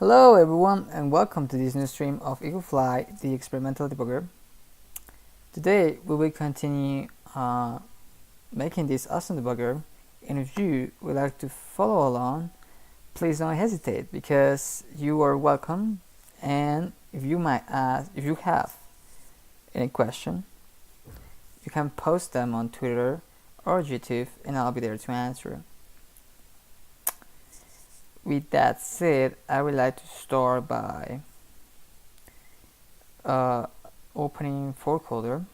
Hello everyone and welcome to this new stream of EagleFly, the experimental debugger. Today we will continue making this awesome debugger, and if you would like to follow along, please don't hesitate because you are welcome. And if you have any question, you can post them on Twitter or YouTube and I'll be there to answer. With that said, I would like to start by opening fork folder.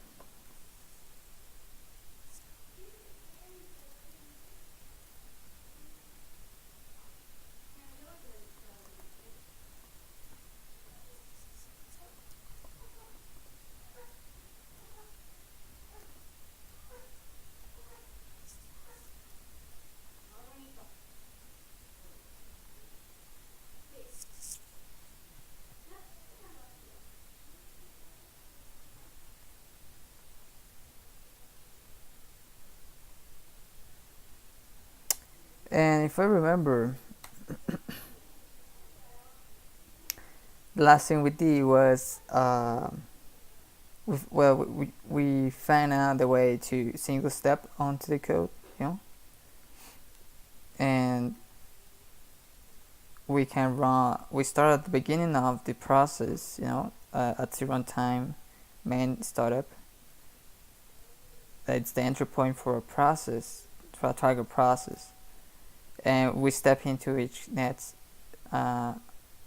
And if I remember, the last thing we did was we found out the way to single step onto the code, and we can run. We start at the beginning of the process, at the runtime main startup. It's the entry point for a process, for a target process, and we step into each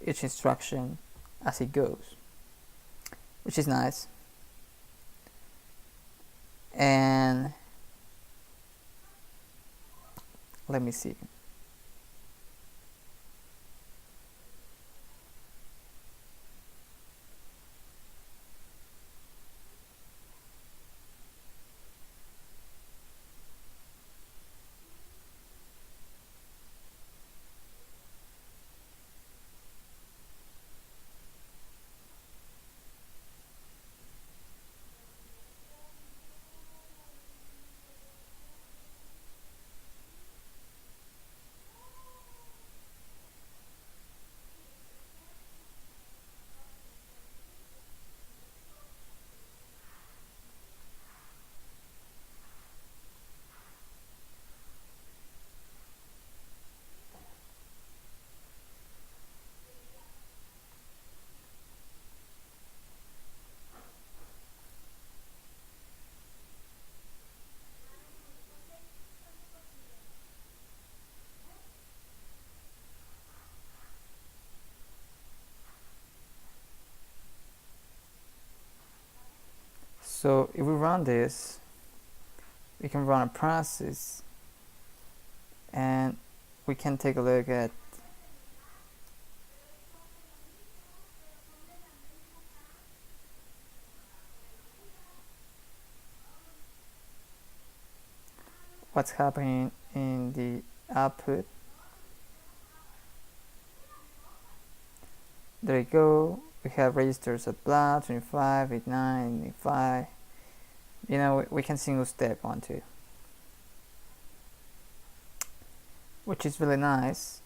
instruction as it goes, which is nice. And let me see. So if we run this, we can run a process and we can take a look at what's happening in the output. There you go. We have registers at blah 25, 89, 85. We can single step onto, which is really nice.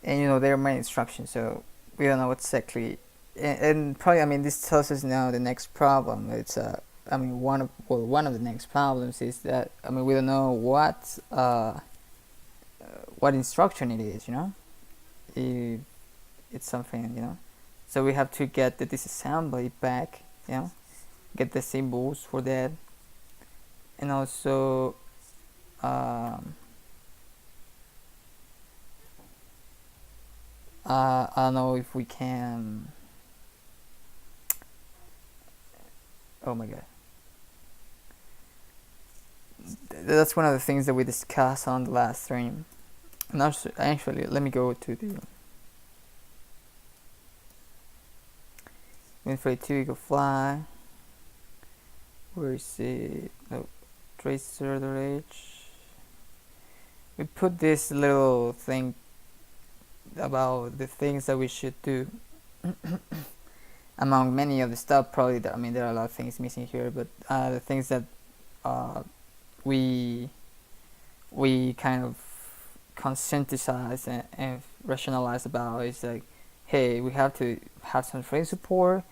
And there are many instructions, so we don't know exactly. And probably, this tells us now the next problem. It's one of the next problems is that we don't know what instruction it is. If it's something, so we have to get the disassembly back, get the symbols for that, and also I don't know if we can. Oh my god, that's one of the things that we discussed on the last stream. Now, actually, let me go to the EagleFly 2 EagleFly. Where is it? No, tracer.h. We put this little thing about the things that we should do. Among many of the stuff, probably there are a lot of things missing here, but the things that we kind of conscientize and rationalize about is like, hey, we have to have some frame support,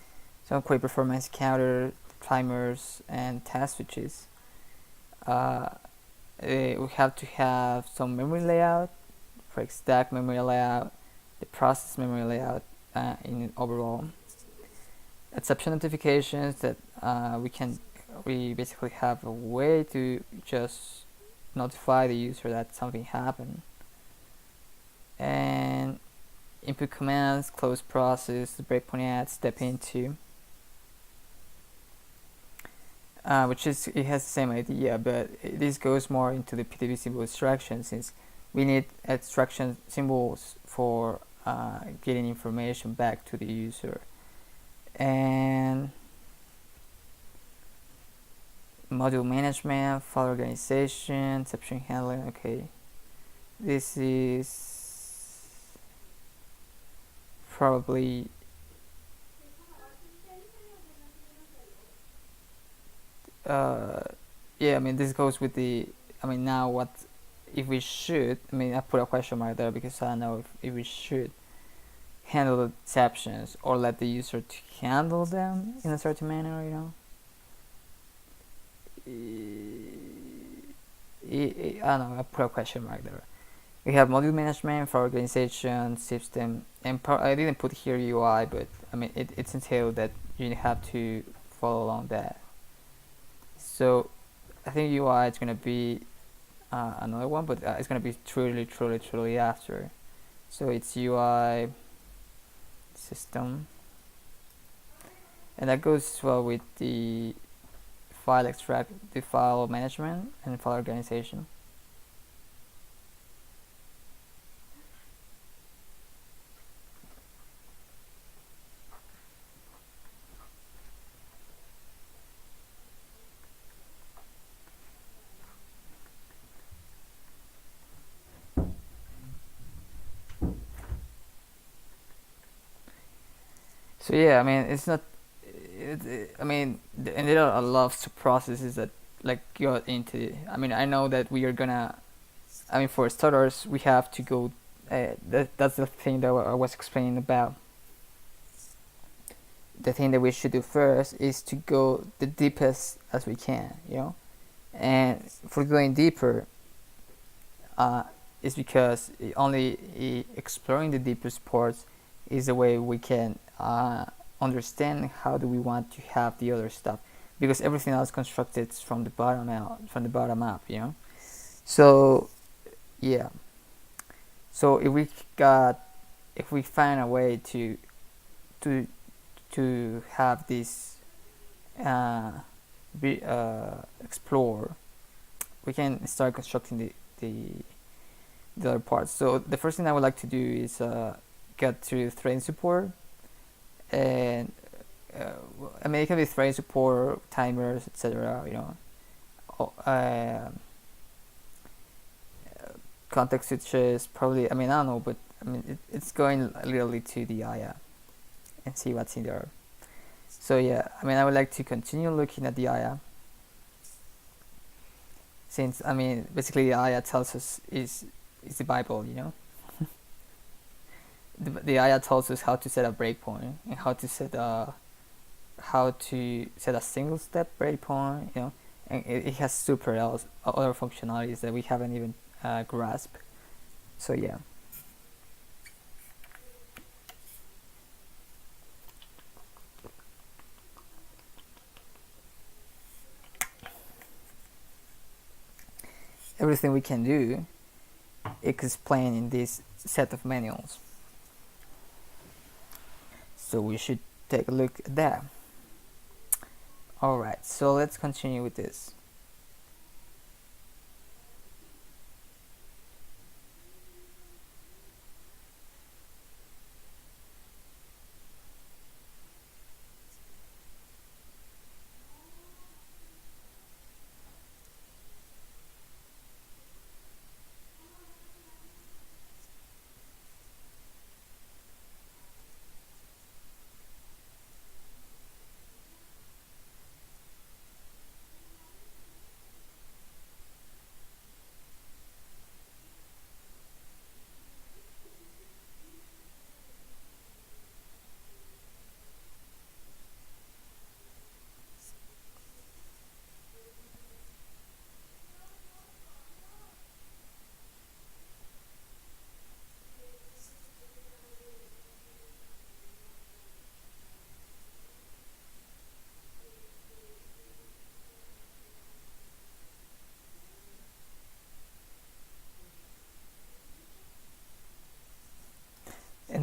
some quick performance counter, timers, and task switches. We have to have some memory layout, for stack memory layout, the process memory layout in overall. Exception notifications that we basically have a way to just notify the user that something happened. And input commands, close process, breakpoint add, step into, which is, it has the same idea, but this goes more into the PDB symbol extraction, since we need extraction symbols for getting information back to the user. And module management, file organization, exception handling. Okay, this is probably yeah, I mean, this goes with the, I mean, now what if we should, I mean, I put a question mark there because I don't know if we should handle the exceptions or let the user to handle them in a certain manner, you know. I don't know, I put a question mark there. We have module management for organization, system, and I didn't put here UI, but I mean, it's entailed that you have to follow along that. So I think UI is going to be another one, but it's going to be truly after. So it's UI system, and that goes well with the file extract, the file management, and file organization. So yeah, I mean, it's not. I mean, and there are a lot of processes that like go into. I mean, I know that we are gonna. I mean, for starters, we have to go. That's the thing that I was explaining about. The thing that we should do first is to go the deepest as we can, you know, and for going deeper, is because only exploring the deepest parts is the way we can understand how do we want to have the other stuff, because everything else constructed from the bottom up, you know. So yeah, so if we find a way to have this explore, we can start constructing the other parts. So the first thing I would like to do is get to thread support, and I mean, it can be thread support, timers, etc. You know, context switches, probably. I mean, I don't know, but I mean, it's going literally to the IA and see what's in there. So yeah, I mean, I would like to continue looking at the IA, since I mean, basically the IA tells us is the Bible, you know. The IA tells us how to set a breakpoint and how to set a single step breakpoint, you know, and it has super other functionalities that we haven't even grasped. So yeah. Everything we can do is explained in this set of manuals. So we should take a look at that. Alright, so let's continue with this.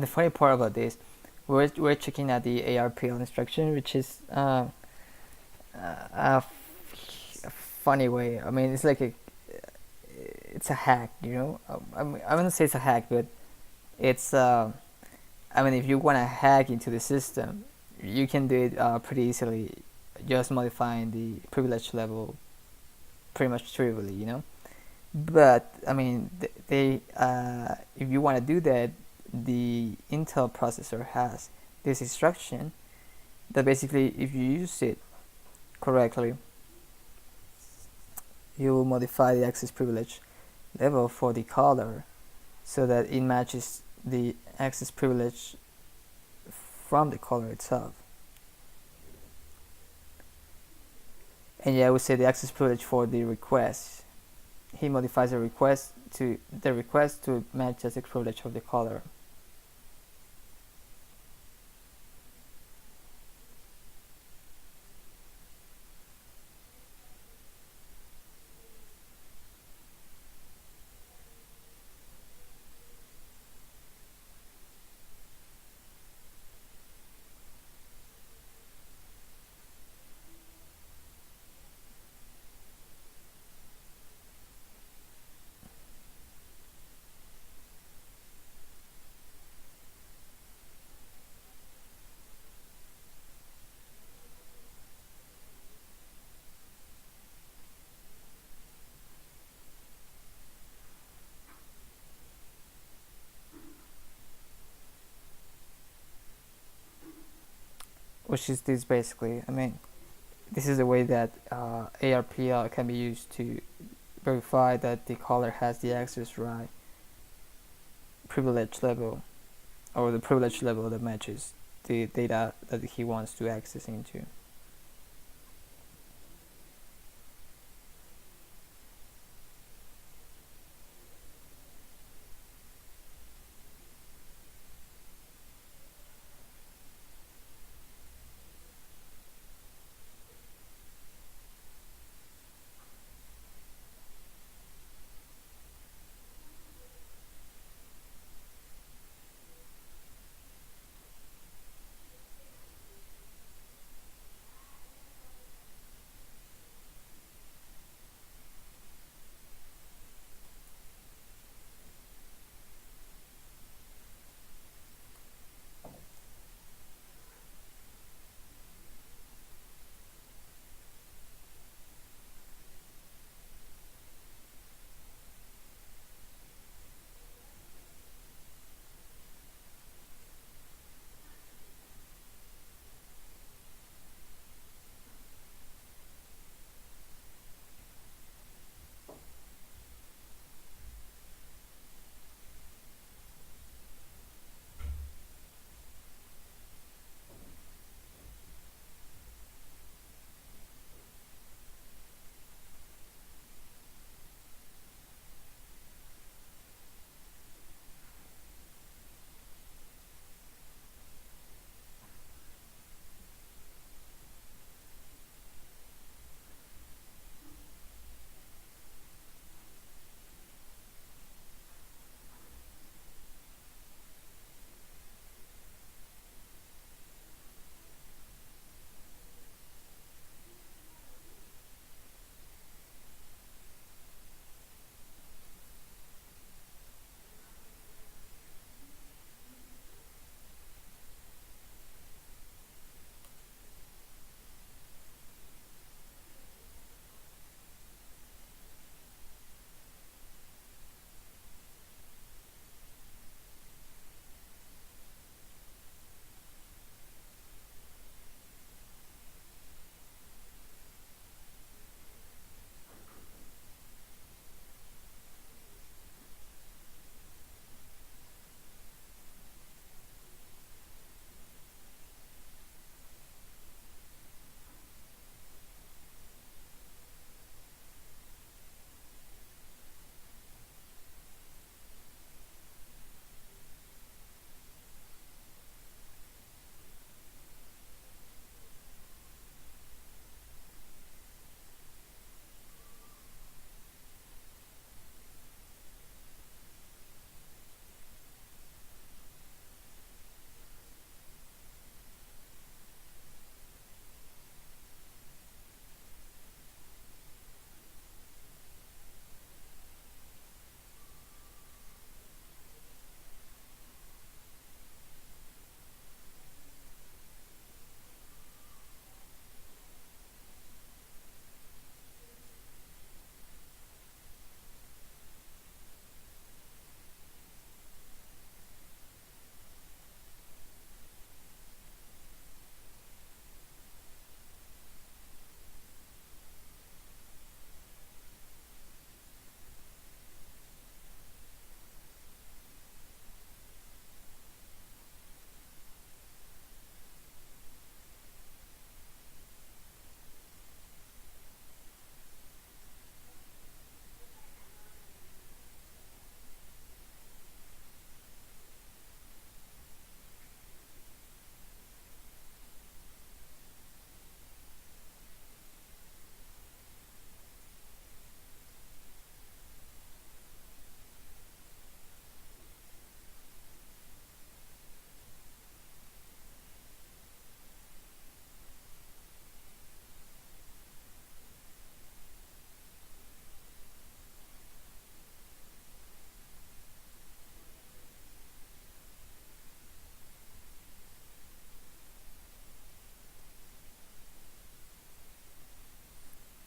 the funny part about this, we're checking out the ARPL instruction, which is a funny way. I mean, it's like it's a hack, you know. I wouldn't say it's a hack, but it's I mean, if you want to hack into the system, you can do it pretty easily, just modifying the privilege level pretty much trivially, you know. But I mean, they if you want to do that, the Intel processor has this instruction that basically, if you use it correctly, you will modify the access privilege level for the caller so that it matches the access privilege from the caller itself. And yeah, I would say the access privilege for the request. He modifies the request to match the access privilege of the caller. Which is this basically. I mean, this is the way that ARPL can be used to verify that the caller has the access right privilege level, or the privilege level that matches the data that he wants to access into.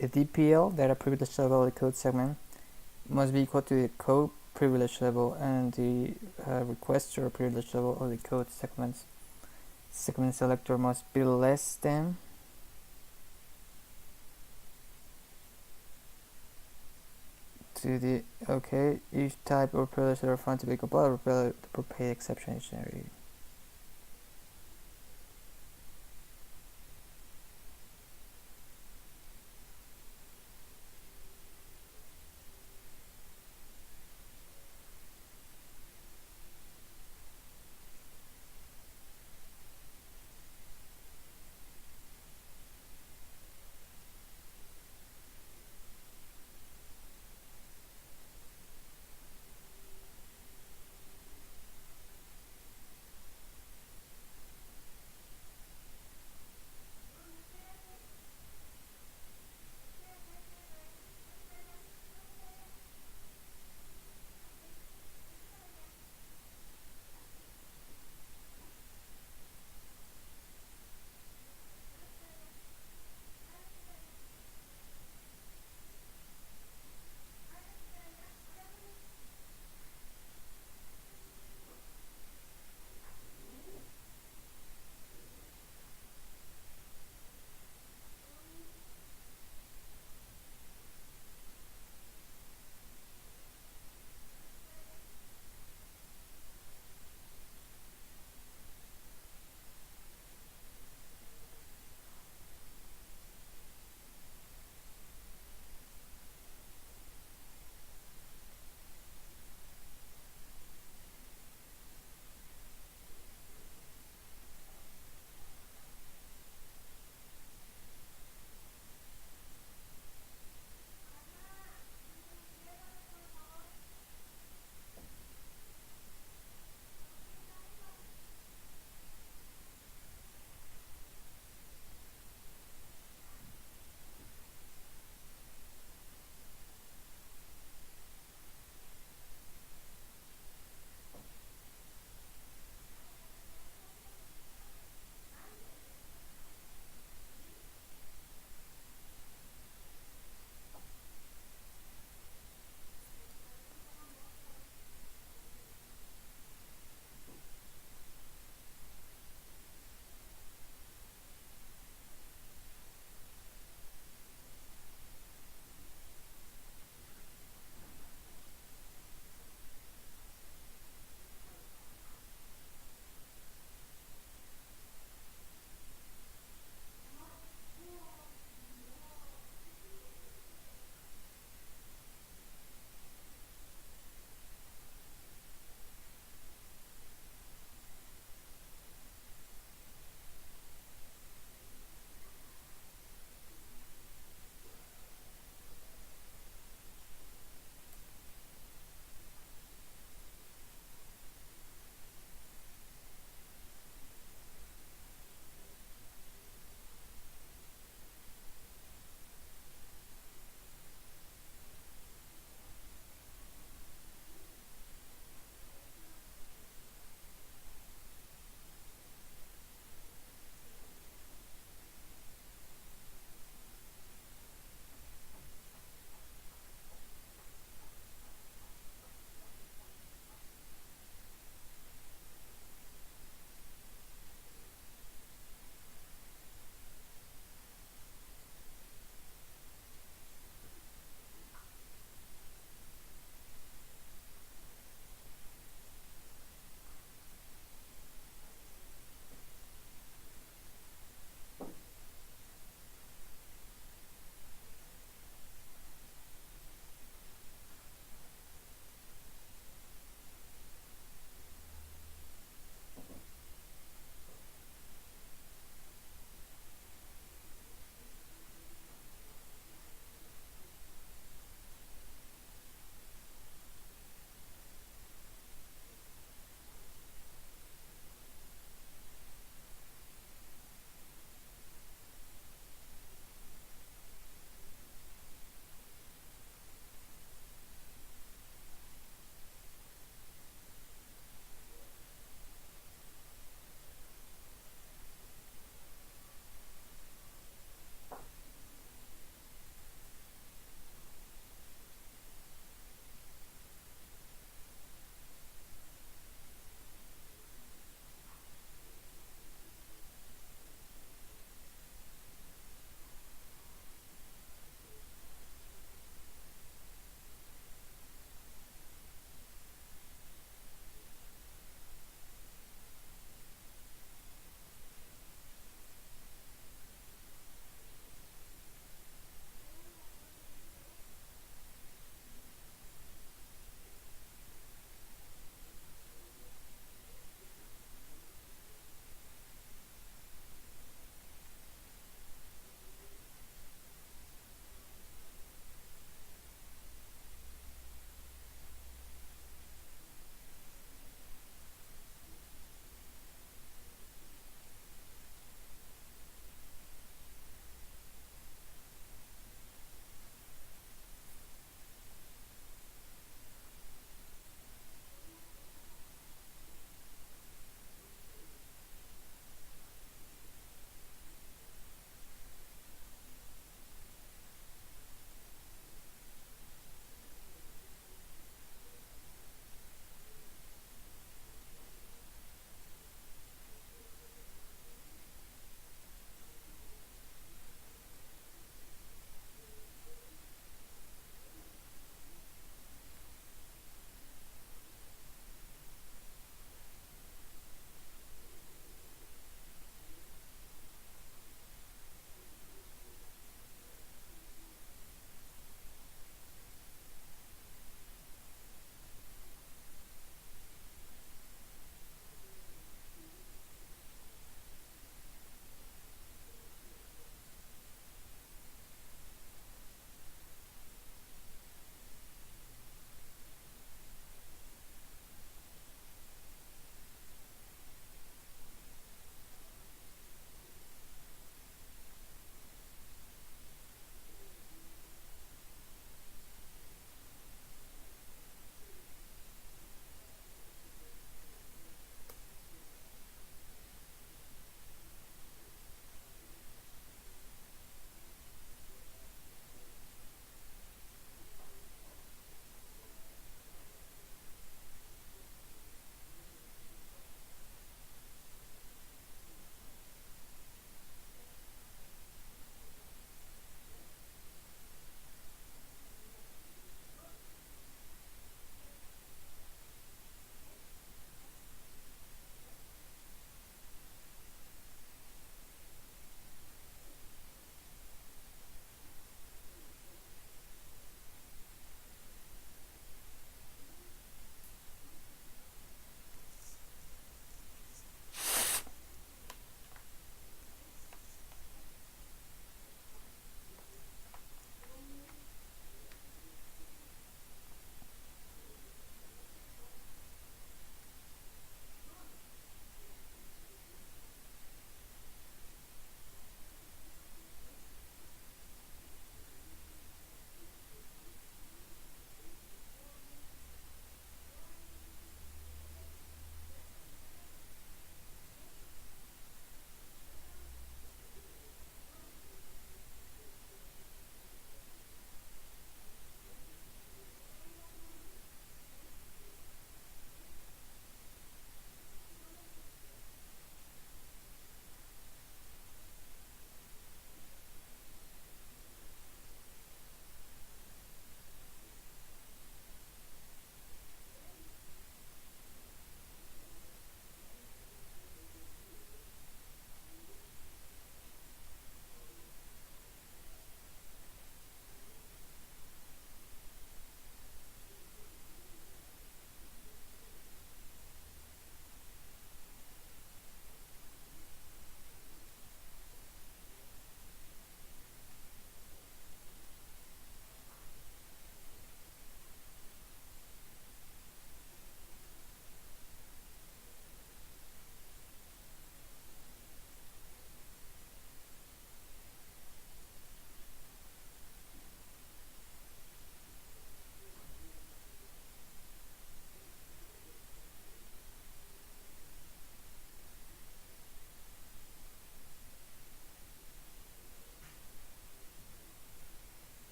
the DPL, data privilege level of the code segment, must be equal to the code privilege level, and the requester privilege level of the code segment selector must be less than to the each type of privilege level found to be compatible with the prepaid exception is generated.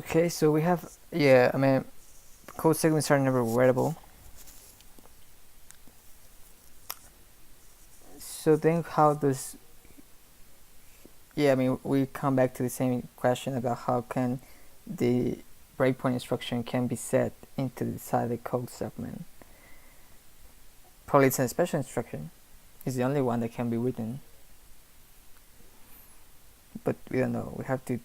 Okay, so we have, yeah, I mean, code segments are never variable. So then how does, yeah, I mean, we come back to the same question about how can the breakpoint instruction can be set into the decided code segment. Probably it's a special instruction. It's the only one that can be written. But we don't know. We have to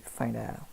find out.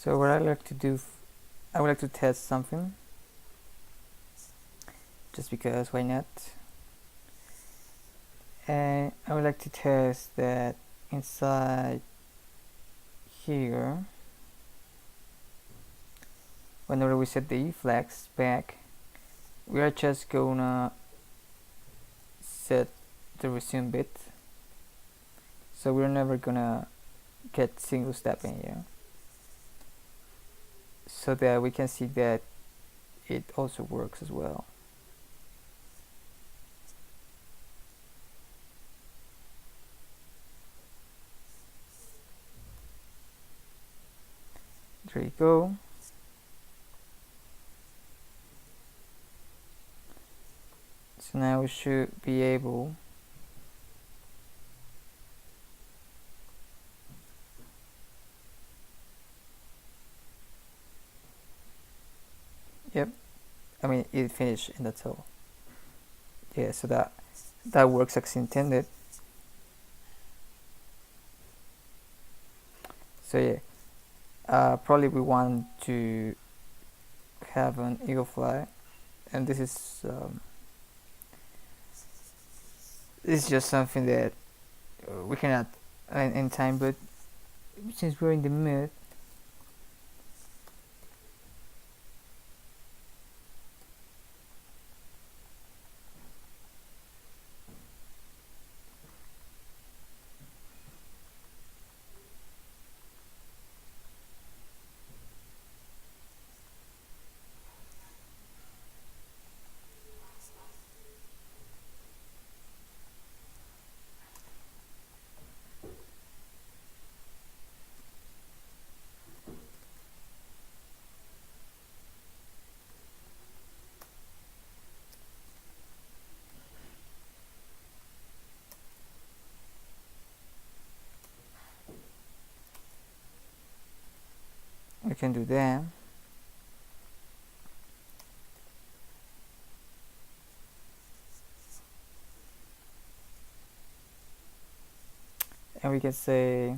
So what I like to do, I would like to test something, just because why not? And I would like to test that inside here, whenever we set the E flags back, we are just gonna set the resume bit, so we're never gonna get single step in here, so that we can see that it also works as well. There you go. So now we should be able yep, I mean it finished and that's all. Yeah, so that works as intended. So yeah, probably we want to have an EagleFly, and this is just something that we cannot in time, but since we're in the mood, we can do that. And we can say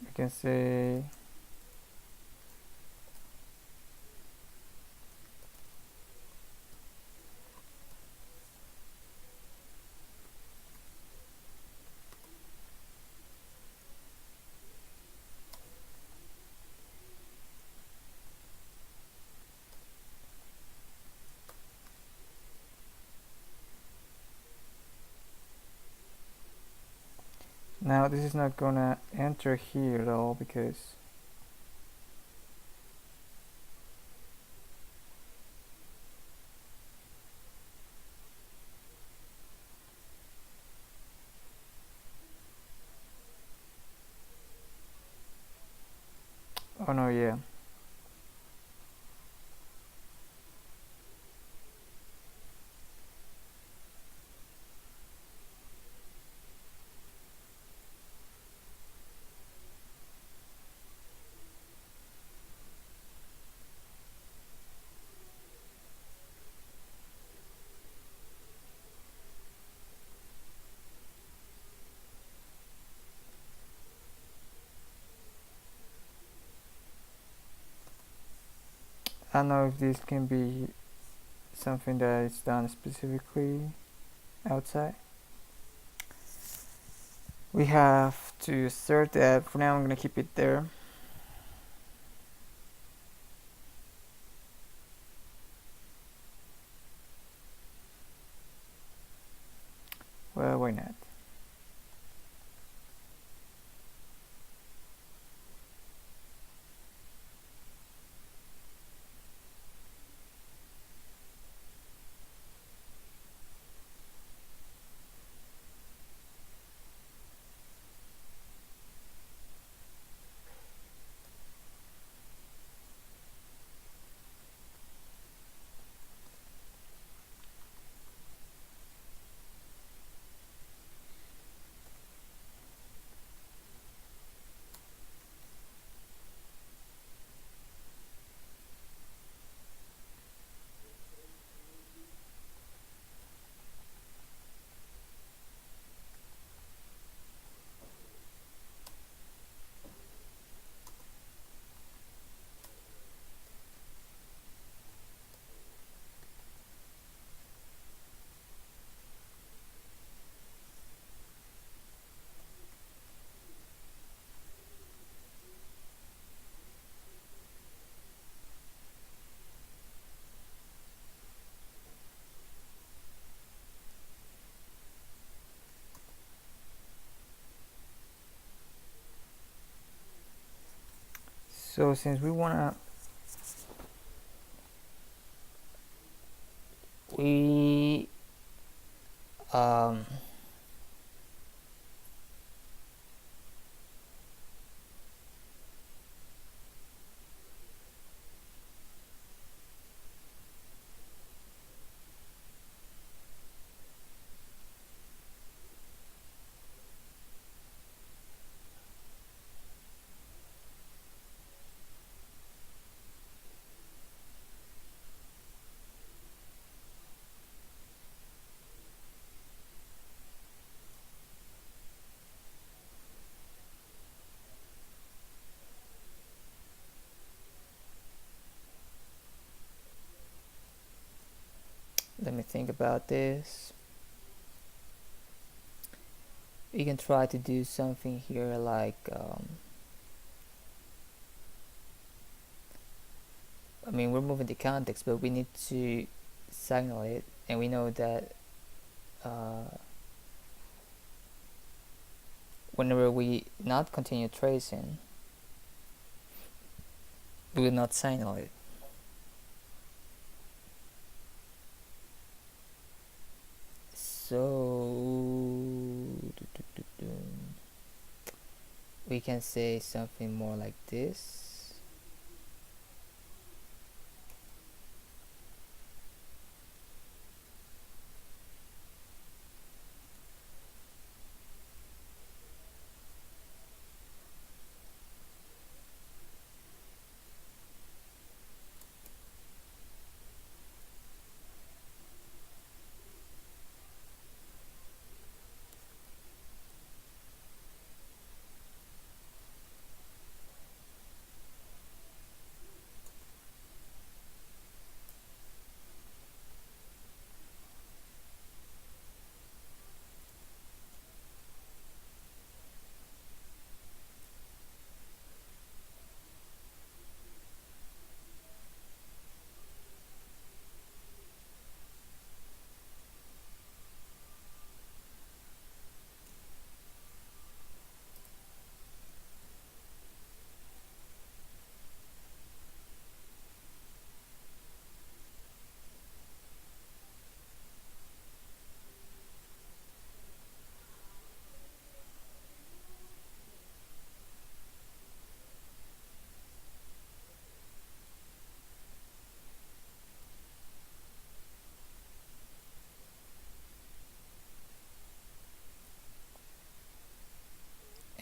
we can say now this is not gonna enter here at all because oh no, yeah. I don't know if this can be something that is done specifically outside. We have to assert that. For now I'm gonna keep it there. Well, why not? So since we wanna we let me think about this. We can try to do something here like I mean, we're moving the context, but we need to signal it, and we know that whenever we not continue tracing, we will not signal it. So we can say something more like this.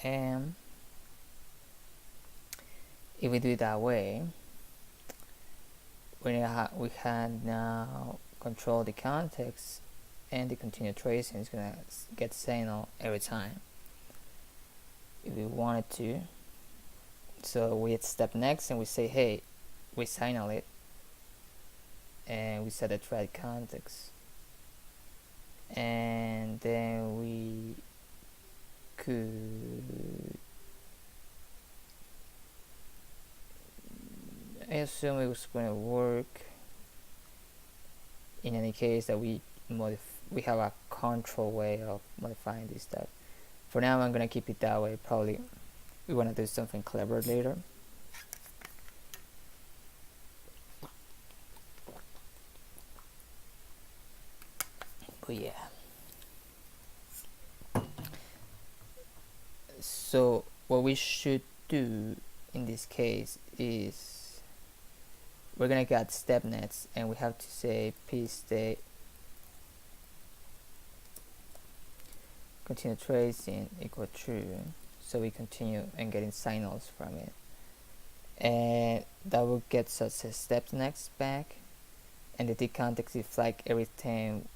And if we do it that way, we can now control the context, and the continued tracing is gonna get signal every time if we wanted to. So we hit step next and we say, hey, we signal it, and we set the thread context, and then we could, I assume it was going to work in any case that we have a control way of modifying this step. For now I'm going to keep it that way. Probably we want to do something clever later. But yeah, so what we should do in this case is we're gonna get step nets, and we have to say p-state continue tracing equal true, so we continue and getting signals from it, and that will get such a step next back, and the context is flag every time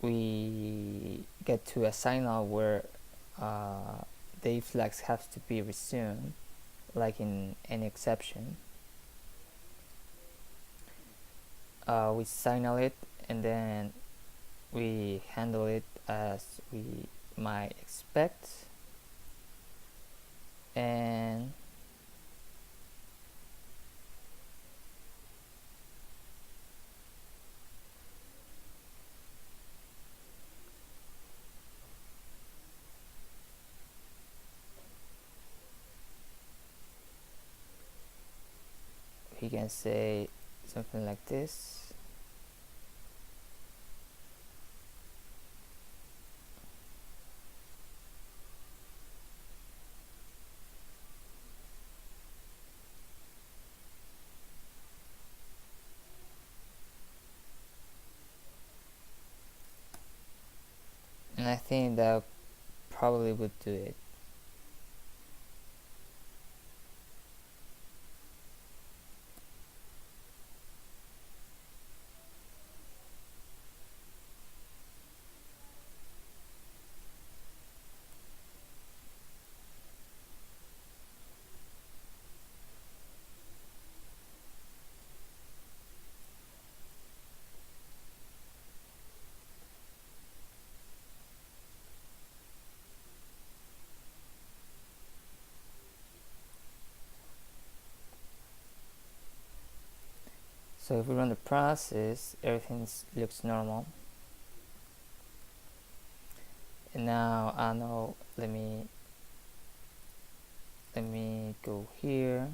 we get to a signal where the flags have to be resumed, like in any exception. We signal it, and then we handle it as we might expect, and you can say something like this. And I think that probably would do it. So if we run the process, everything looks normal. And now I know, let me go here.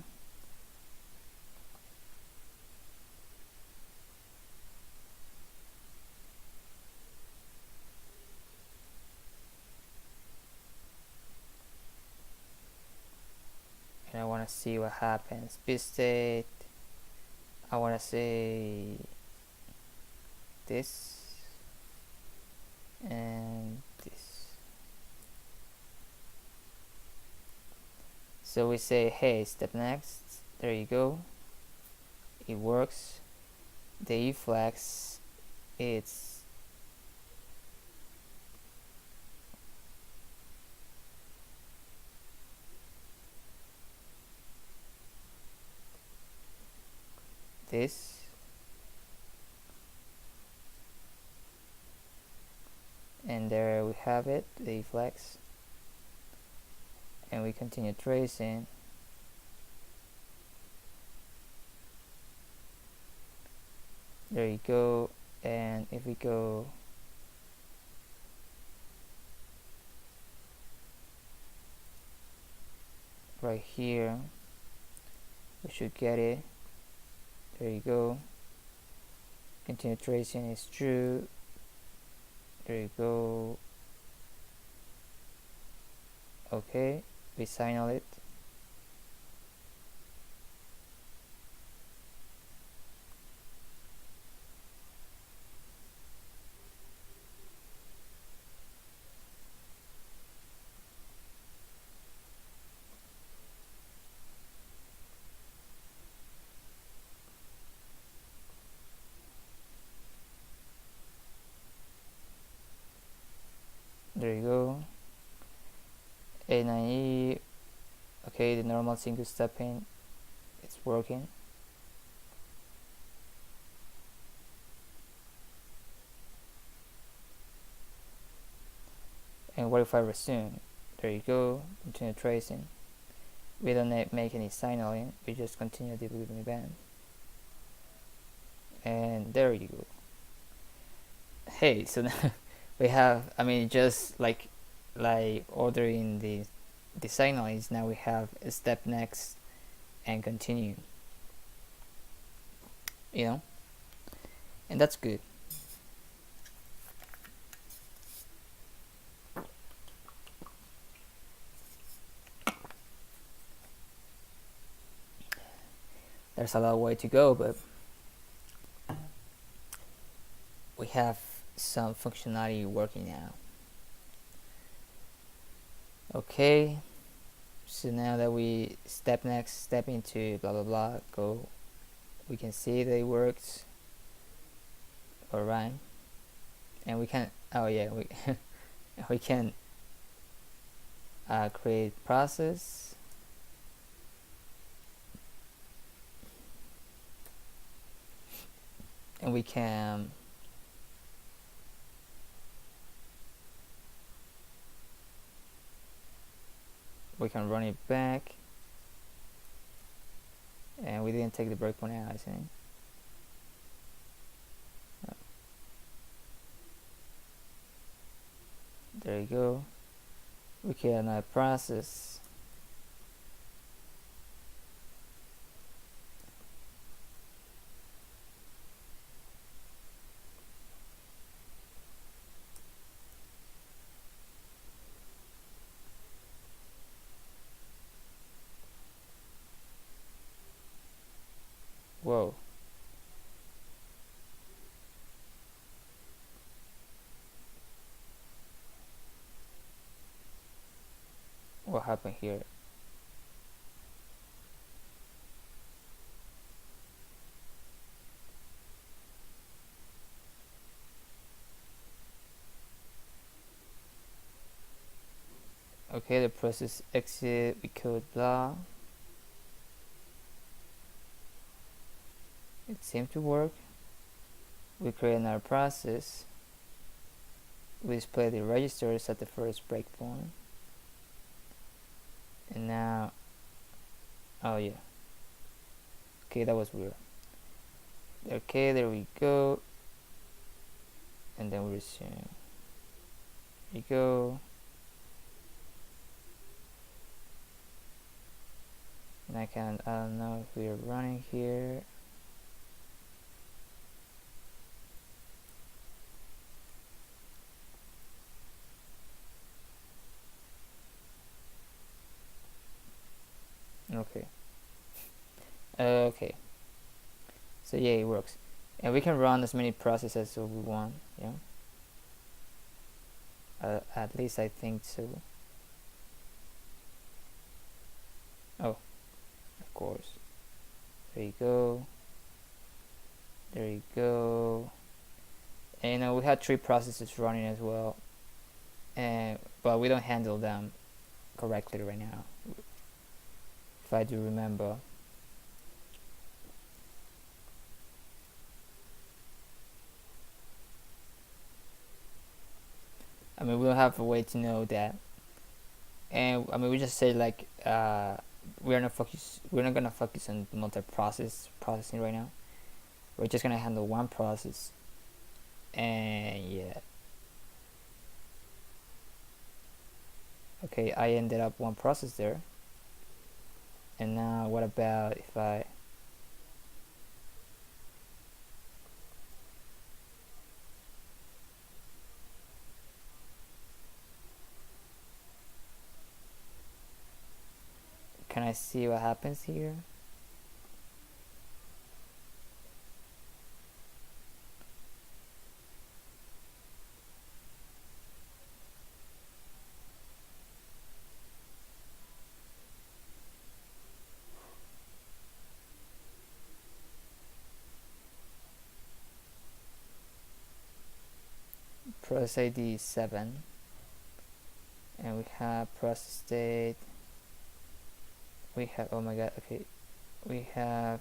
And I want to see what happens. Bit state, I want to say this and this. So we say, hey, step next. There you go. It works. The E-flex, it's this. And there we have it, the E-flex. And we continue tracing. There you go. And if we go right here, we should get it. There you go. Continue tracing is true. There you go. Okay, we signal it. There you go. A9E. Okay, the normal single stepping, it's working. And what if I resume? There you go. Continue tracing. We don't make any signaling. We just continue debugging event. And there you go. Hey, so now we have, I mean, just like ordering the signalings. Now we have a step next and continue. You know, and that's good. There's a lot of way to go, but we have some functionality working now. Okay, so now that we step into blah blah blah, go, we can see that it works. Alright, and we can, oh yeah, we can create process. And we can run it back, and we didn't take the breakpoint out, I think. There you go. We can process. what happened here. Okay, the process exit, we code blah. It seemed to work. We create another process. We display the registers at the first breakpoint. And now, oh yeah. Okay, that was weird. Okay, there we go. And then we resume. Here we go. And I don't know if we are running here. Okay. Okay. So yeah, it works. And we can run as many processes as we want, yeah? At least I think so. Oh, of course. There you go. There you go. And we had 3 processes running as well. But we don't handle them correctly right now, if I do remember. I mean, we'll have a way to know that. And I mean, we just say like we're not gonna focus on processing right now. We're just gonna handle one process. And yeah. Okay, I ended up one process there. And now what about if I can I see what happens here? Process ID is 7, and we have process state. We have, oh my god, okay, we have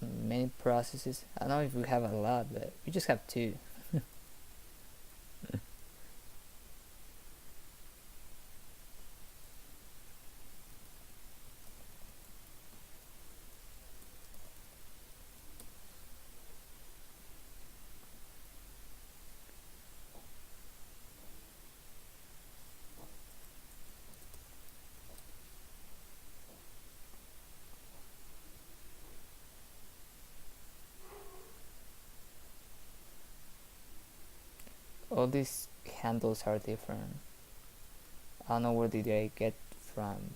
many processes. I don't know if we have a lot, but we just have 2. All these handles are different. I don't know where did I get from.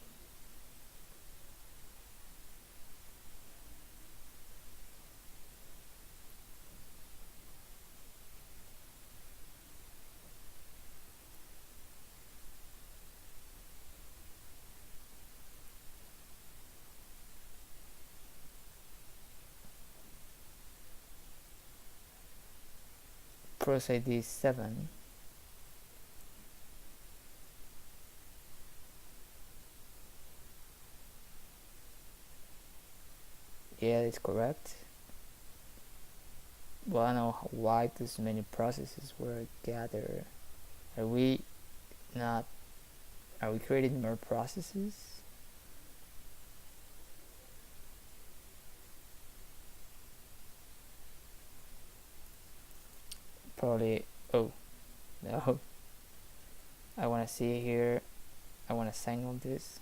Process ID 7. Yeah, it's correct. But I don't know why this many processes were gathered. Are we creating more processes? Probably. Oh no, I want to see here. I want to sign on this.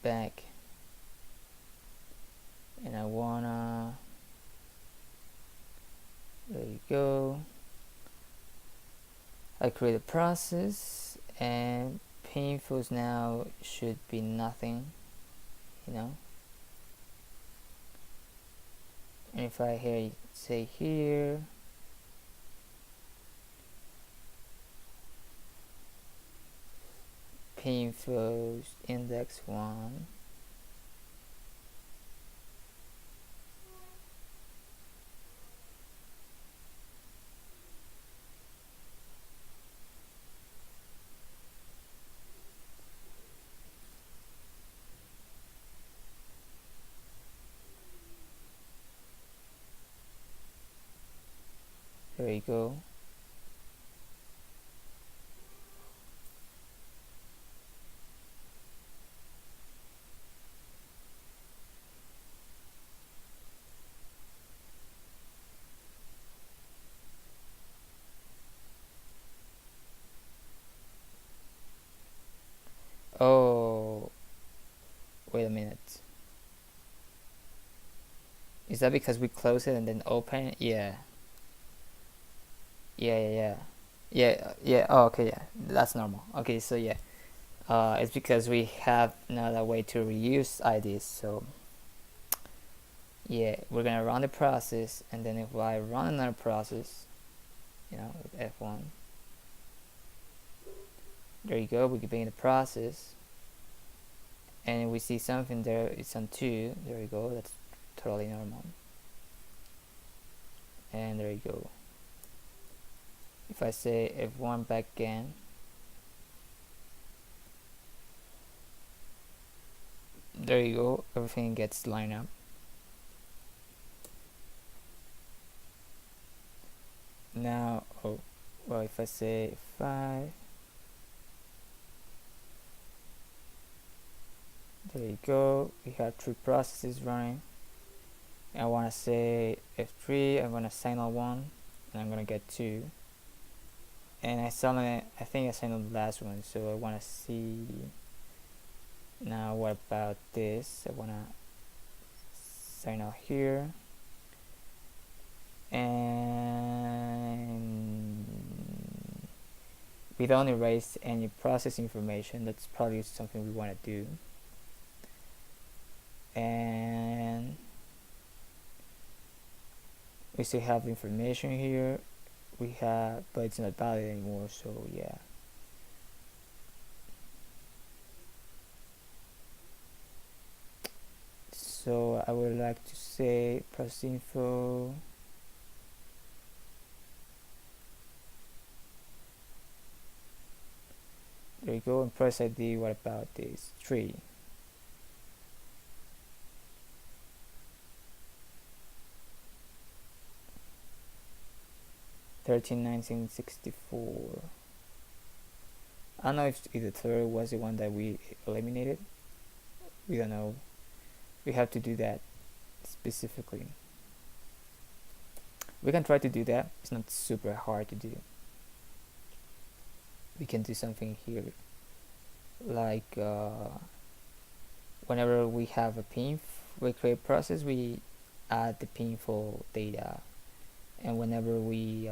Back, and I wanna, there you go, I create a process, and painfuls now should be nothing, you know. And if I say here pinfos index 1, there you go. Oh, wait a minute. Is that because we close it and then open it? Yeah. Yeah. Oh, okay, yeah. That's normal. Okay, so yeah. It's because we have another way to reuse IDs. So yeah, we're gonna run the process, and then if I run another process, with F1, there you go. We can begin the process, and we see something there. It's on 2. There you go. That's totally normal. And there you go. If I say F1 back again, there you go. Everything gets lined up. Now, well, if I say 5, there you go. We have 3 processes running. I want to say F3. I'm gonna signal 1, and I'm gonna get 2. And I think I signaled the last one. So I want to see. Now, what about this? I want to sign out here. And we don't erase any process information. That's probably something we want to do. And we still have information here. But it's not valid anymore. So yeah. So I would like to say process info. There you go. And process ID. What about this? 3. I don't know if the 3rd was the one that we eliminated. We don't know. We have to do that specifically. We can try to do that. It's not super hard to do. We can do something here, like whenever we have a pinf, we create process, we add the pinfo data, and whenever we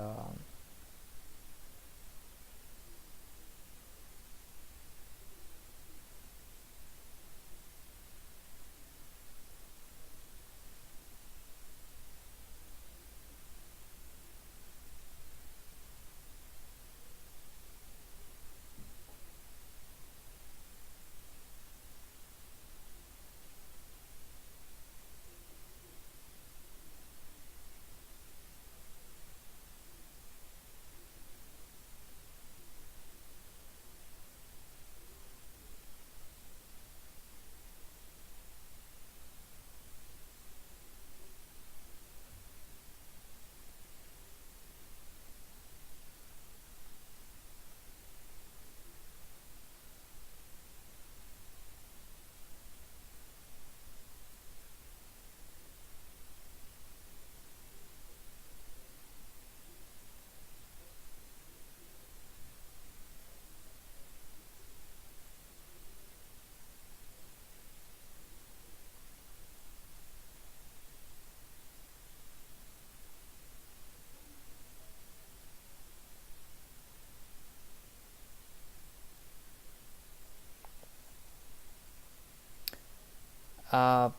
I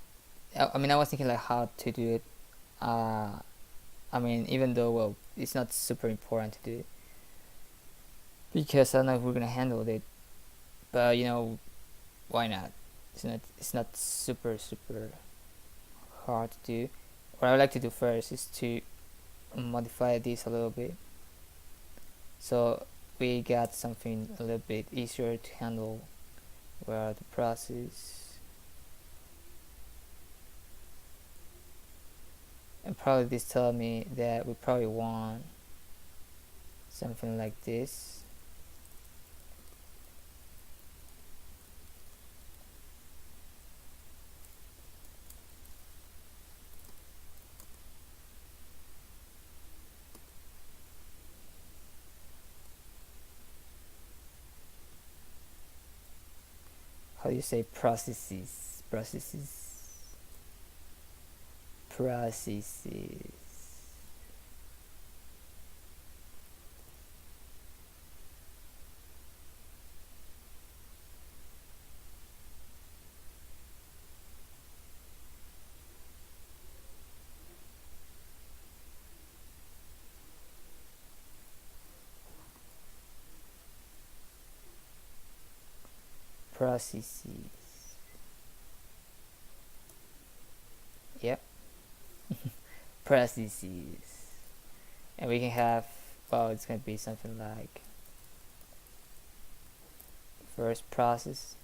was thinking like how to do it I mean, even though, well, it's not super important to do it because I don't know if we're gonna handle it, but why not? It's not super hard to do. What I would like to do first is to modify this a little bit, so we got something a little bit easier to handle, where the process, and probably this tell me that we probably want something like this. How do you say processes. Yep. Processes. And we can have, well, it's gonna be something like first process,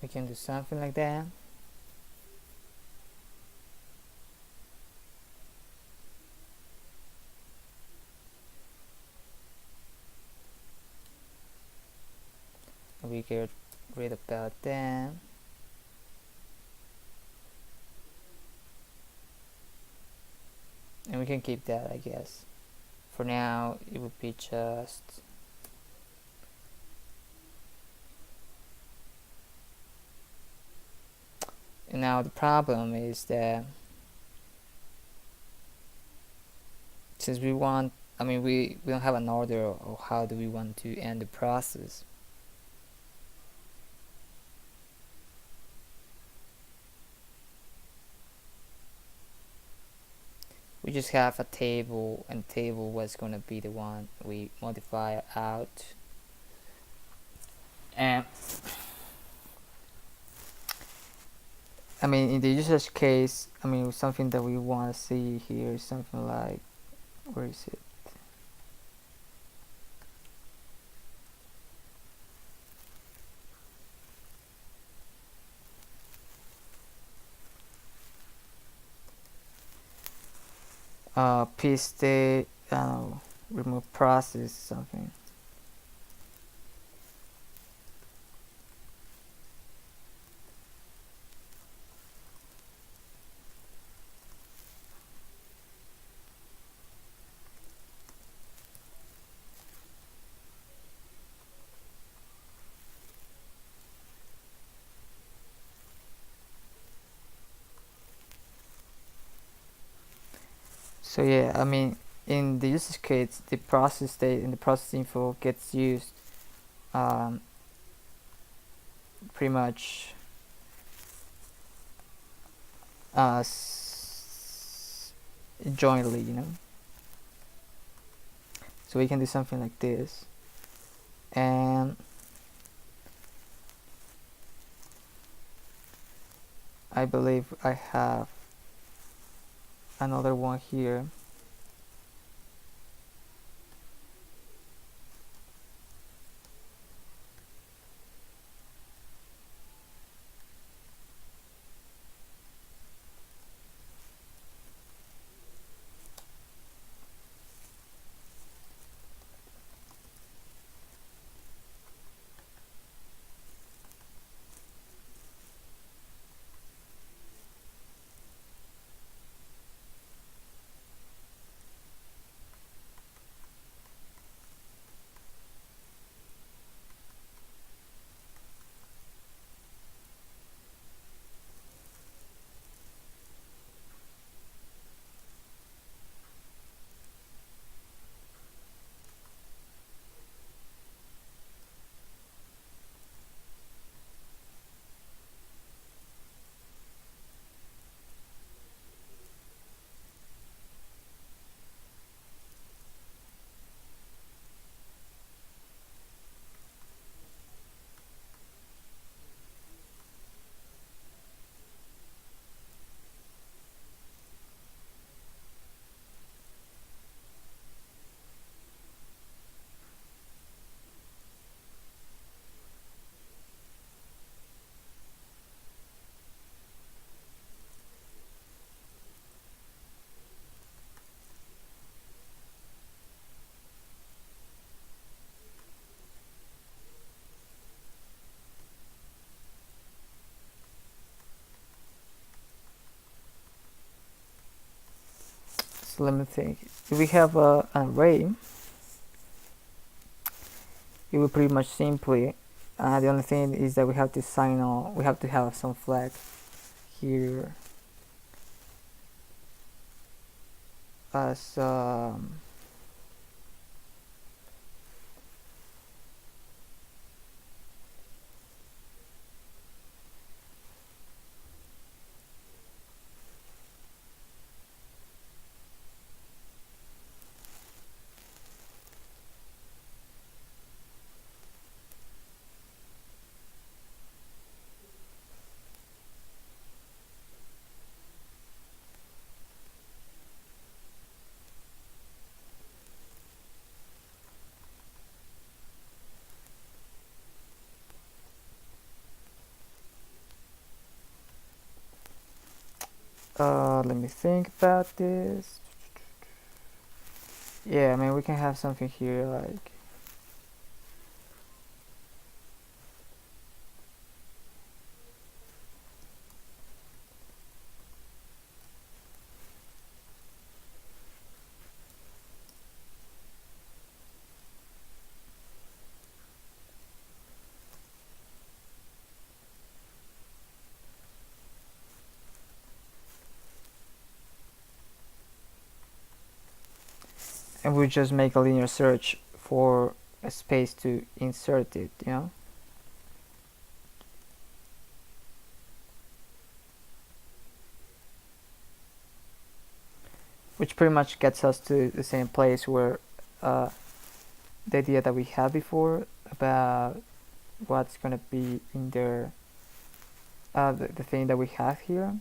we can do something like that. We get rid about that. And we can keep that, I guess. For now, it would be just and now the problem is that since we want, I mean, we don't have an order of how do we want to end the process. We just have a table, and table was going to be the one we modify out. And I mean, in the usage case, I mean, something that we want to see here is something like, where is it? P-state, remove process, something. So yeah, I mean, in the usage case, the process state and the process info gets used um, pretty much jointly, you know. So we can do something like this, and I believe I have another one here. So let me think. If we have an array, it will pretty much simply. The only thing is that we have to sign on. We have to have some flag here as let me think about this. Yeah, I mean, we can have something here like and we just make a linear search for a space to insert it, you know. Which pretty much gets us to the same place where the idea that we had before about what's gonna be in there, the thing that we have here.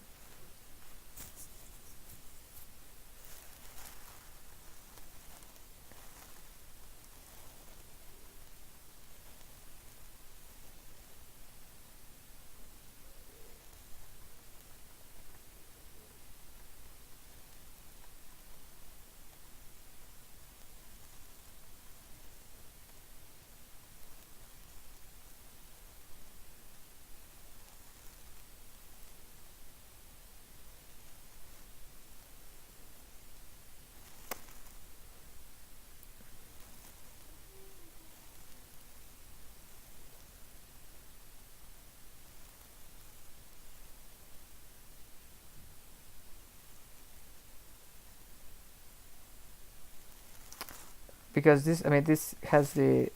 because this has the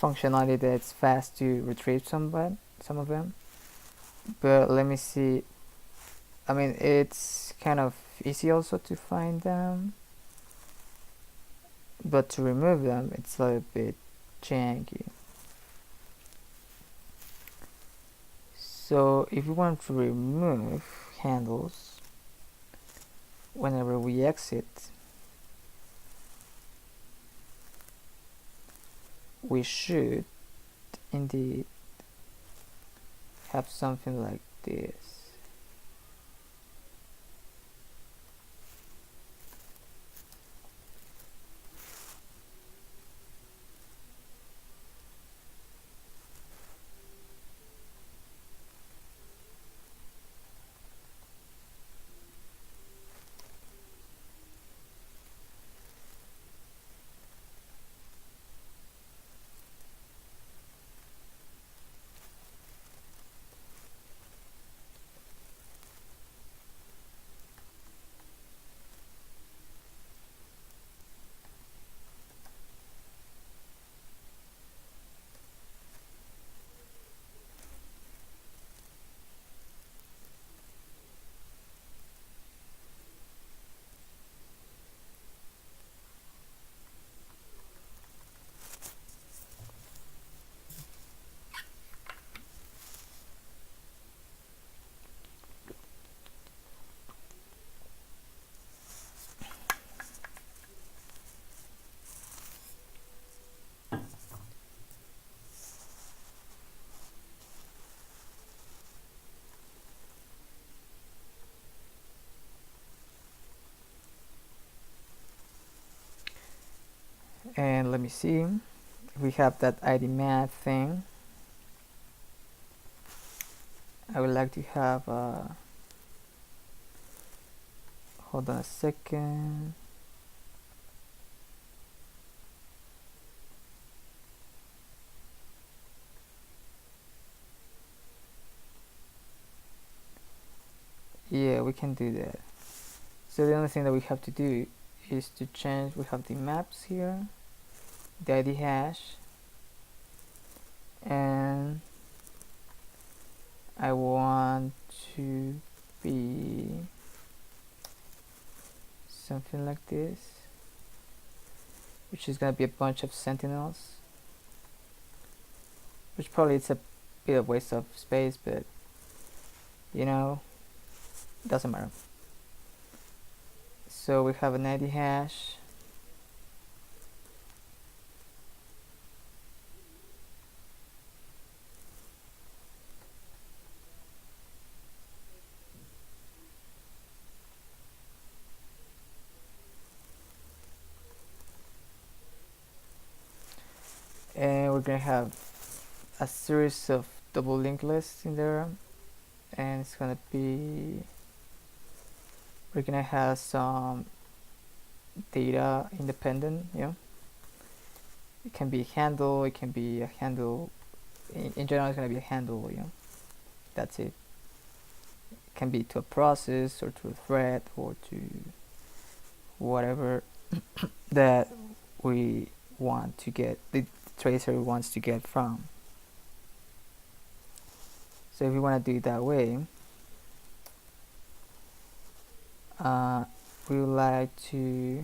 functionality that it's fast to retrieve some of them. But let me see. It's kind of easy also to find them, but to remove them it's a little bit janky. So if we want to remove handles whenever we exit, we should indeed have something like this. And let me see, we have that ID map thing. I would like to have hold on a second. Yeah, we can do that. So the only thing that we have to do is to change, we have the maps here, the ID hash, and I want to be something like this, which is gonna be a bunch of sentinels, which probably it's a bit of waste of space, but you know, doesn't matter. So we have an ID hash, and we're gonna have a series of double linked lists in there, and it's gonna be, we're gonna have some data independent. It can be a handle, it can be a handle, in general it's gonna be a handle. That's it. It can be to a process or to a thread or to whatever that we want to get, the tracer wants to get from. So if we want to do it that way, we would like to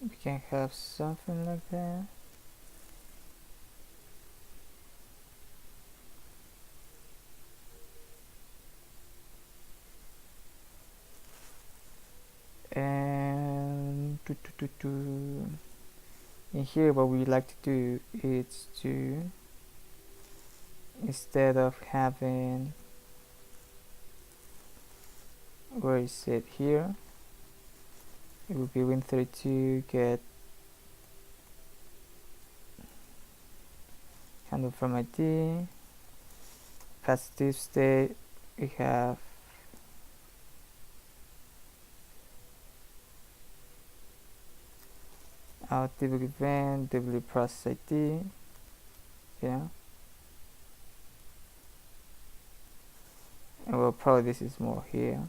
we can have something like that. And in here what we like to do is to, instead of having, where is it, here, it will be win32 get handle from ID. Positive state, we have our debug event, debug process ID. Yeah, and well, probably this is more here.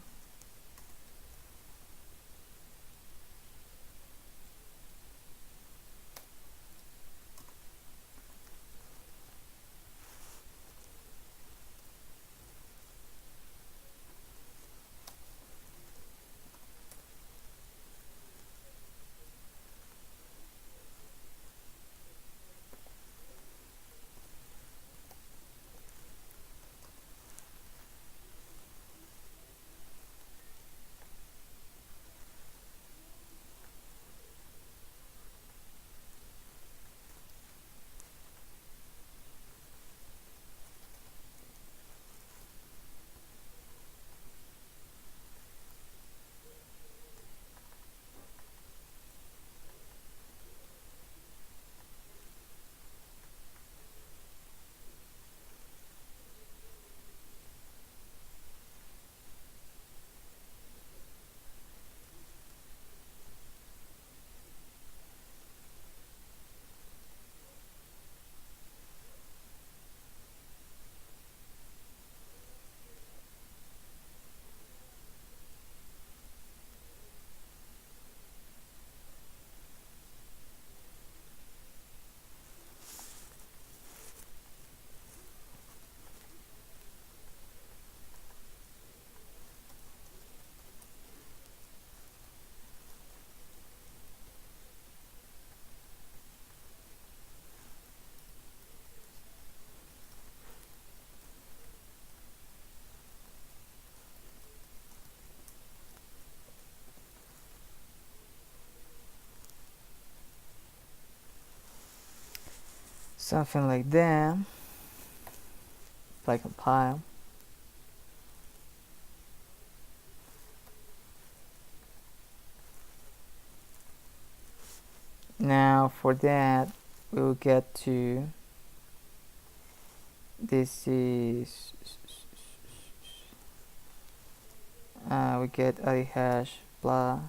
Something like that. Like compile. Now for that we will get to this is we get a hash blah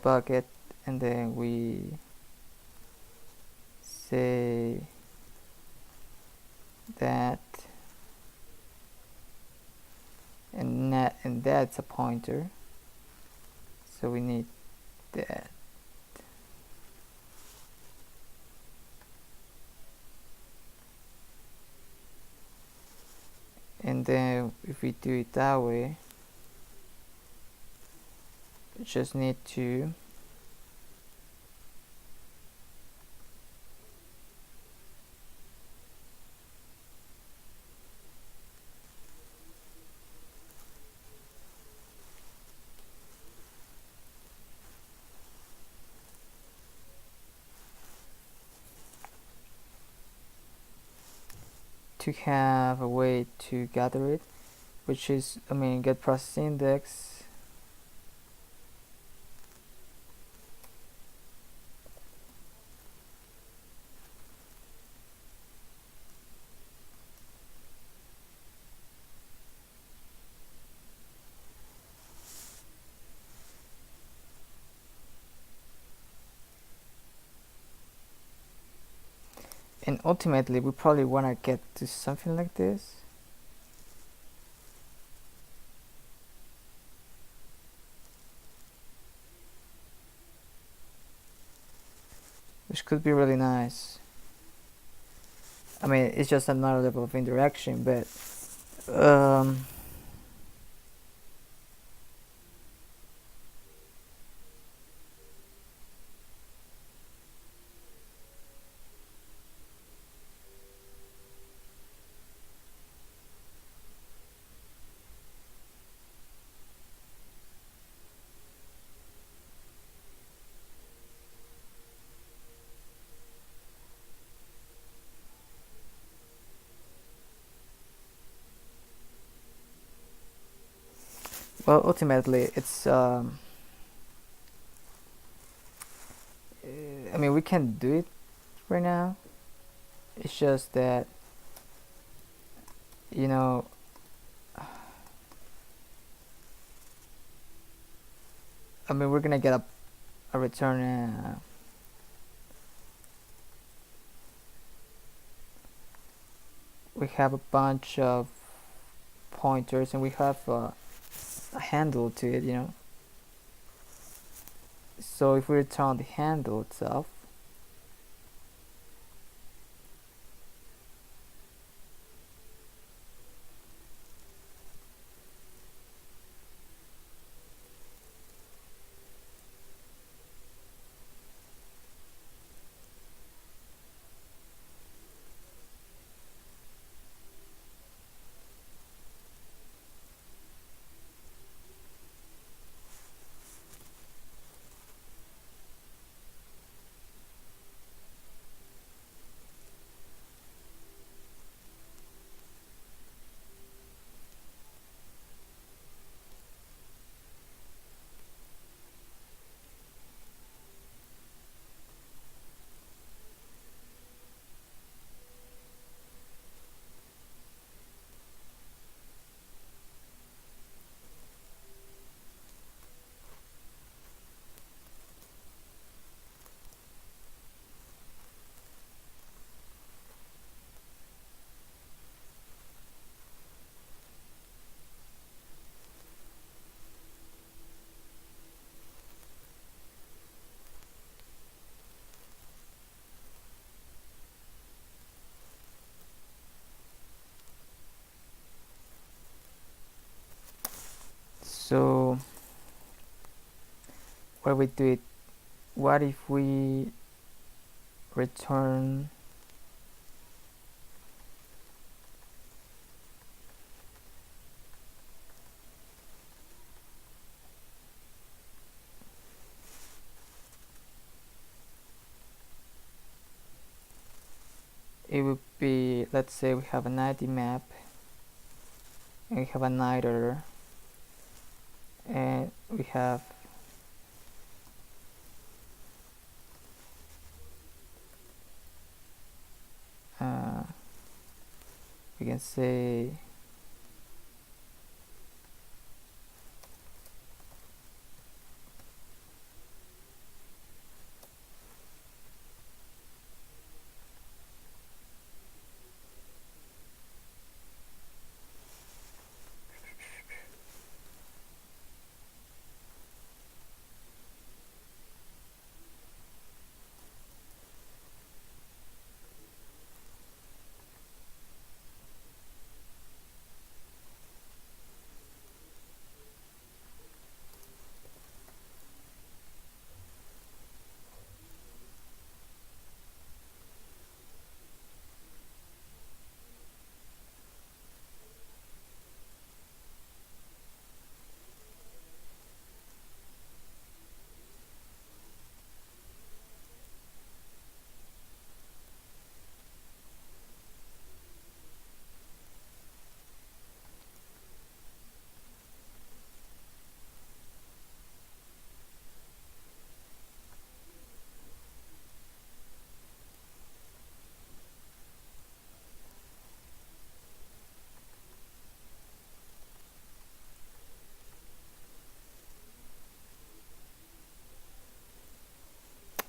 bucket, and then we say that, and that's a pointer, so we need that. And then if we do it that way, we just need to have a way to gather it, which is, get process index, and ultimately we probably want to get to something like this. Which could be really nice. It's just another level of interaction, but well, ultimately it's I mean, we can do it right now. It's just that, you know, I mean, we're gonna get a return. We have a bunch of pointers, and we have a handle to it, you know. So if we return the handle itself, so what we do it, what if we return it would be, let's say we have an ID map and we have an iter, and we have we can say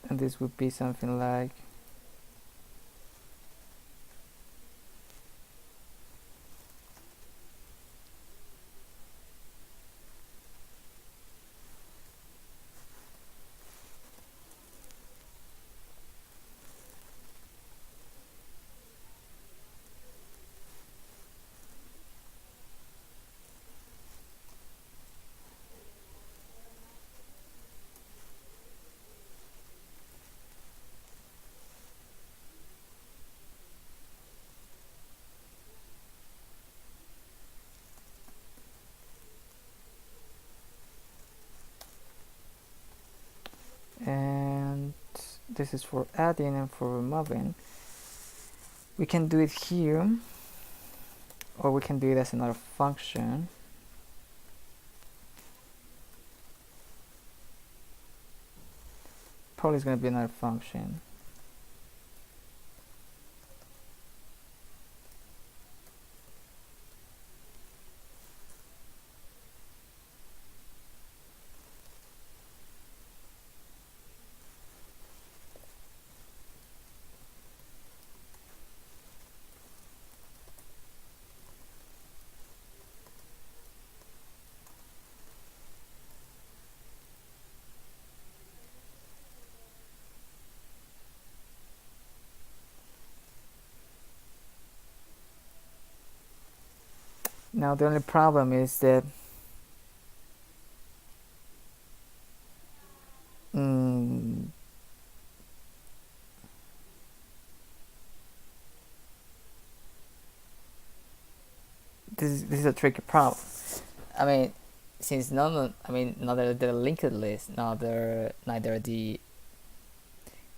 and this would be something like and this is for adding and for removing. We can do it here, or we can do it as another function. probably is going to be another function. Now the only problem is that this is a tricky problem. I mean, since neither the linked list, neither the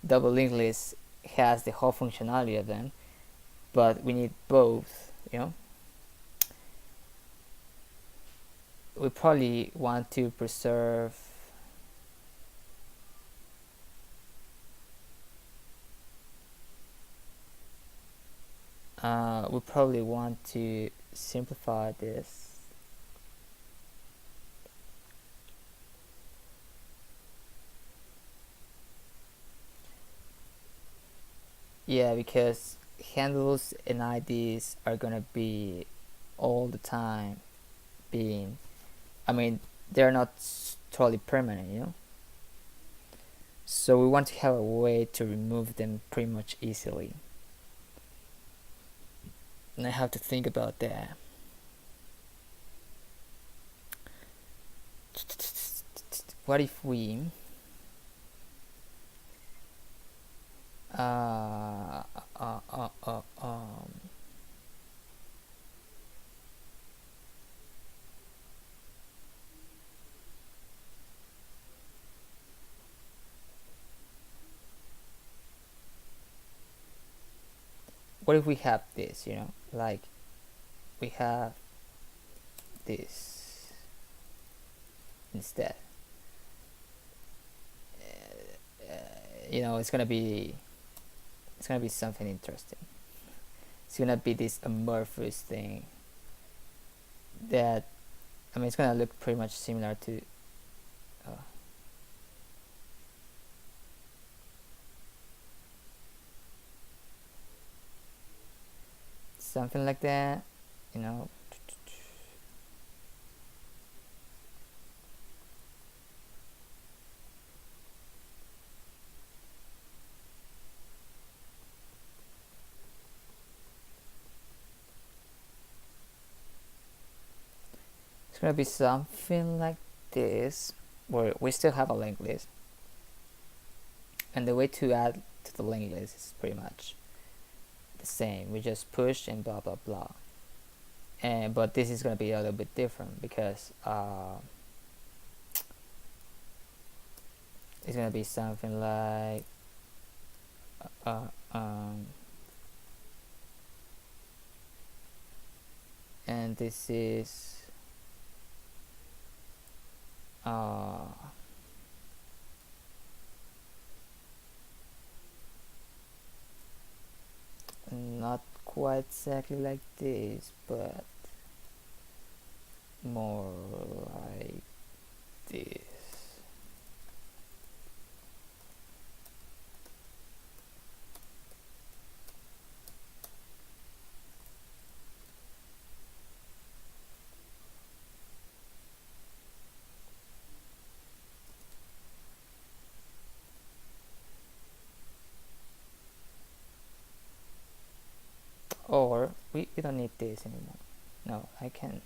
double linked list has the whole functionality of them, but we need both. We probably want to preserve we probably want to simplify this. Yeah, because handles and IDs are gonna be all the time being, they're not totally permanent, so we want to have a way to remove them pretty much easily, and I have to think about that. What if we what if we have this, like we have this instead? It's gonna be something interesting. It's gonna be this amorphous thing that it's gonna look pretty much similar to something like that, It's gonna be something like this, where we still have a linked list, and the way to add to the linked list is pretty much the same. We just push and blah blah blah. But this is gonna be a little bit different because it's gonna be something like and this is not quite exactly like this, but more like this. Or we don't need this anymore. No, I can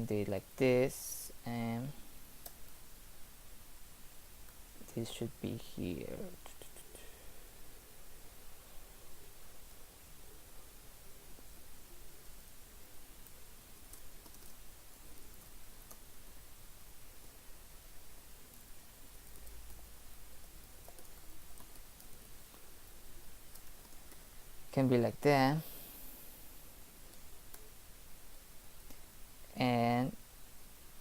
do it like this, and this should be here. Can be like that, and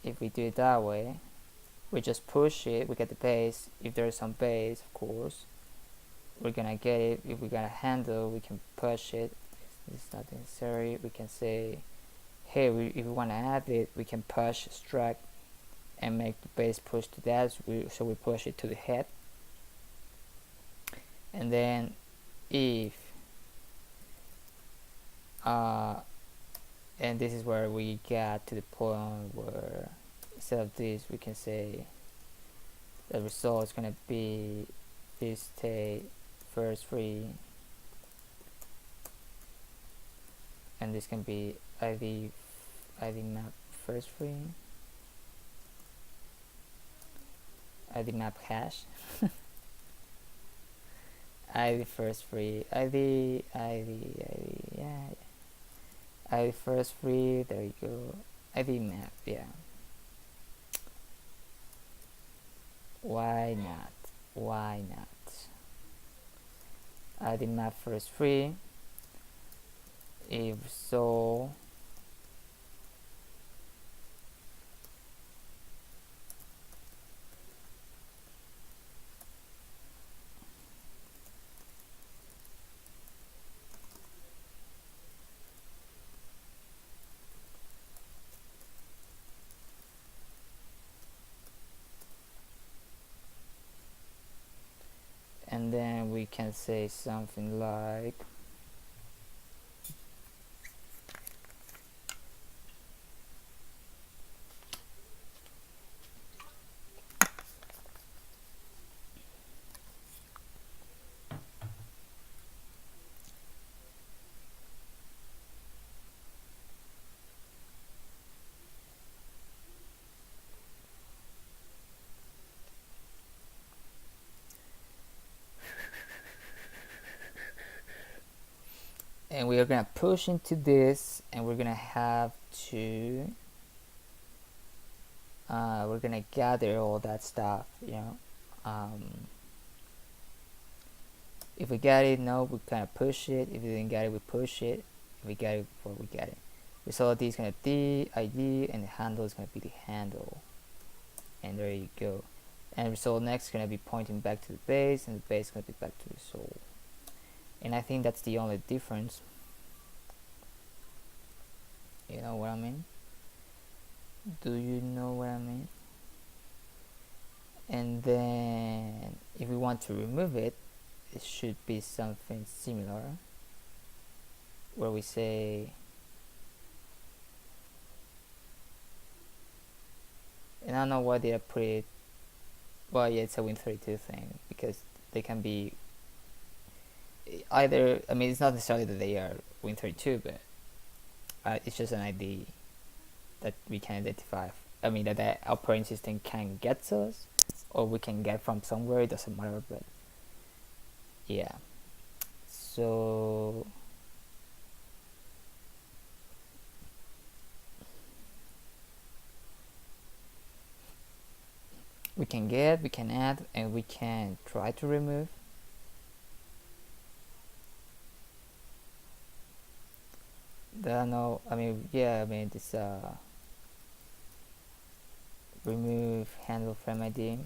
if we do it that way, we just push it, we get the base. If there's some base, of course, we're gonna get it. If we got a handle, we can push it. It's not necessary. We can say, hey, if we want to add it, we can push struct and make the base push to that. So we push it to the head. And then if and this is where we get to the point where instead of this, we can say the result is going to be this state first free, and this can be ID map first free, ID map hash, ID first free, ID, yeah, ID first free, there you go, ID map, yeah. Why not? Why not? ID map first free. If so, and then we can say something like and we are gonna push into this, and we're gonna have to we're gonna gather all that stuff, you know. If we get it, no, we kind of push it. If we didn't get it, we push it. If we get it before we get it, result is gonna be ID, and the handle is gonna be the handle, and there you go. And result next is gonna be pointing back to the base, and the base is gonna be back to the result. And I think that's the only difference. You know what I mean? Do you know what I mean? And then if we want to remove it, it should be something similar, where we say, and I don't know why did I put it, well, yeah, it's a Win32 thing, because they can be either, I mean, it's not necessarily that they are Win32, but it's just an ID that we can identify. I mean, that the operating system can get to us, or we can get from somewhere, it doesn't matter, but yeah. So we can get, we can add, and we can try to remove. No, I mean, yeah, I mean, this remove handle frame ID.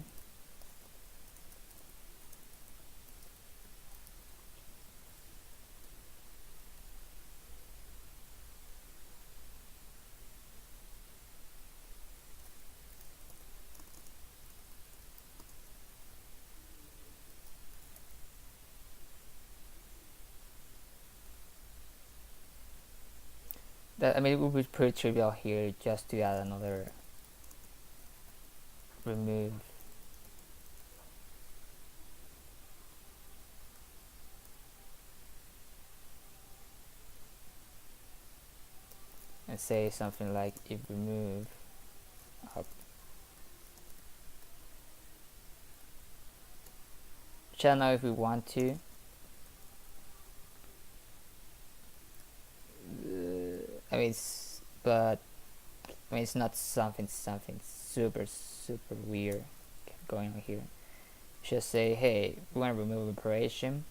That, I mean, it would be pretty trivial here just to add another remove. And say something like if remove up. Which I don't know if we want to. I mean, it's not something super weird going on here. Just say, hey, we want to remove operation.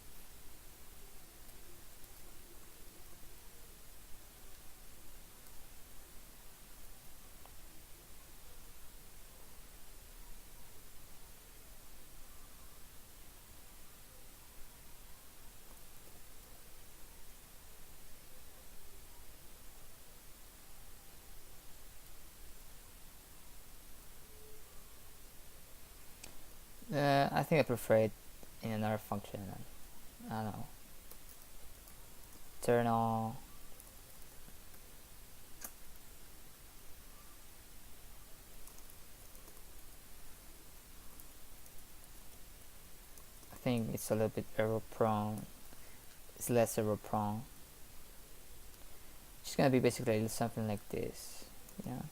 think I prefer it in another function. I don't know. Internal. I think it's a little bit error prone. It's less error prone. It's gonna be basically something like this, you know.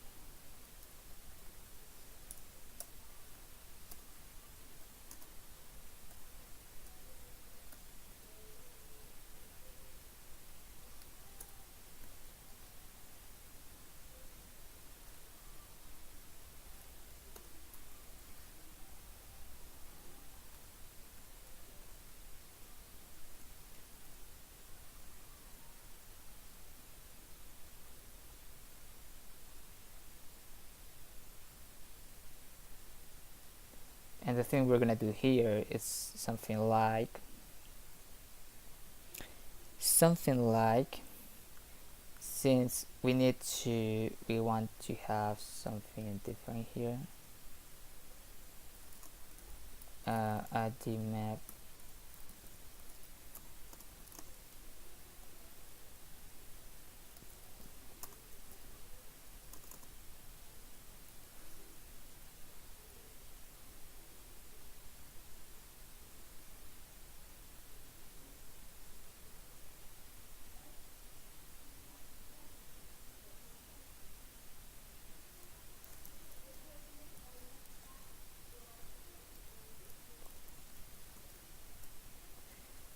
And the thing we're gonna do here is something like since we want to have something different here, ID map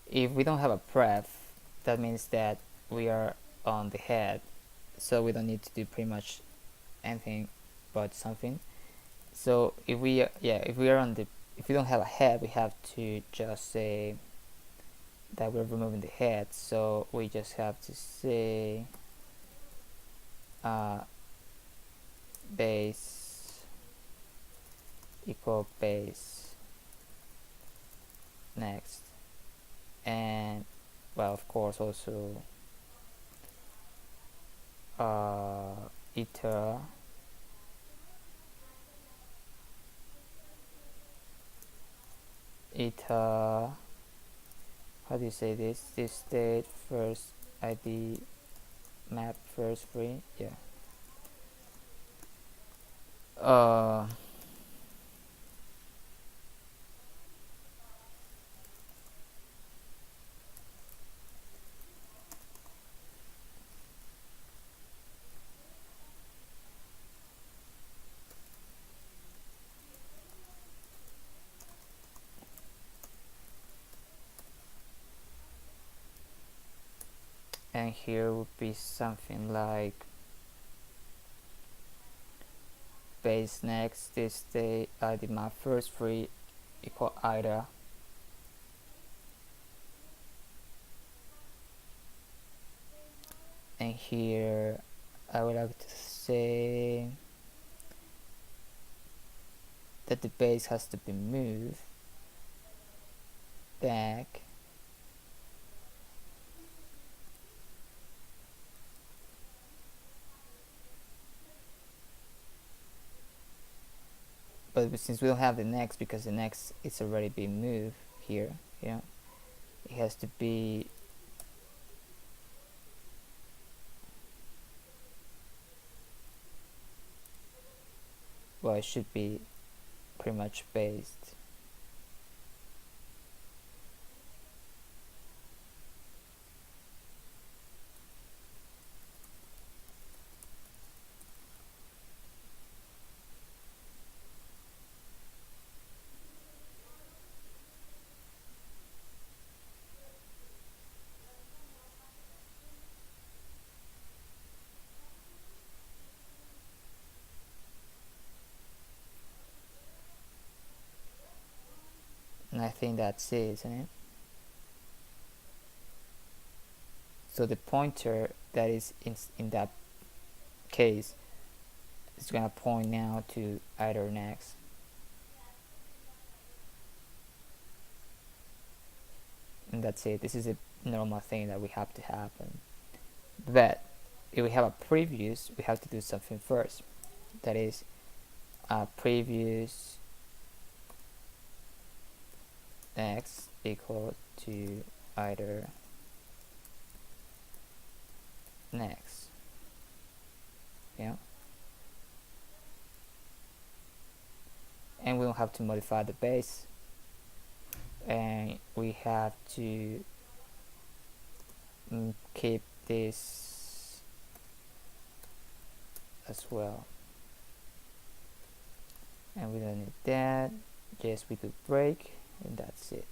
if we don't have a pref, that means that we are on the head, so we don't need to do pretty much anything but something. So if we don't have a head, we have to just say that we're removing the head. So we just have to say base equal base next, and well, of course, also iter how do you say this state first ID map first free, yeah. And here would be something like base next this state ID map first free equal iter, and here I would like to say that the base has to be moved back but since we don't have the next, because the next is already been moved here, yeah, it has to be well, it should be pretty much based. And I think that's it, isn't it? So the pointer that is in that case is gonna point now to either next. And that's it. This is a normal thing that we have to happen. But if we have a previous, we have to do something first. That is previous next equal to either next. Yeah, and we'll have to modify the base, and we have to keep this as well, and we don't need that. Just we do break, and that's it.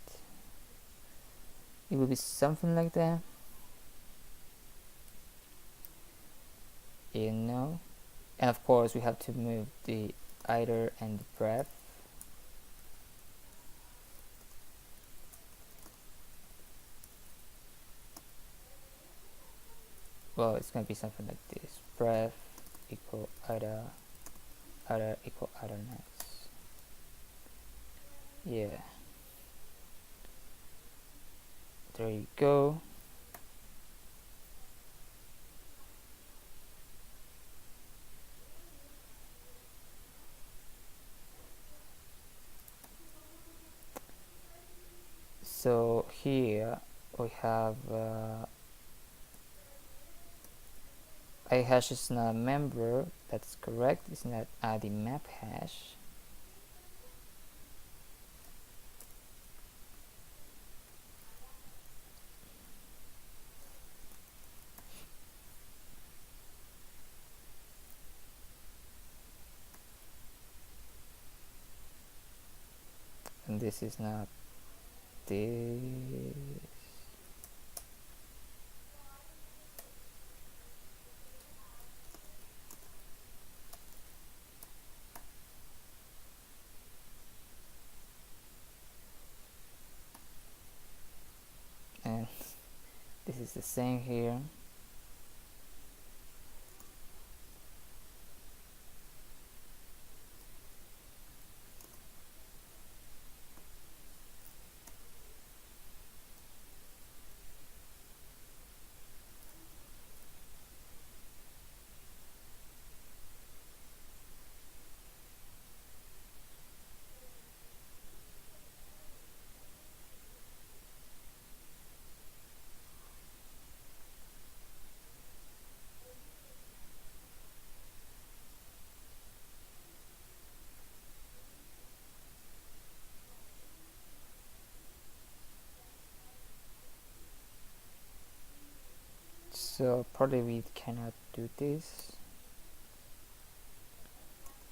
It will be something like that, you know. And of course we have to move the either and the breadth. Well, it's gonna be something like this: breadth equal either equal either next. Yeah, there you go. So here we have a hash is not a member. That's correct. It's not ID map hash. And this is not this. And this is the same here. So probably we cannot do this,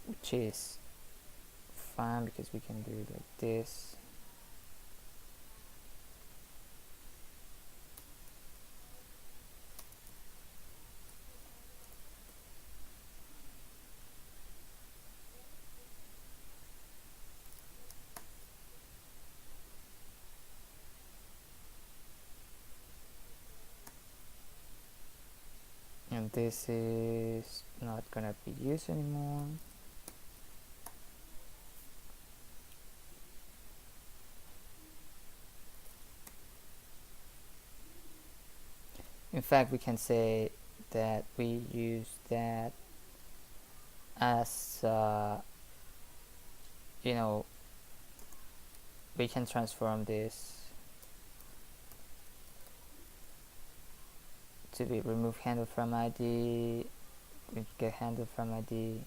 which is fine because we can do it like this. And this is not gonna be used anymore. In fact, we can say that we use that as you know, we can transform this to be remove handle from ID, we get handle from ID.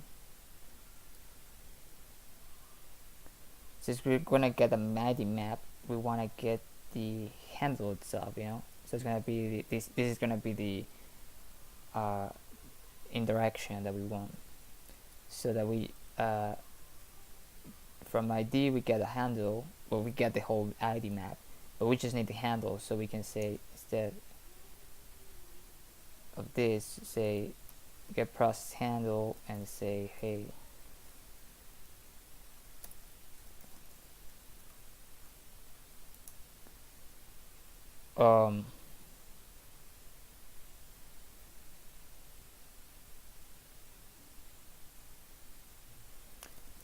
Since we're gonna get a ID map, we wanna get the handle itself, you know. So it's gonna be this is gonna be the interaction that we want, so that we from ID we get a handle, or we get the whole ID map, but we just need the handle. So we can say, instead of this, say get process handle and say, hey,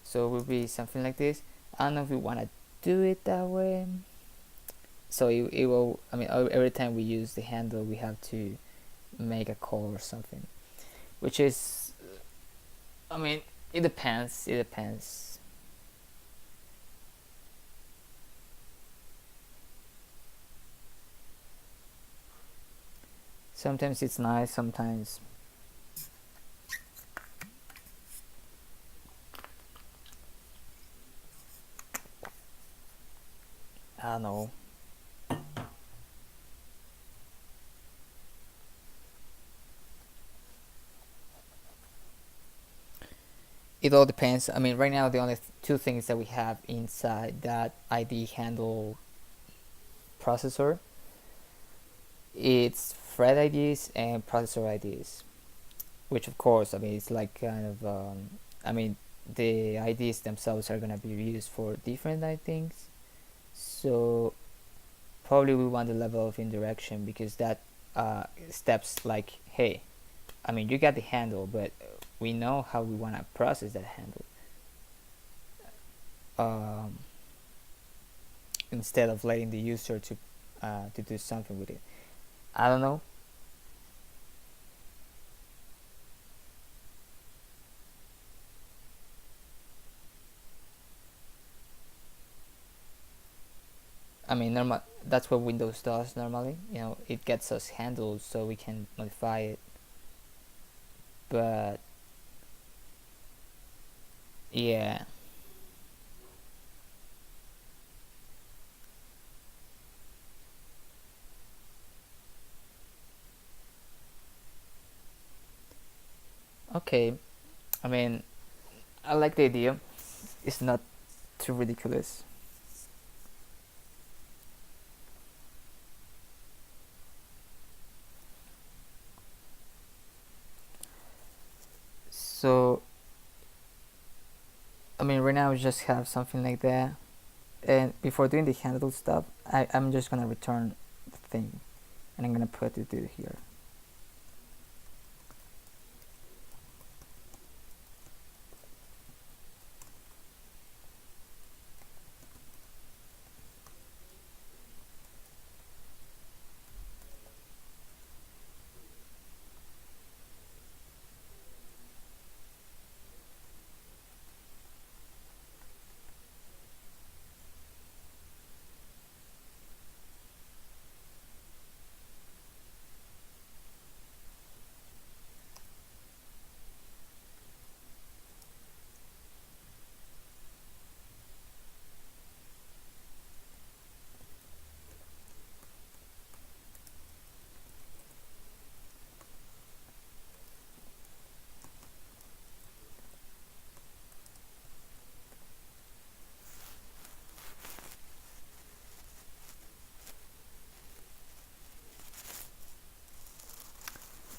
so it will be something like this. I don't know if we want to do it that way. So it will, I mean, every time we use the handle we have to make a call or something, which is, I mean, it depends. Sometimes it's nice, sometimes I don't know. It all depends. I mean, right now the only two things that we have inside that ID handle processor, it's thread IDs and processor IDs, which of course, I mean, it's like kind of, I mean, the IDs themselves are gonna be used for different things. So probably we want the level of indirection, because that steps like, hey, I mean, you got the handle, but we know how we want to process that handle. Instead of letting the user to do something with it. I don't know. I mean, normal. That's what Windows does normally. You know, it gets us handles so we can modify it. But yeah, okay. I mean, I like the idea. It's not too ridiculous. So, I mean, right now we just have something like that. And before doing the handle stuff, I'm just gonna return the thing, and I'm gonna put it here.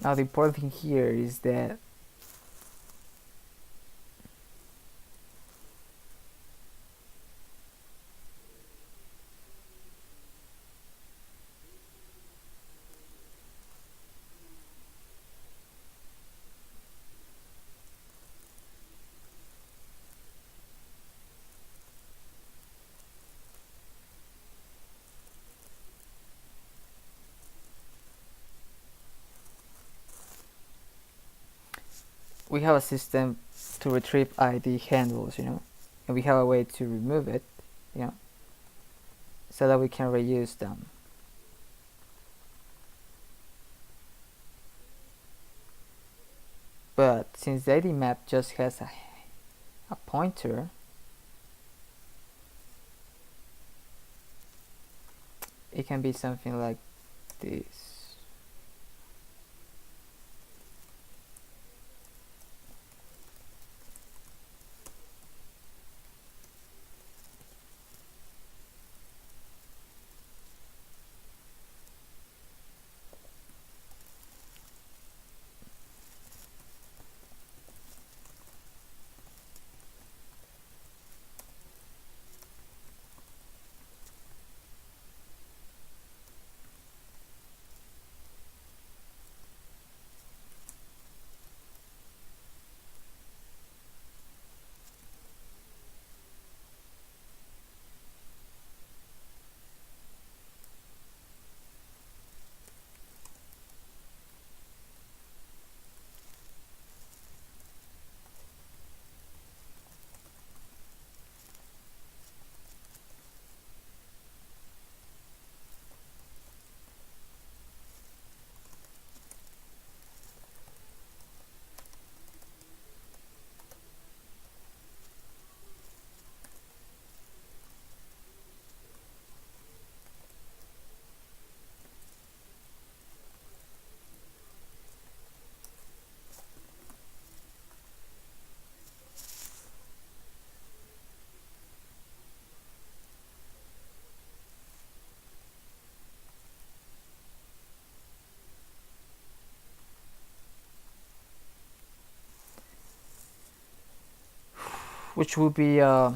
Now the important thing here is that we have a system to retrieve ID handles, you know, and we have a way to remove it, you know, so that we can reuse them. But since the ID map just has a pointer, it can be something like this. which will be I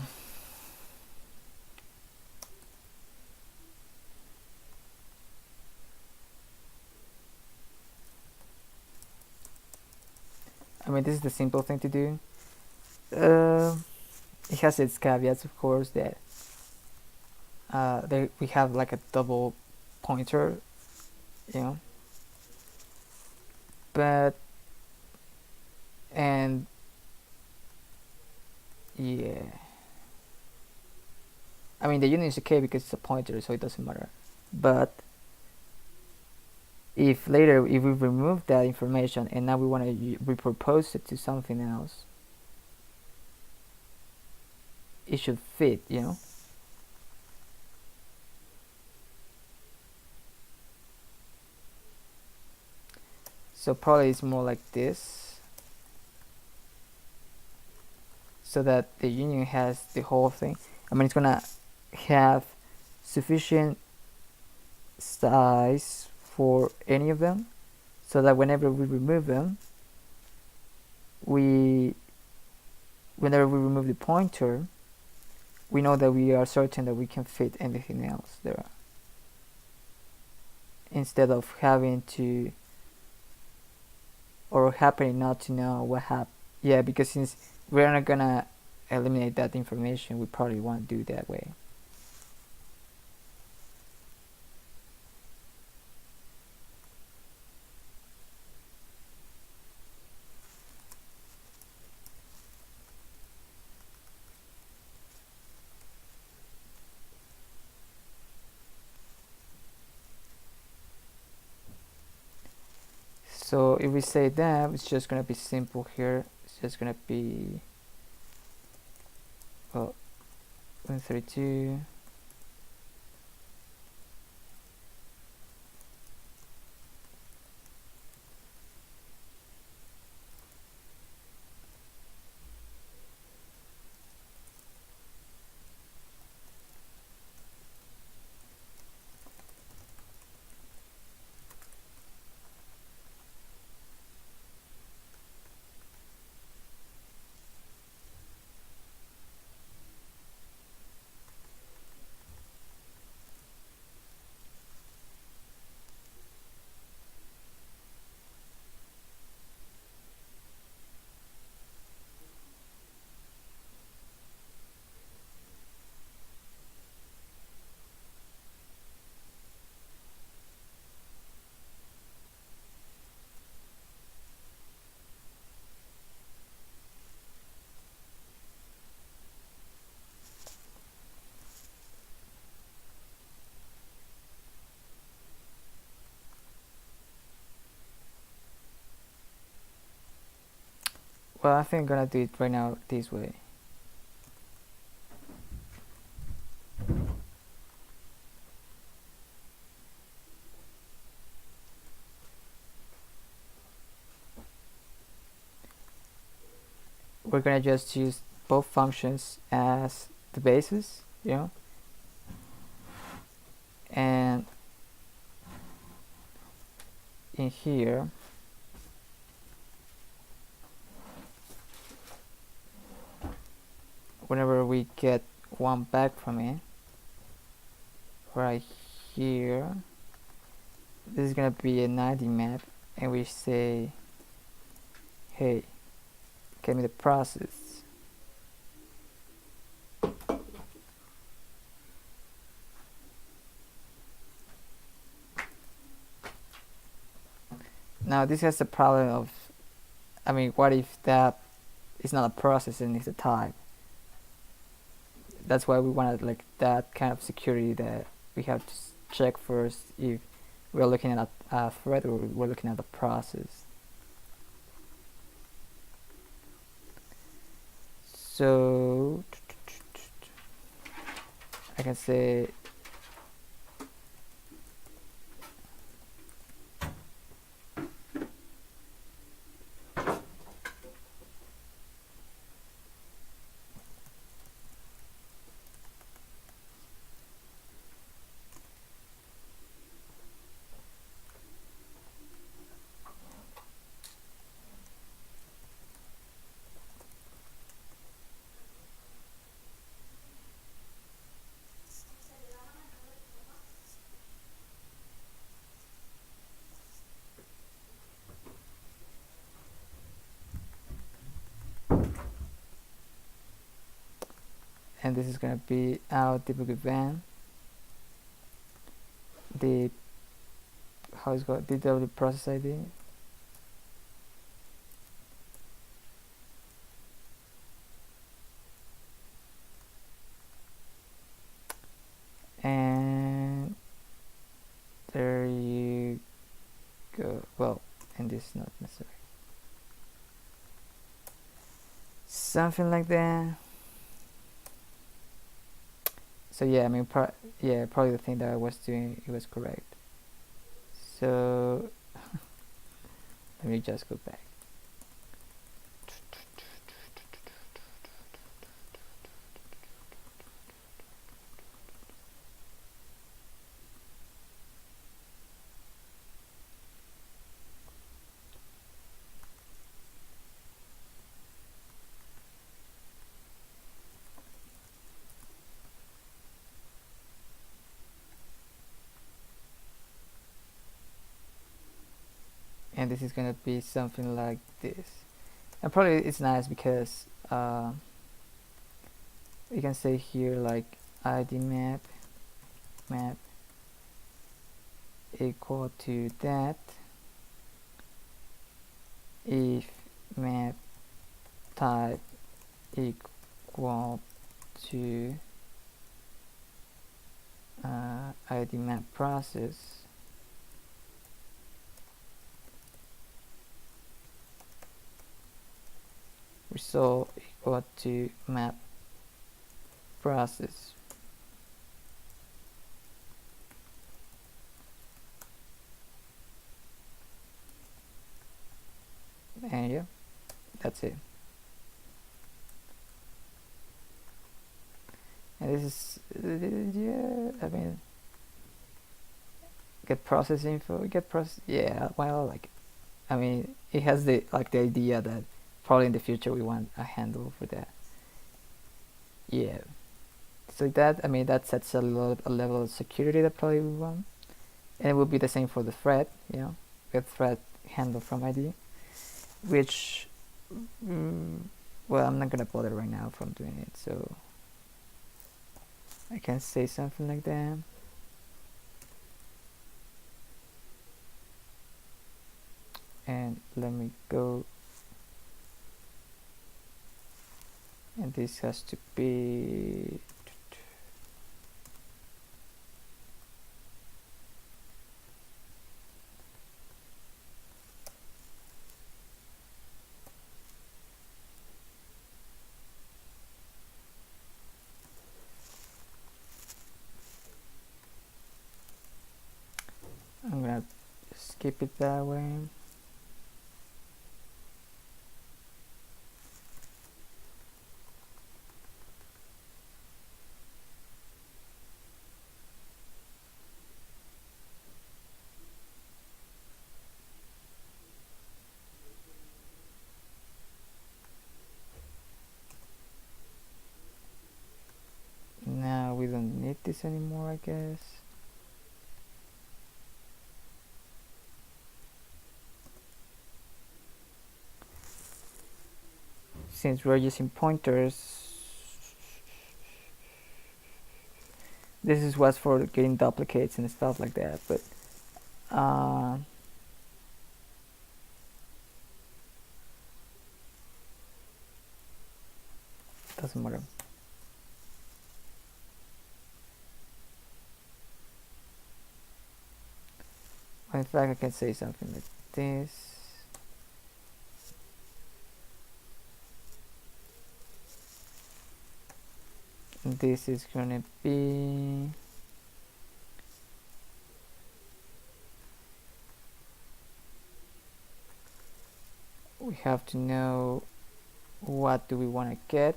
mean, this is the simple thing to do. It has its caveats, of course, that we have like a double pointer, you know, but and yeah, I mean the union is okay because it's a pointer, so it doesn't matter. But if later if we remove that information and now we want to repurpose it to something else, it should fit, you know. So probably it's more like this, so that the union has the whole thing. I mean, it's gonna have sufficient size for any of them, so that whenever we remove them, whenever we remove the pointer, we know that we are certain that we can fit anything else there, instead of having to or happening not to know what happened. Yeah, because since we're not gonna eliminate that information, we probably won't do that way. So if we say that, it's just gonna be simple here. It's just gonna be, well, 132. Well, I think I'm gonna do it right now this way. We're gonna just use both functions as the basis, you know, and in here whenever we get one back from it, right here, this is gonna be an ID map, and we say, hey, give me the process. Now this has the problem of, I mean, what if that is not a process and it's a type? That's why we wanted like that kind of security, that we have to check first if we're looking at a thread or we're looking at a process. So I can say and this is going to be our debug event. The how it's called, DW process ID. And there you go. Well, and this is not necessary. Something like that. So yeah, I mean, probably the thing that I was doing, it was correct. So let me just go back. And this is gonna be something like this. And probably it's nice because you can say here like ID map equal to that if map type equal to ID map process result equal to map process. And yeah, that's it. And this is yeah, I mean, get process info, get process, yeah, well, like, I mean, it has the idea that probably in the future we want a handle for that. Yeah, so that, I mean, that sets a level of security that probably we want, and it will be the same for the thread, you know, with thread handle from ID, which well, I'm not gonna bother right now from doing it, so I can say something like that. And let me go, and this has to be I'm gonna skip it that way. Now we don't need this anymore, I guess. Since we're using pointers, this is what's for getting duplicates and stuff like that, but doesn't matter. In fact, I can say something like this. This is gonna be we have to know what do we want to get.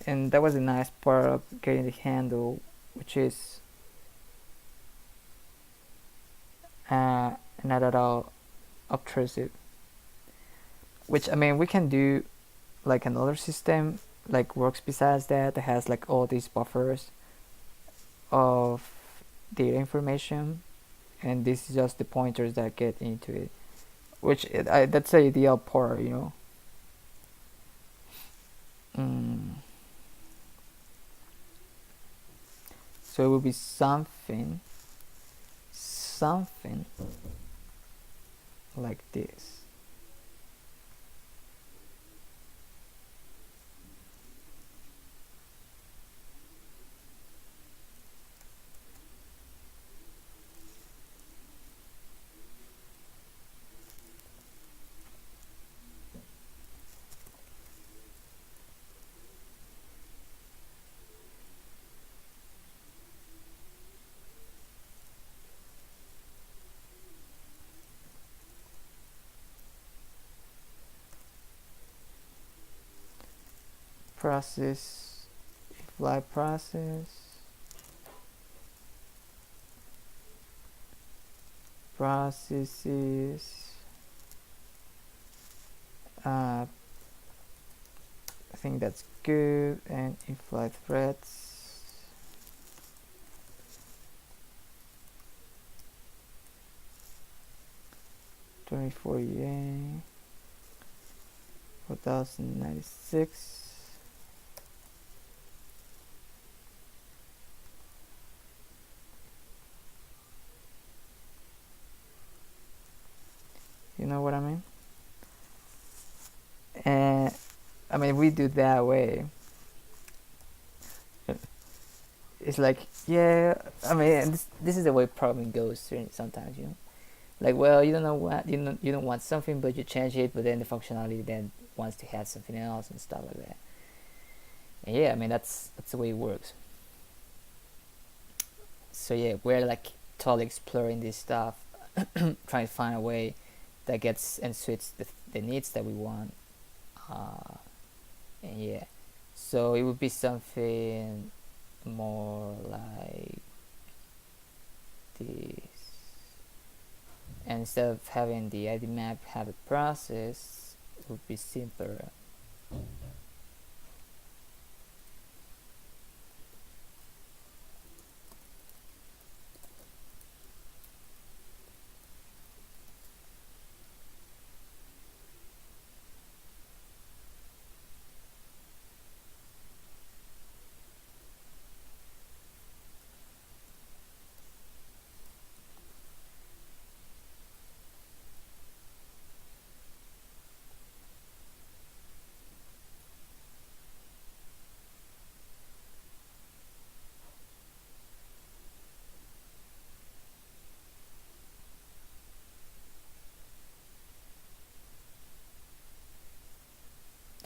And that was a nice part of getting the handle, which is not at all obtrusive. Which, I mean, we can do like another system like works besides that has like all these buffers of data information, and this is just the pointers that get into it, which that's the ideal part, you know. So it will be something like this. Process, EagleFly processes. I think that's good. And EagleFly threads. $24 4096. You know what I mean? And I mean, we do that way. It's like, yeah, I mean, this is the way problem goes sometimes, you know. Like, well, you don't know what you don't want something, but you change it, but then the functionality then wants to have something else and stuff like that. And yeah, I mean, that's the way it works. So yeah, we're like totally exploring this stuff, trying to find a way that gets and suits the needs that we want. And yeah, so it would be something more like this. And instead of having the ID map have a process, it would be simpler.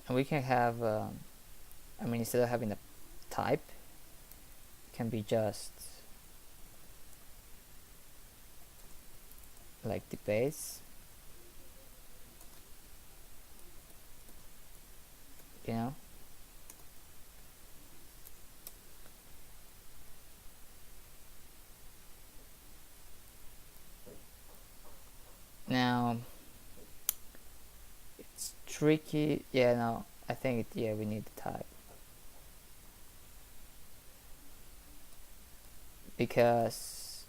And we can have, I mean, instead of having a type, it can be just like the base, you know. Now it's tricky. Yeah, no, I think yeah, we need the type, because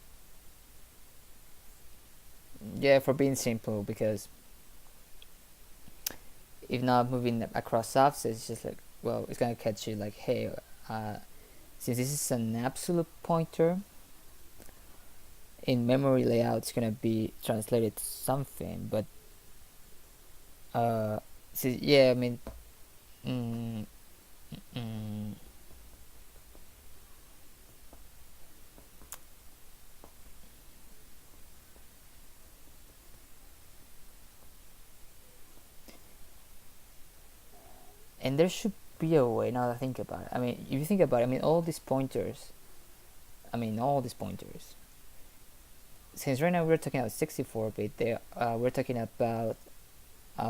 yeah, for being simple, because if not moving across offsets, it's just like, well, it's gonna catch you like, hey, since this is an absolute pointer, in memory layout it's gonna be translated to something, but so yeah, I mean, mm, and there should be a way, now that I think about it. I mean, if you think about it, I mean, all these pointers, since right now we're talking about 64-bit, there we're talking about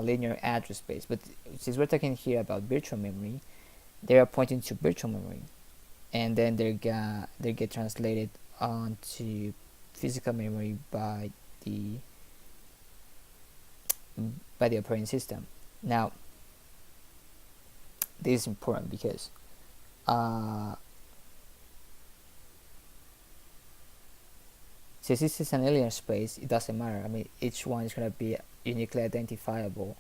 linear address space, but since we're talking here about virtual memory, they are pointing to virtual memory, and then they get translated onto physical memory by the operating system. Now, this is important because since this is an linear space, it doesn't matter. I mean, each one is going to be uniquely identifiable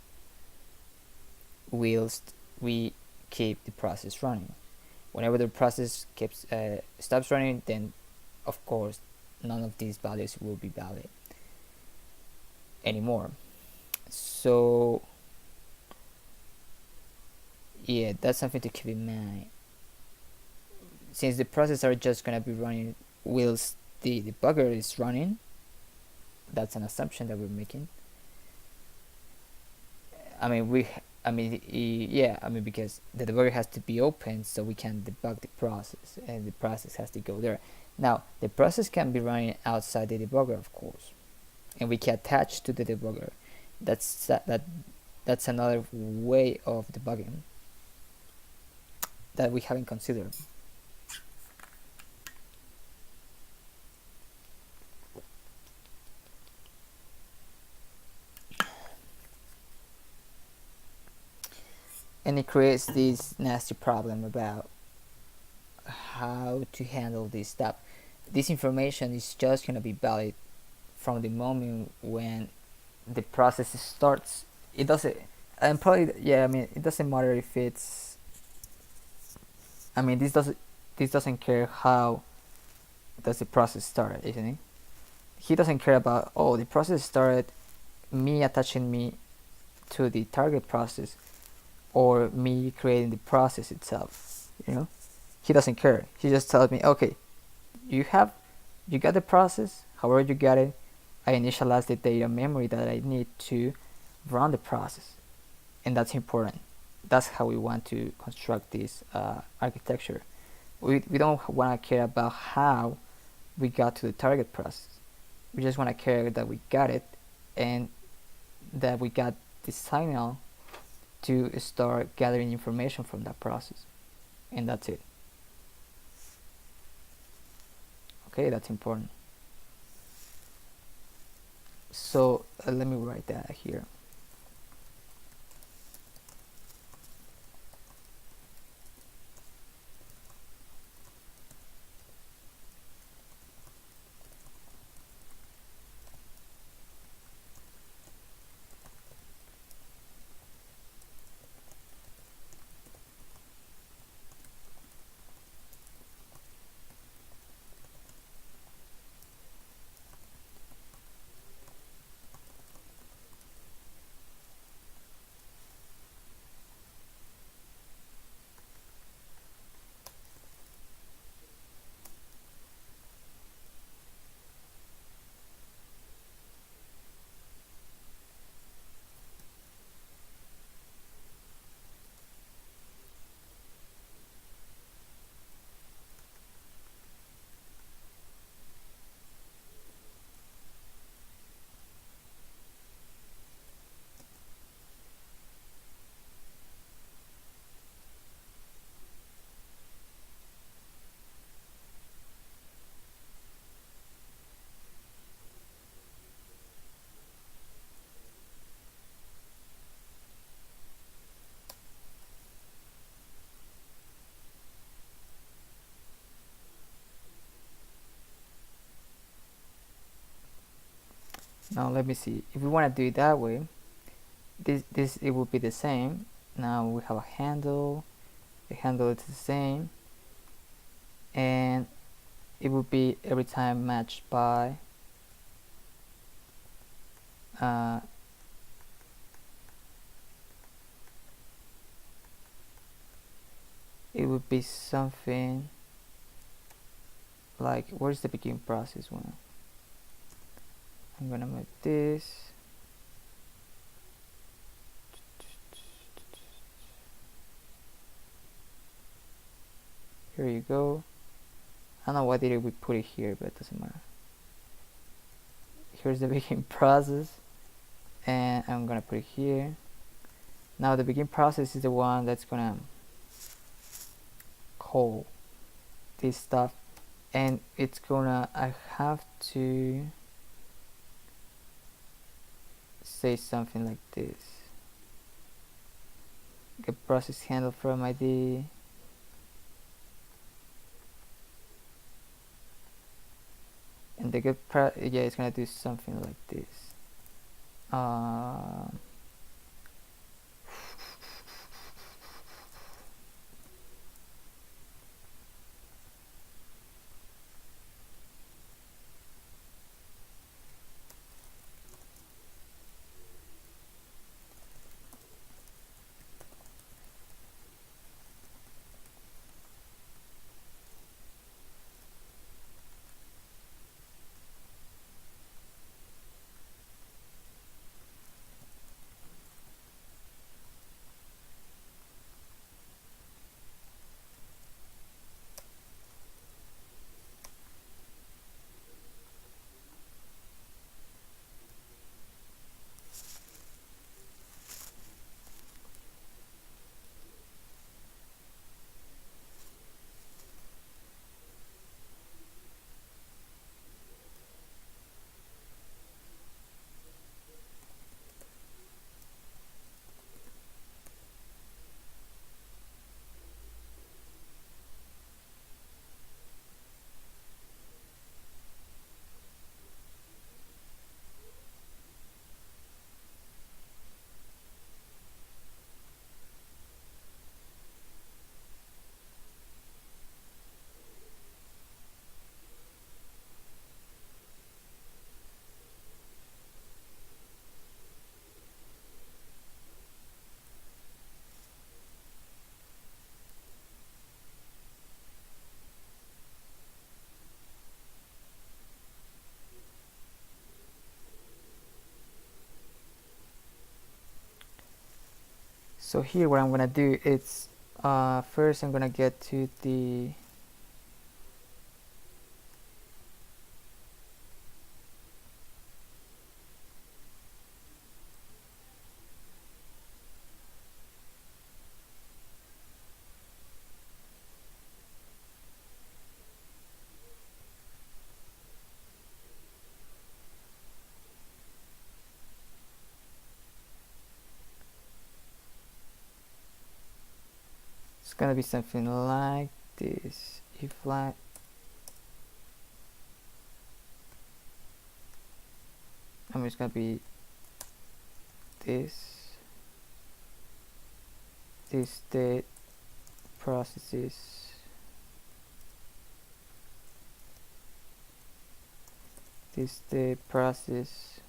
whilst we keep the process running. Whenever the process stops running, then of course none of these values will be valid anymore. So yeah, that's something to keep in mind. Since the processes are just going to be running whilst the debugger is running, that's an assumption that we're making. Because the debugger has to be open so we can debug the process, and the process has to go there. Now, the process can be running outside the debugger, of course, and we can attach to the debugger. That's another way of debugging that we haven't considered. And it creates this nasty problem about how to handle this stuff. This information is just going to be valid from the moment when the process starts. It doesn't, and probably, yeah, I mean, it doesn't matter if it's, I mean, this doesn't care how does the process start, isn't it? He doesn't care about, oh, the process started me attaching me to the target process or me creating the process itself, he doesn't care. He just tells me, okay, you got the process, however you got it, I initialize the data memory that I need to run the process, and that's important. That's how we want to construct this architecture. We don't want to care about how we got to the target process. We just want to care that we got it and that we got the signal to start gathering information from that process, and that's it. Okay, that's important. So let me write that here. Now let me see, if we want to do it that way, this it will be the same. Now we have a handle, the handle is the same, and it will be every time matched by it would be something like, where's the begin process one? I'm gonna make this. Here you go. I don't know why did we put it here, but it doesn't matter. Here's the begin process, and I'm gonna put it here. Now the begin process is the one that's gonna call this stuff, and it's gonna, I have to say something like this: get process handle from ID, and the yeah, it's gonna do something like this. So here what I'm gonna do is first I'm gonna get to the it's gonna be something like this. EagleFly, I mean it's gonna be this state processes, this state process,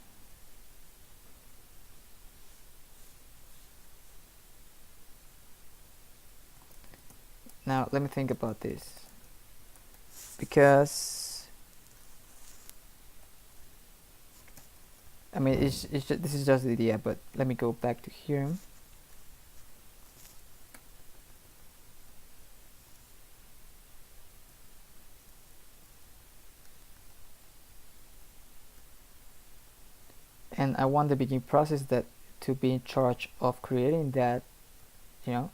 now let me think about this, because I mean it's just, this is just the idea, but let me go back to here. And I want the begin process that to be in charge of creating that, you know,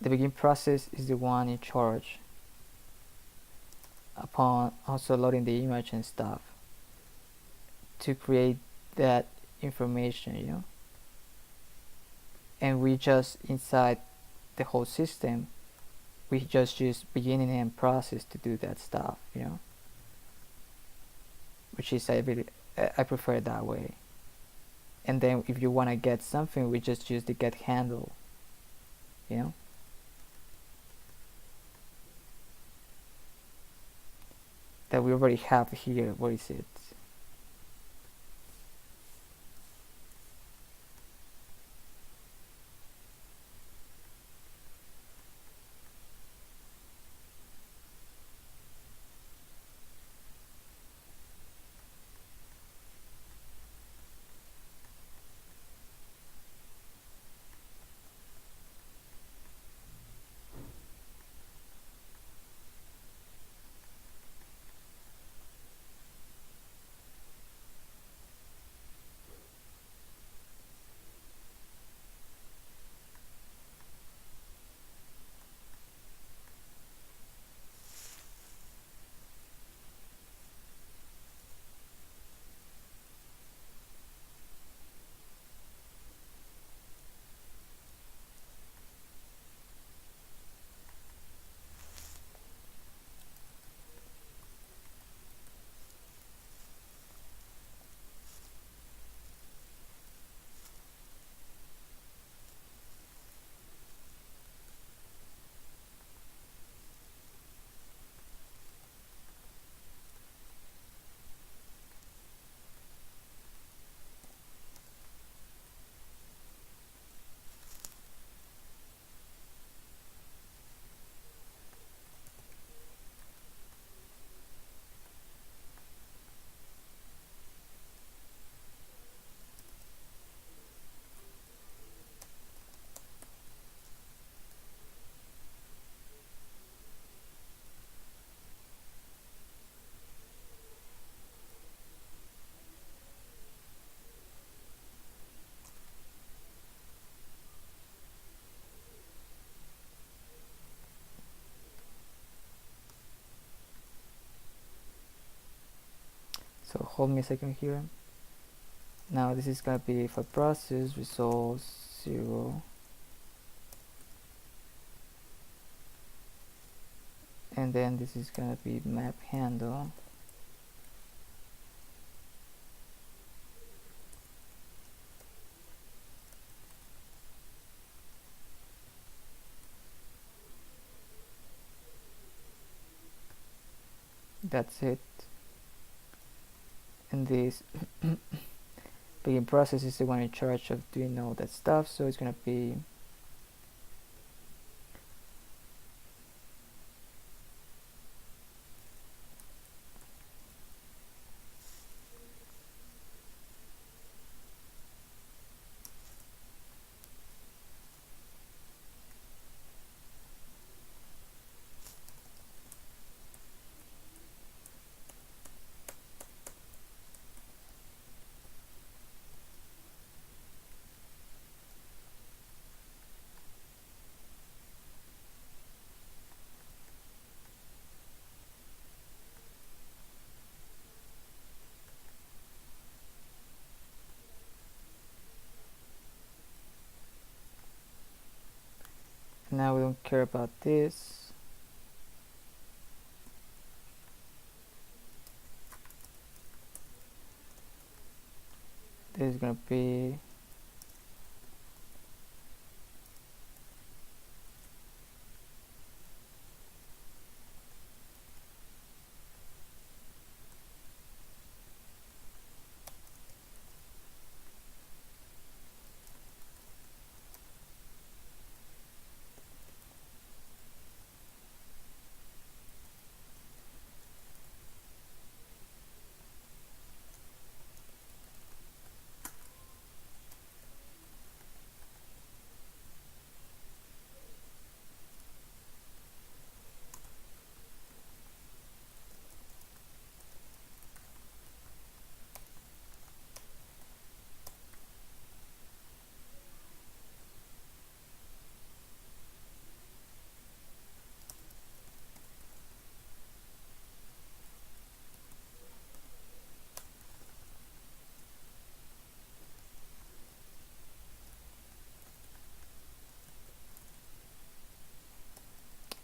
the begin process is the one in charge upon also loading the image and stuff to create that information, you know, and we just inside the whole system we just use beginning and process to do that stuff, you know, which is I prefer it that way. And then if you want to get something, we just use the get handle, you know, that we already have here. Where is it? So hold me a second here. Now this is gonna be for process results 0, and then this is gonna be map handle. That's it. And this begin process is the one in charge of doing all that stuff, so it's gonna be now we don't care about this. This is gonna be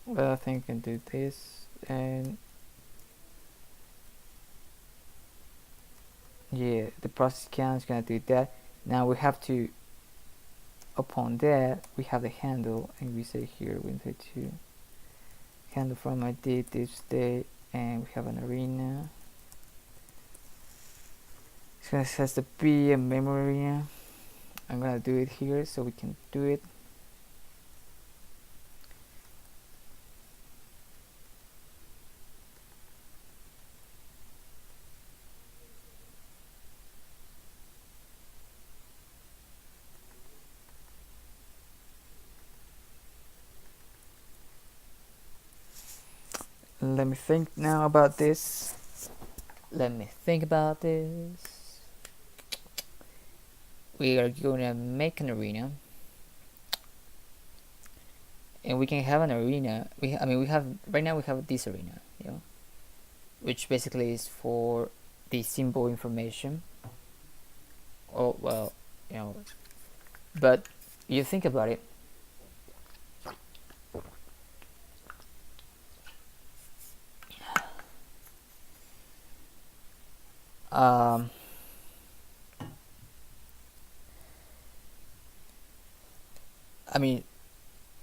well, I think I can do this, and yeah, the process count is gonna do that. Now we have to, upon that, we have the handle, and we say here we say to handle from ID this day, and we have an arena. It's gonna has to be a memory arena. I'm gonna do it here so we can do it. Let me think now about this. Let me think about this. We are gonna make an arena, and we can have an arena. We have right now we have this arena, which basically is for the symbol information. Oh well, but you think about it. I mean,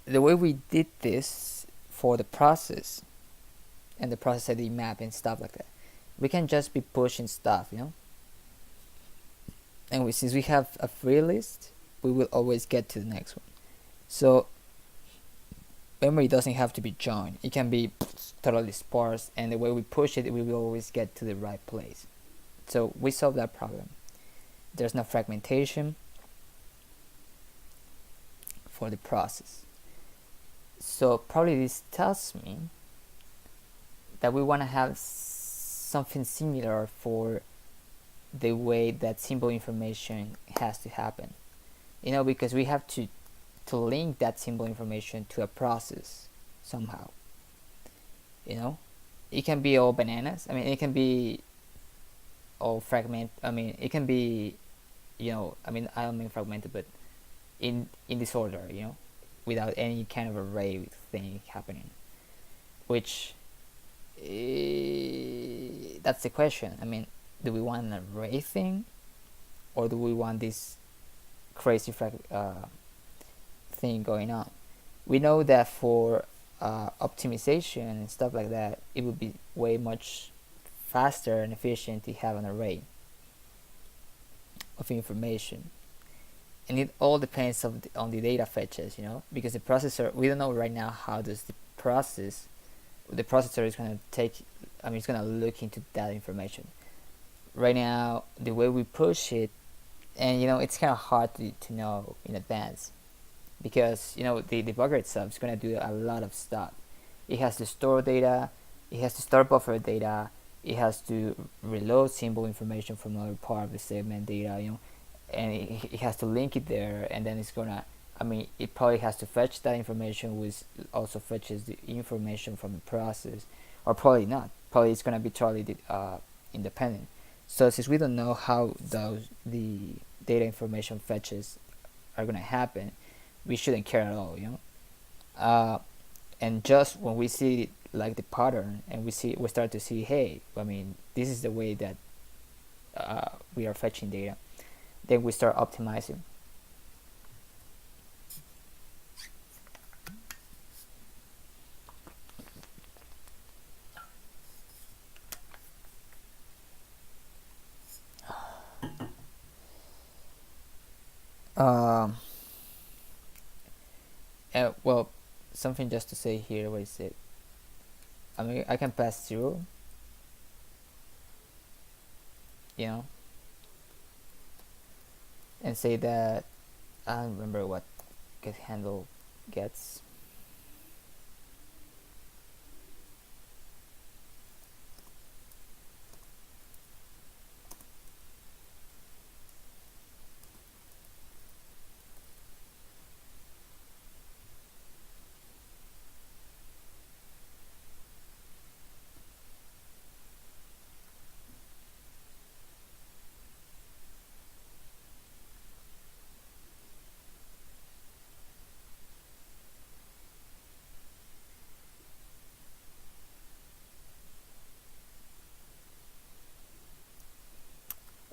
the way we did this for the process and the process ID map and stuff like that, we can just be pushing stuff, and since we have a free list, we will always get to the next one. So memory doesn't have to be joined, it can be totally sparse, and the way we push it, we will always get to the right place. So we solved that problem. There's no fragmentation for the process. So probably this tells me that we want to have something similar for the way that symbol information has to happen, because we have to link that symbol information to a process somehow. It can be all bananas. I mean, it can be or fragment. I mean, it can be, I don't mean fragmented, but in disorder, without any kind of array thing happening. Which that's the question. I mean, do we want an array thing, or do we want this crazy thing going on? We know that for optimization and stuff like that, it would be way much faster and efficient to have an array of information, and it all depends on the data fetches, because the processor, we don't know right now how does the processor is going to take, it's going to look into that information. Right now, the way we push it, and it's kind of hard to know in advance, because the debugger itself is going to do a lot of stuff. It has to store data, it has to store buffer data, it has to reload symbol information from another part of the segment data, and it has to link it there, and then it's gonna, it probably has to fetch that information, which also fetches the information from the process, or probably not. Probably it's gonna be totally independent. So since we don't know how the data information fetches are gonna happen, we shouldn't care at all, and just when we see like the pattern, and we start to see, hey, this is the way that we are fetching data, then we start optimizing. Well, something just to say here. What is it? I can pass 0, and say that I don't remember what get handle gets.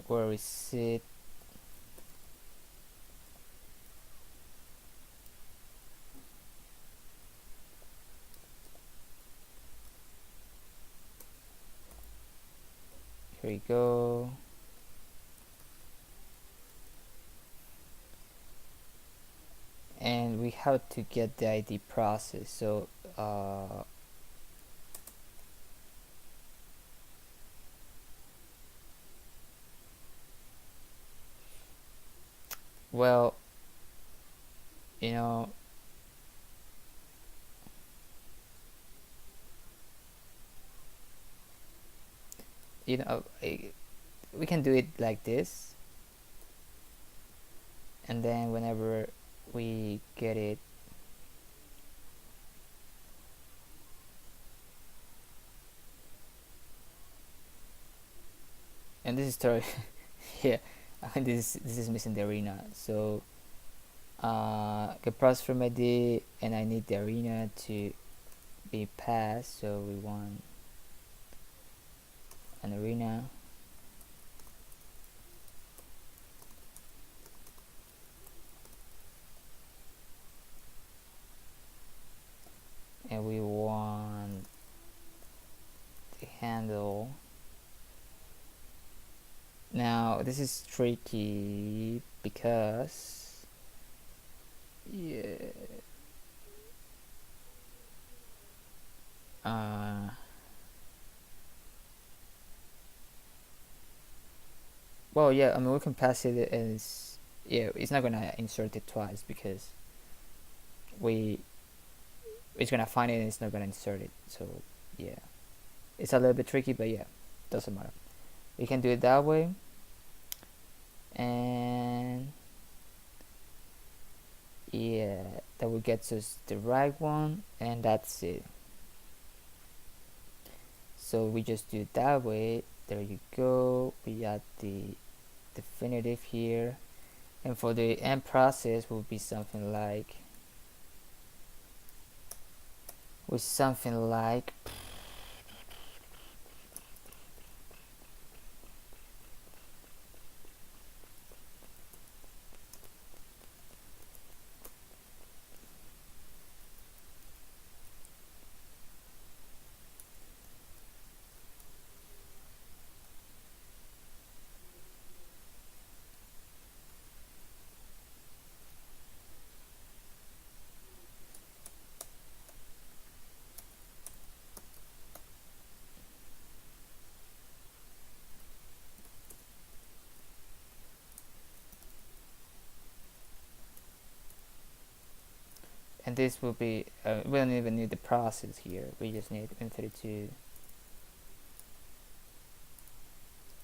Where is it? Here we go. And we have to get the ID process. So well, we can do it like this, and then whenever we get it, and this is totally yeah, this is missing the arena. So get process from ID, and I need the arena to be passed, so we want an arena. And we want the handle. Now this is tricky because well, yeah, we can pass it as, it's not gonna insert it twice, because it's gonna find it and it's not gonna insert it. So yeah, it's a little bit tricky, but yeah, doesn't matter. We can do it that way, and yeah, that will get us the right one, and that's it. So we just do it that way, there you go. We add the definitive here, and for the end process will be something like and this will be we don't even need the process here, we just need Win32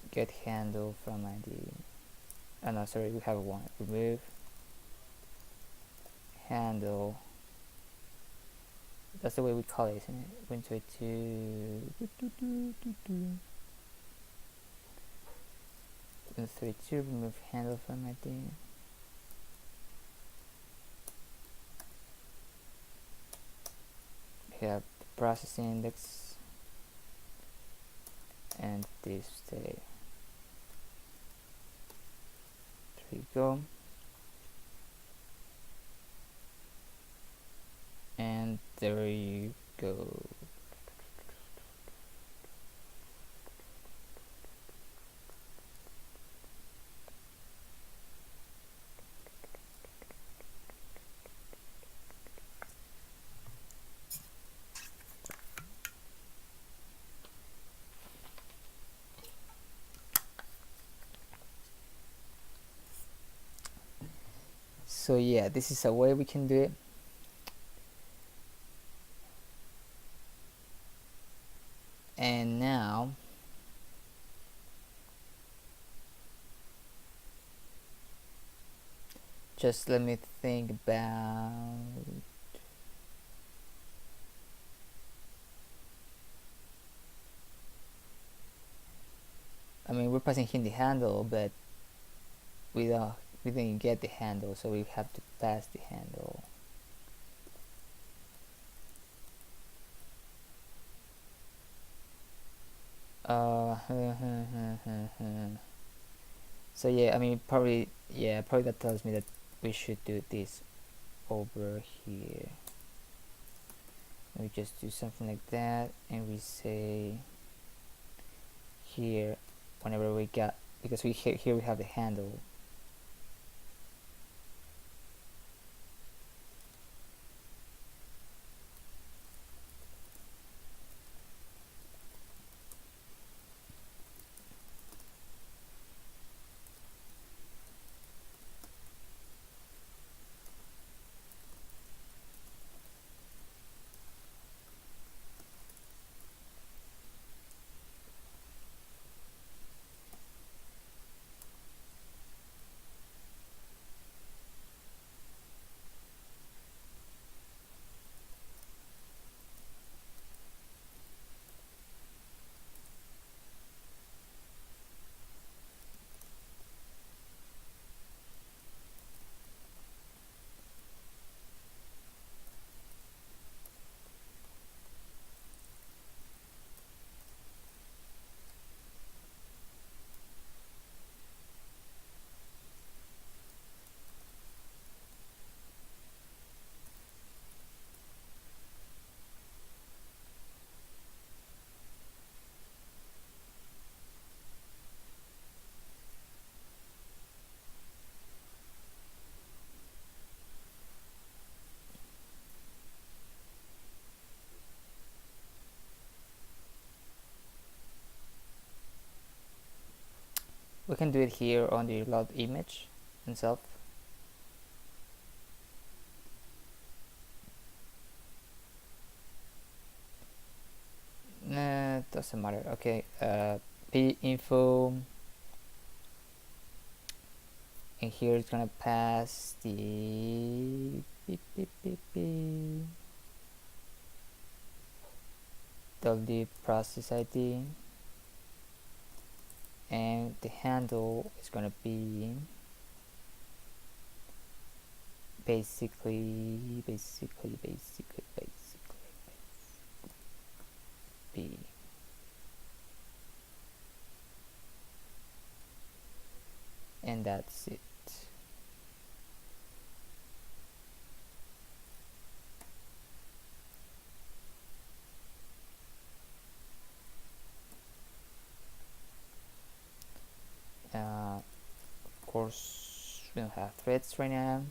get handle from ID. Oh no, sorry, we have one. Remove handle. That's the way we call it, isn't it? Win32 Win32 remove handle from ID. We have the processing index and this state. There you go. And there you go. So yeah, this is a way we can do it. And now just let me think about I mean, we're passing in the handle, but we didn't get the handle, so we have to pass the handle. So yeah, I mean, probably that tells me that we should do this over here. We just do something like that, and we say here whenever we got, because we here we have the handle. We can do it here on the load image itself. Nah, doesn't matter. Okay, p info, and here it's gonna pass the the process ID. and the handle is gonna be basically B. And that's it. Of course, we don't have threads right now.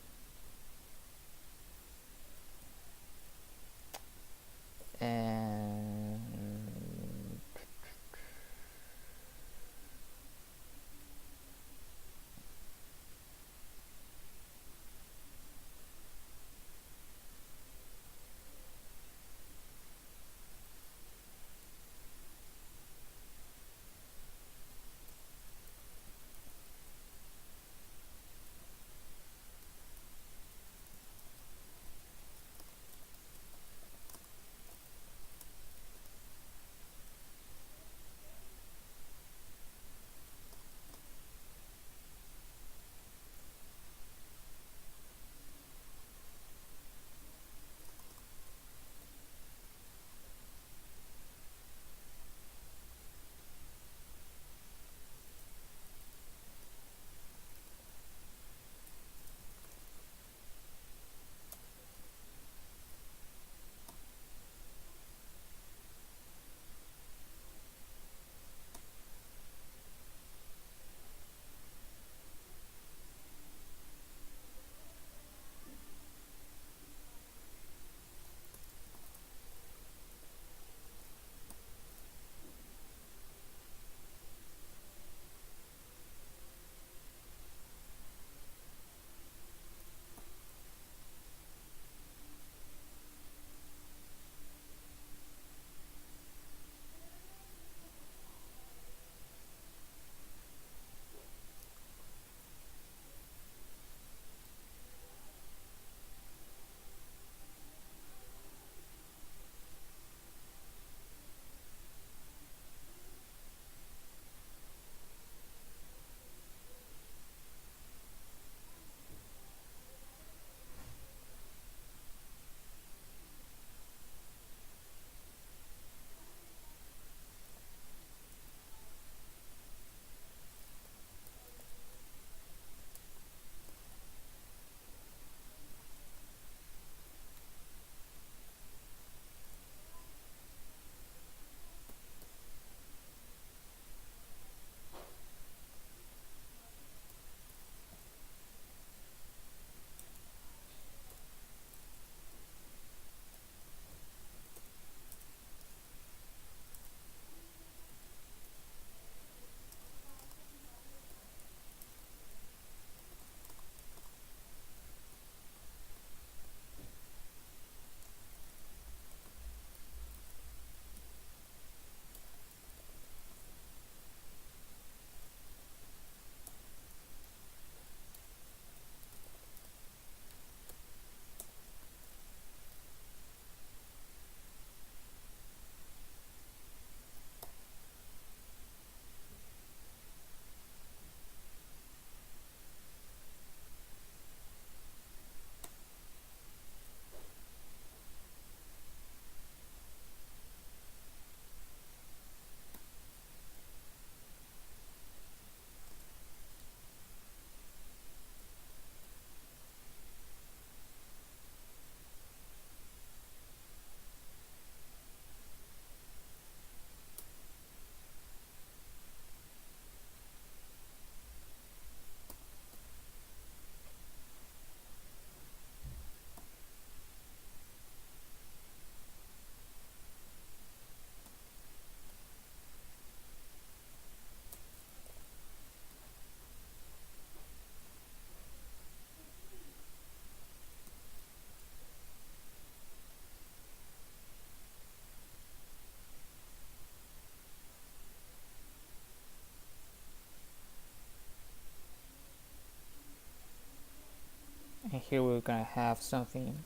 And here we're gonna have something.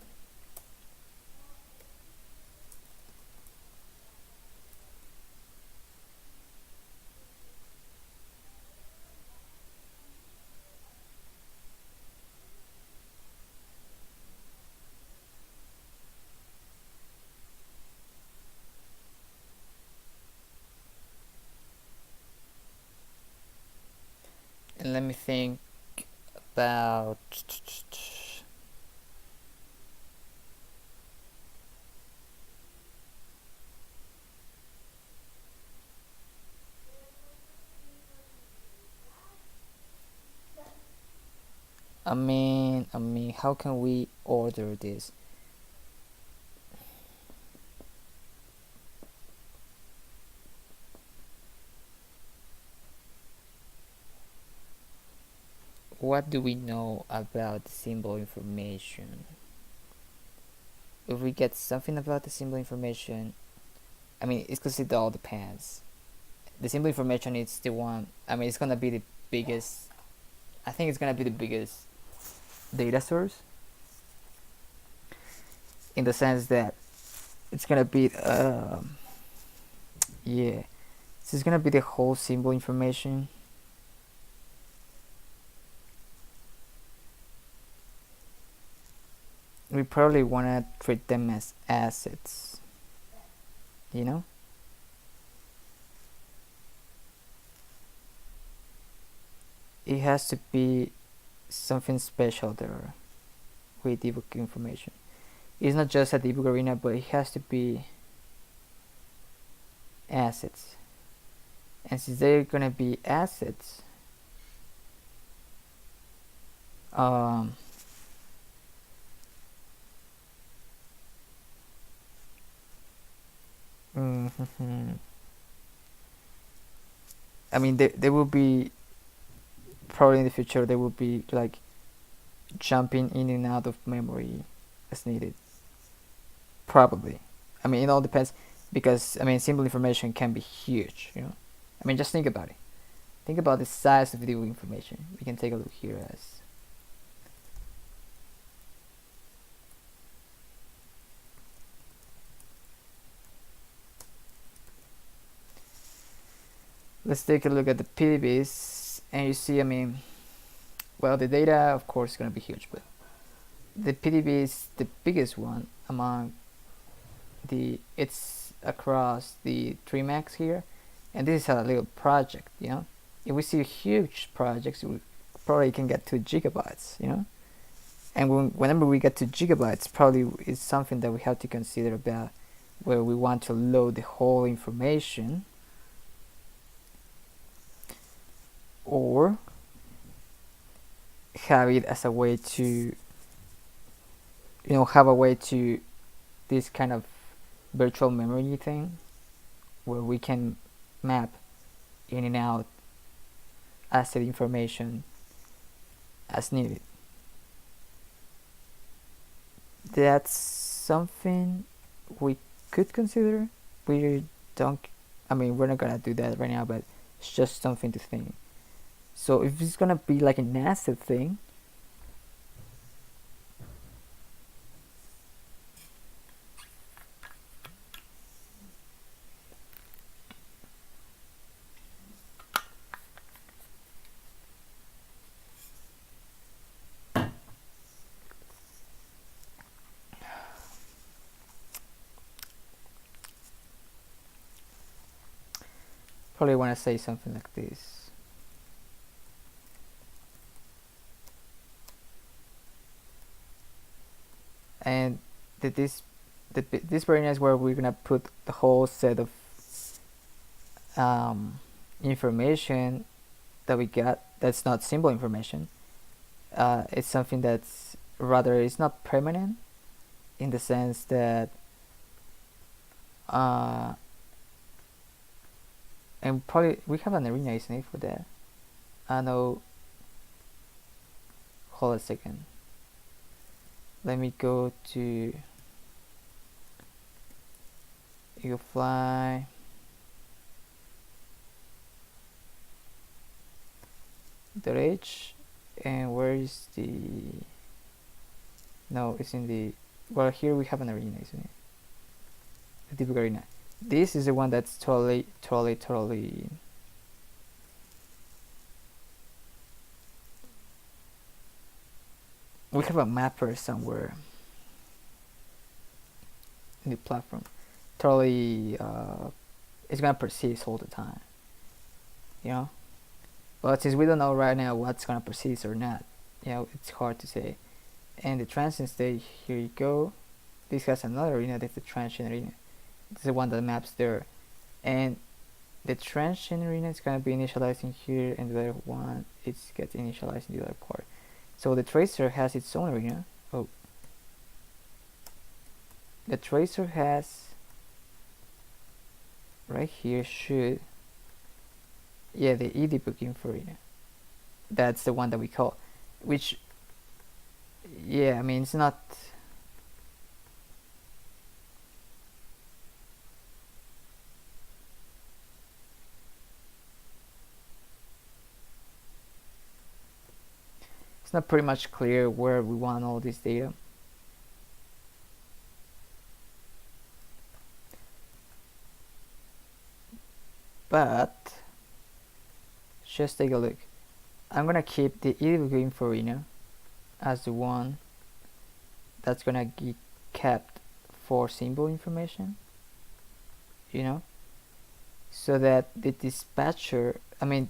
And let me think about I mean, how can we order this? What do we know about the symbol information? If we get something about the symbol information, I mean, it's because it all depends. The symbol information is the one, I mean, it's gonna be the biggest, I think it's gonna be the biggest data source, in the sense that it's gonna be, yeah, so it's gonna be the whole symbol information. We probably wanna treat them as assets, you know? It has to be something special there with debug information. It's not just a debug arena, but it has to be assets. And since they're gonna be assets, I mean, they will be, probably in the future, they will be like jumping in and out of memory as needed. Probably. I mean, it all depends, because I mean, symbol information can be huge, you know? I mean, just think about it. Think about the size of video information. We can take a look here as let's take a look at the PDBs, and you see, I mean, well, the data of course is going to be huge, but the PDB is the biggest one among it's across the 3 max here, and this is a little project, you know? If we see huge projects, we probably can get 2 gigabytes, you know? And whenever we get to gigabytes, probably is something that we have to consider about where we want to load the whole information, or have it as a way to, you know, have a way to this kind of virtual memory thing where we can map in and out asset information as needed. That's something we could consider. We don't, I mean, we're not gonna do that right now, but it's just something to think. So if it's gonna be like an asset thing, probably want to say something like this. And this variant is where we're gonna put the whole set of information that we got that's not symbol information. It's something that's rather, it's not permanent, in the sense that and probably we have an arena, isn't it, for that? I know. Hold a second. Let me go to EagleFly. .h, and where is the, no, it's in the, well, here we have an arena, isn't it? The debug arena. This is the one that's totally we have a mapper somewhere in the platform. Totally it's gonna persist all the time, you know? But since we don't know right now what's gonna persist or not, it's hard to say. And the transient state, here you go. This has another arena, that's the transient arena. It's the one that maps there. And the transient arena is gonna be initializing here, and the other one it's gets initialized in the other part. So the tracer has its own arena. Oh, the tracer has right here should, yeah, the edebug info arena. That's the one that we call, which, yeah, I mean it's not. It's not pretty much clear where we want all this data. But just take a look. I'm gonna keep the edebug info arena as the one that's gonna get kept for symbol information, so that the dispatcher, I mean,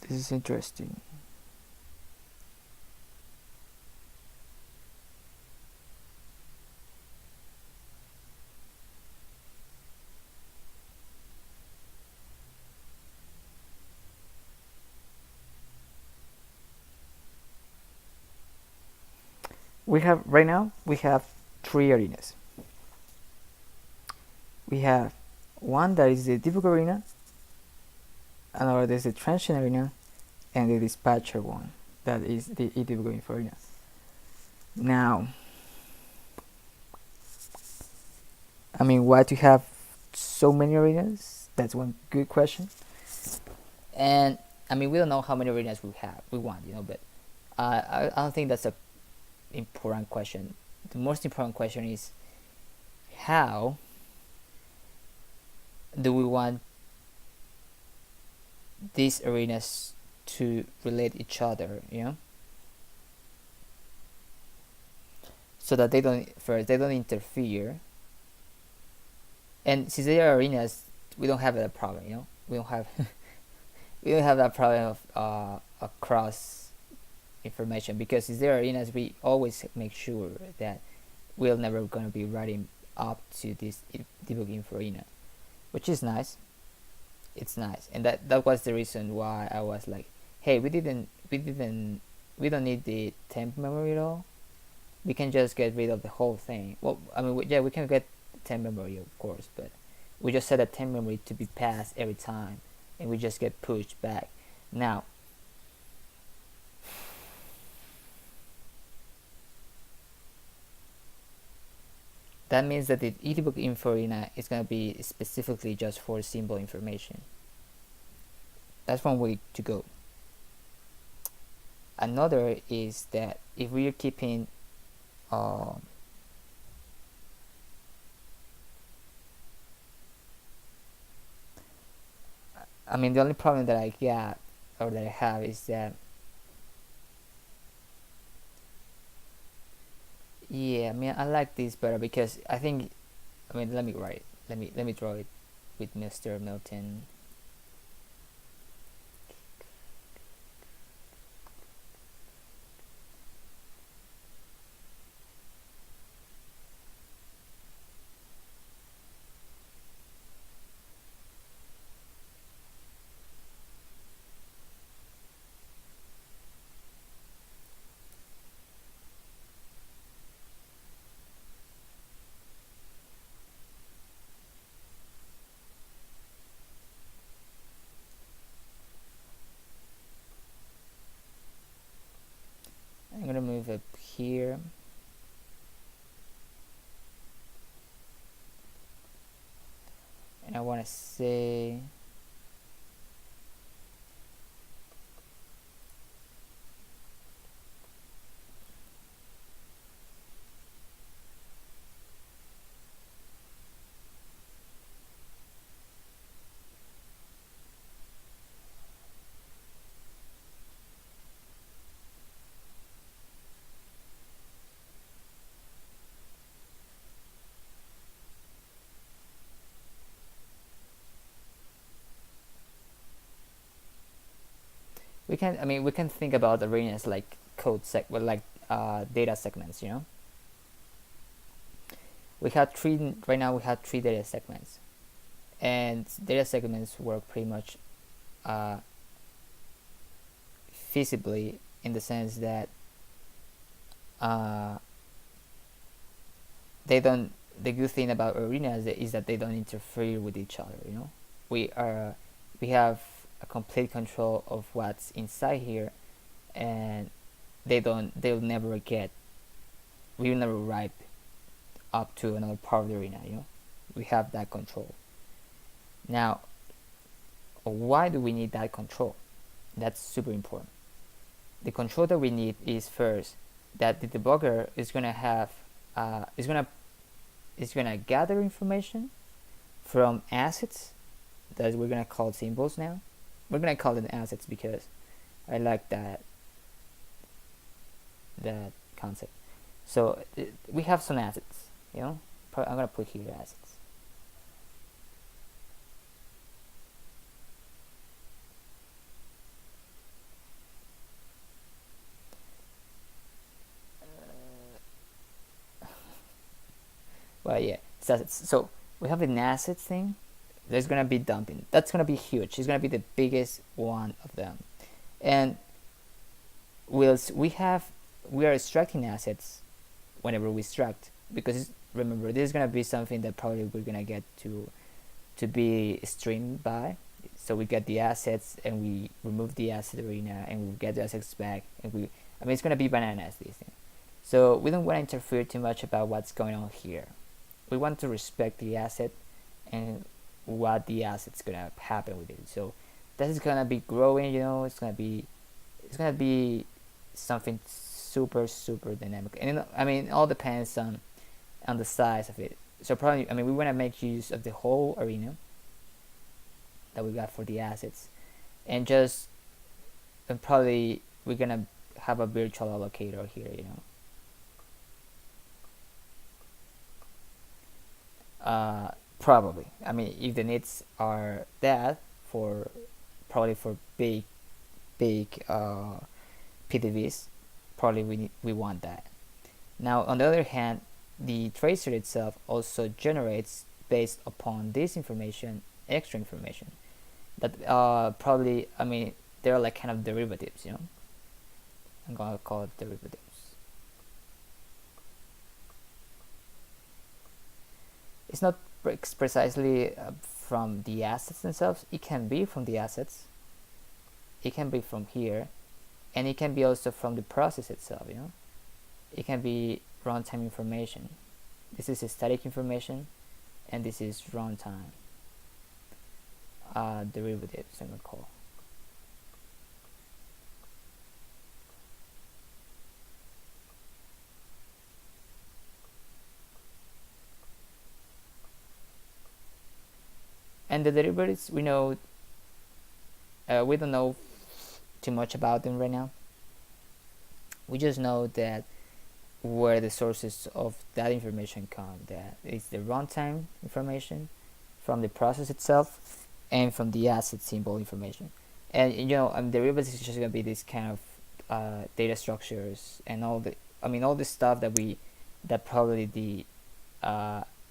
this is interesting. We have right now we have 3 arenas. We have one that is the debug arena, another is the transient arena, and the dispatcher one that is the edebug info arena. Now, I mean, why to have so many arenas? That's one good question. And I mean, we don't know how many arenas we want, but I don't think that's a important question. The most important question is, how do we want these arenas to relate each other, so that they don't interfere. And since they are arenas, we don't have that problem, we don't have we don't have that problem of across information, because since there are arenas, we always make sure that we're never gonna be writing up to this debug info arena, which is nice. It's nice, and that was the reason why I was like, hey, we don't need the temp memory at all. We can just get rid of the whole thing. Well, I mean, we can get temp memory, of course, but we just set a temp memory to be passed every time, and we just get pushed back. Now, that means that the edebug info arena is going to be specifically just for symbol information. That's one way to go. Another is that if we are keeping I mean, the only problem that I got, or that I have, is that, yeah, I mean, I like this better, because I think, I mean, let me draw it with Mr. Milton. I want to say we can think about arenas like data segments, you know. We have three right now. We have three data segments, and data segments work pretty much uh, feasibly in the sense that uh, they don't. The good thing about arenas is that they don't interfere with each other. You know, we have a complete control of what's inside here, and they'll never get. We will never write up to another part of the arena. You know, we have that control. Now, why do we need that control? That's super important. The control that we need is first that the debugger is gonna have is gonna gather information from assets that we're gonna call symbols now. We're gonna call them assets because I like that concept. So we have some assets, you know. I'm gonna put here assets. Well, yeah, it's assets. So we have an assets thing. There's gonna be dumping. That's gonna be huge. It's gonna be the biggest one of them, and we are extracting assets whenever we extract, because remember, this is gonna be something that probably we're gonna get to be streamed by. So we get the assets and we remove the asset arena and we get the assets back, and it's gonna be bananas, this thing. So we don't want to interfere too much about what's going on here. We want to respect the asset and what the asset's gonna happen with it. So this is gonna be growing, you know. It's gonna be something super dynamic, and it all depends on the size of it. So probably, we want to make use of the whole arena that we got for the assets, and probably we're gonna have a virtual allocator here, you know. Probably, if the needs are that for probably for big PDVs, probably we want that. Now, on the other hand, the tracer itself also generates, based upon this information, extra information that probably, they're like kind of derivatives, you know. I'm gonna call it derivatives. It's not precisely from the assets themselves. It can be from the assets, it can be from here, and it can be also from the process itself, you know. It can be runtime information. This is static information, and this is runtime derivatives, I'm gonna call. And the derivatives, we know, we don't know too much about them right now. We just know that where the sources of that information come, that it's the runtime information from the process itself and from the asset symbol information. And derivatives is just gonna be this kind of data structures and all the stuff that probably the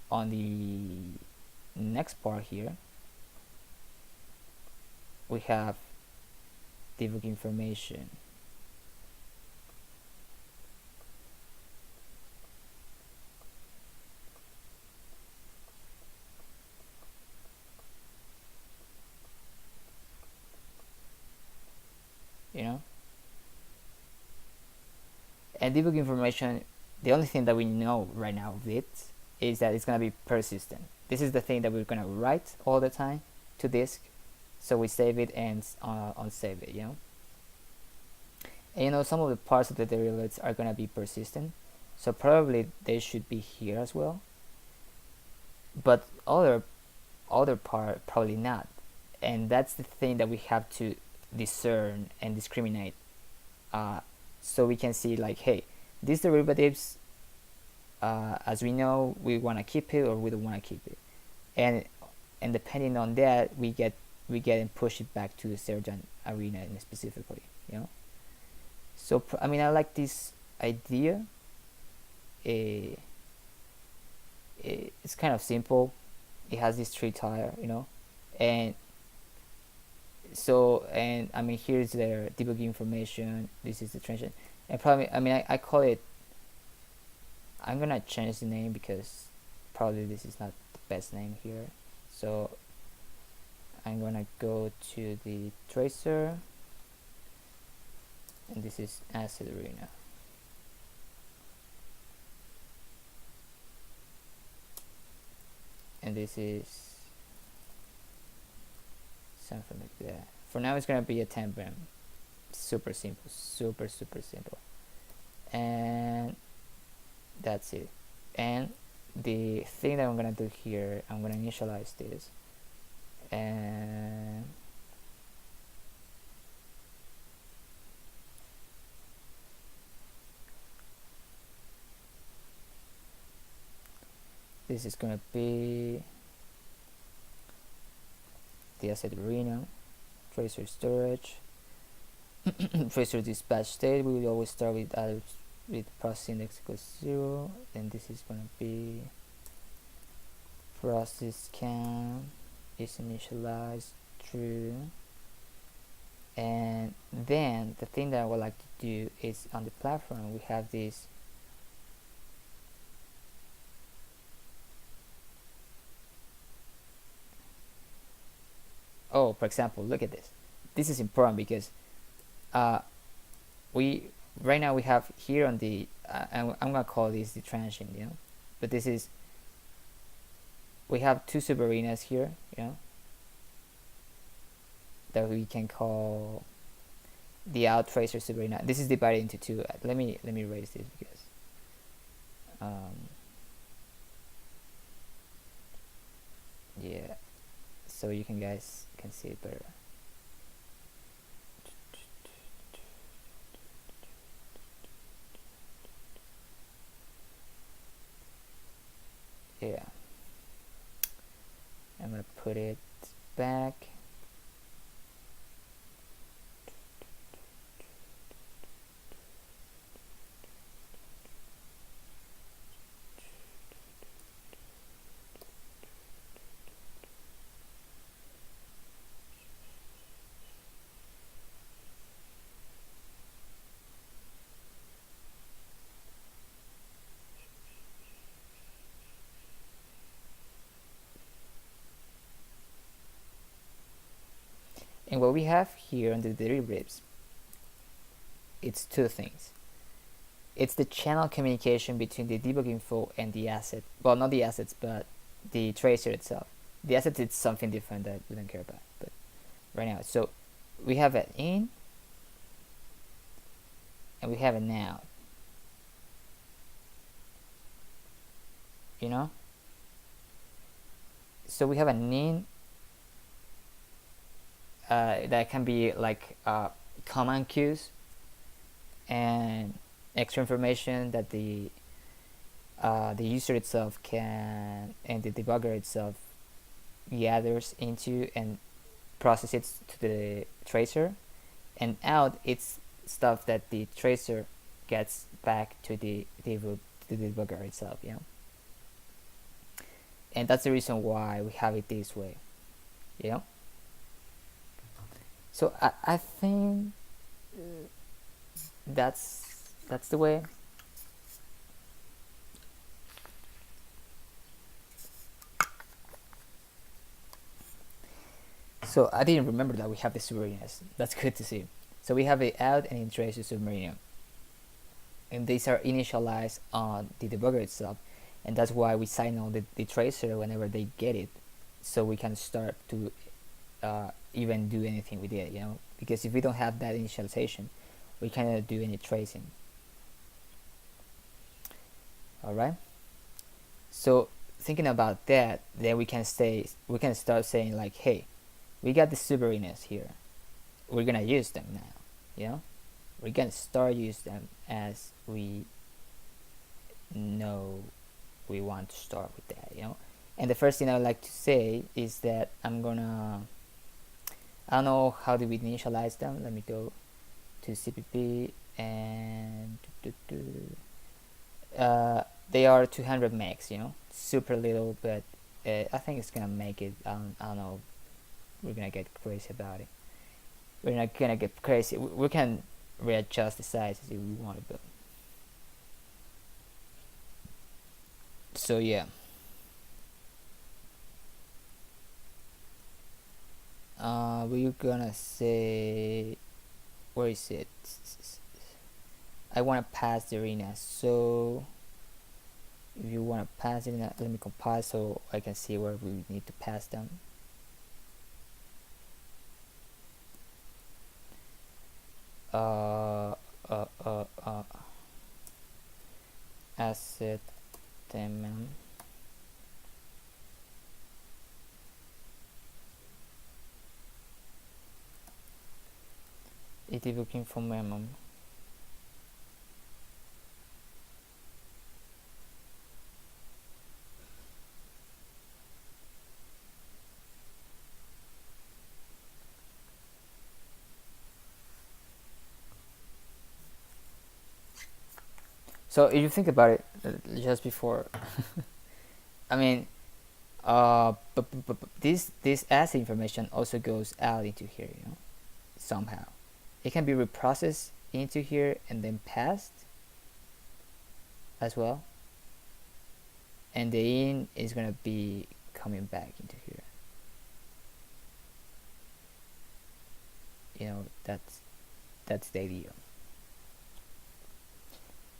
on the next part here we have debug information. You know, and debug information, the only thing that we know right now of it is that it's gonna be persistent. This is the thing that we're gonna write all the time to disk, so we save it and unsave it, And some of the parts of the derivatives are gonna be persistent, so probably they should be here as well. But other part probably not, and that's the thing that we have to discern and discriminate, so we can see like, hey, these derivatives, as we know, we want to keep it or we don't want to keep it, and depending on that, we get and push it back to the Sergeant arena specifically, So I mean, I like this idea. It's kind of simple. It has this tree tire, and so, and I mean, here's their debug information. This is the transition, and probably, I mean, I call it, I'm gonna change the name because probably this is not the best name here. So I'm gonna go to the tracer, and this is asset arena. And this is something like that. For now, it's gonna be a template. Super simple, super simple, and that's it. And the thing that I'm gonna do here, I'm gonna initialize this, and this is gonna be the asset arena, tracer storage, tracer dispatch state. We will always start with process index equals 0, and this is gonna be process scan is initialized true. And then the thing that I would like to do is, on the platform we have this for example, look at this. This is important because right now we have here on the I'm gonna call this the transient, but this is, we have two subarenas here, that we can call the out tracer subarena. This is divided into two. Let me erase this because yeah, so you guys can see it better. Yeah, I'm gonna put it back. And what we have here on the derivatives, it's two things. It's the channel communication between the debug info and the asset. Well, not the assets, but the tracer itself. The assets is something different that we don't care about, but right now. So we have an in and we have an out. So we have an in that can be like command queues and extra information that the user itself can, and the debugger itself gathers into and processes it to the tracer. And out, it's stuff that the tracer gets back to the debugger itself, and that's the reason why we have it this way, So I think that's the way. So I didn't remember that we have the subarenas. That's good to see. So we have it out and in tracer subarena, and these are initialized on the debugger itself. and that's why we signal the tracer whenever they get it, so we can start to even do anything with it, because if we don't have that initialization, we cannot do any tracing. Alright, so thinking about that, then we can start saying like, hey, we got the submariners here, we're gonna use them now, we're gonna start use them as we know we want to start with that, and the first thing I would like to say is that I don't know how do we initialize them. Let me go to CPP and they are 200 megs, super little, but I think it's gonna make it. I don't know, we're gonna get crazy about it. We're not gonna get crazy. We can readjust the size if we want to, but so yeah. We're gonna say, where is it? I want to pass the arena, so if you want to pass it, let me compile so I can see where we need to pass them. Asset mm. It is looking for mm. So if you think about it, just before, I mean, but this asset information also goes out into here, somehow. It can be reprocessed into here and then passed as well, and the in is gonna be coming back into here. That's the idea.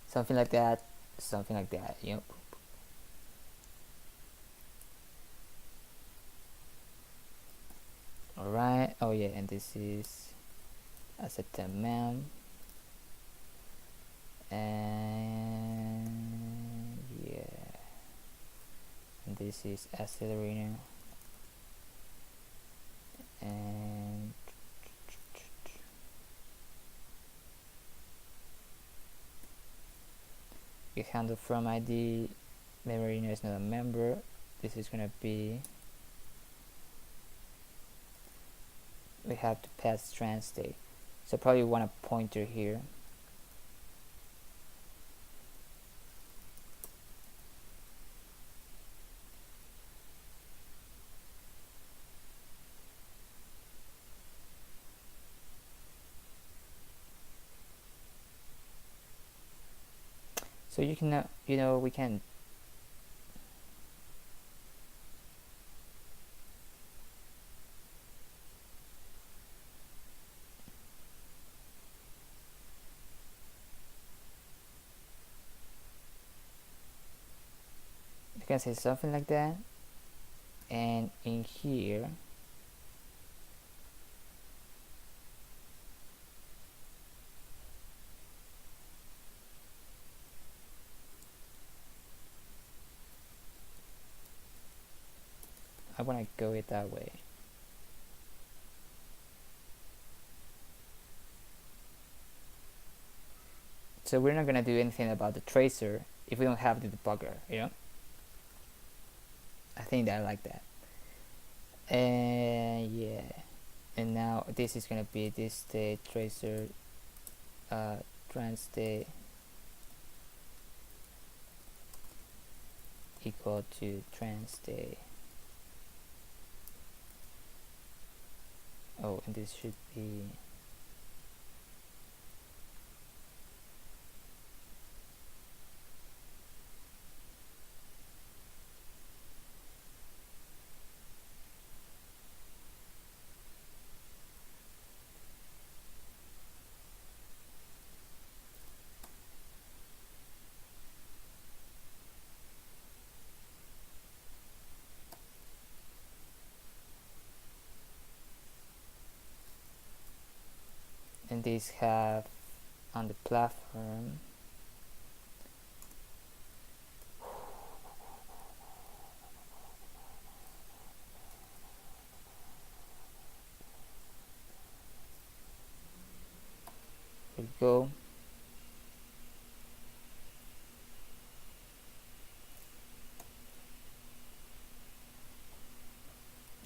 Something like that. Alright, oh yeah, and this is asset mm, and yeah, and this is asset arena, and we handle from ID. Memory arena is not a member. This is gonna be, we have to pass trans state, so probably want a pointer here. So you can we can say something like that, and in here I want to go it that way. So we're not gonna do anything about the tracer if we don't have the debugger, I think that I like that. And yeah, and now this is gonna be this state tracer trans state equal to trans state. Oh, and this should be this have on the platform. Here we go.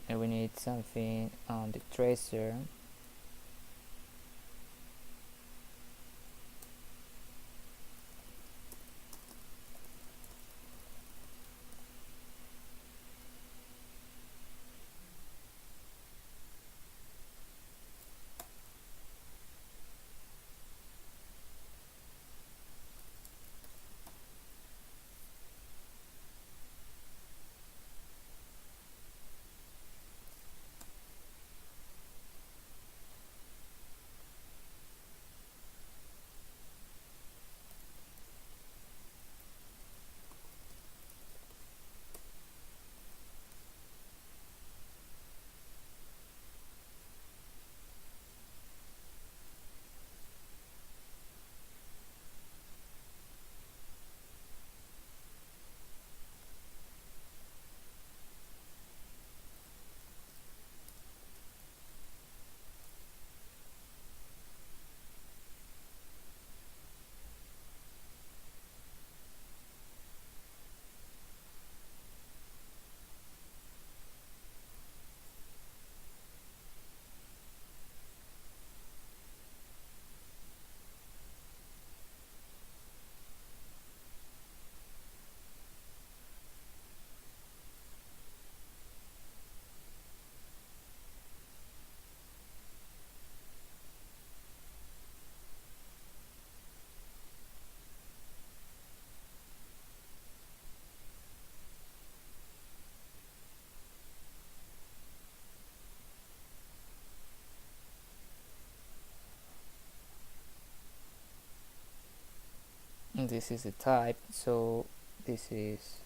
And we need something on the tracer. And this is the type, so this is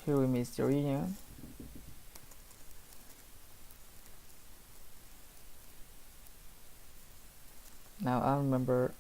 here we miss the region. Now I remember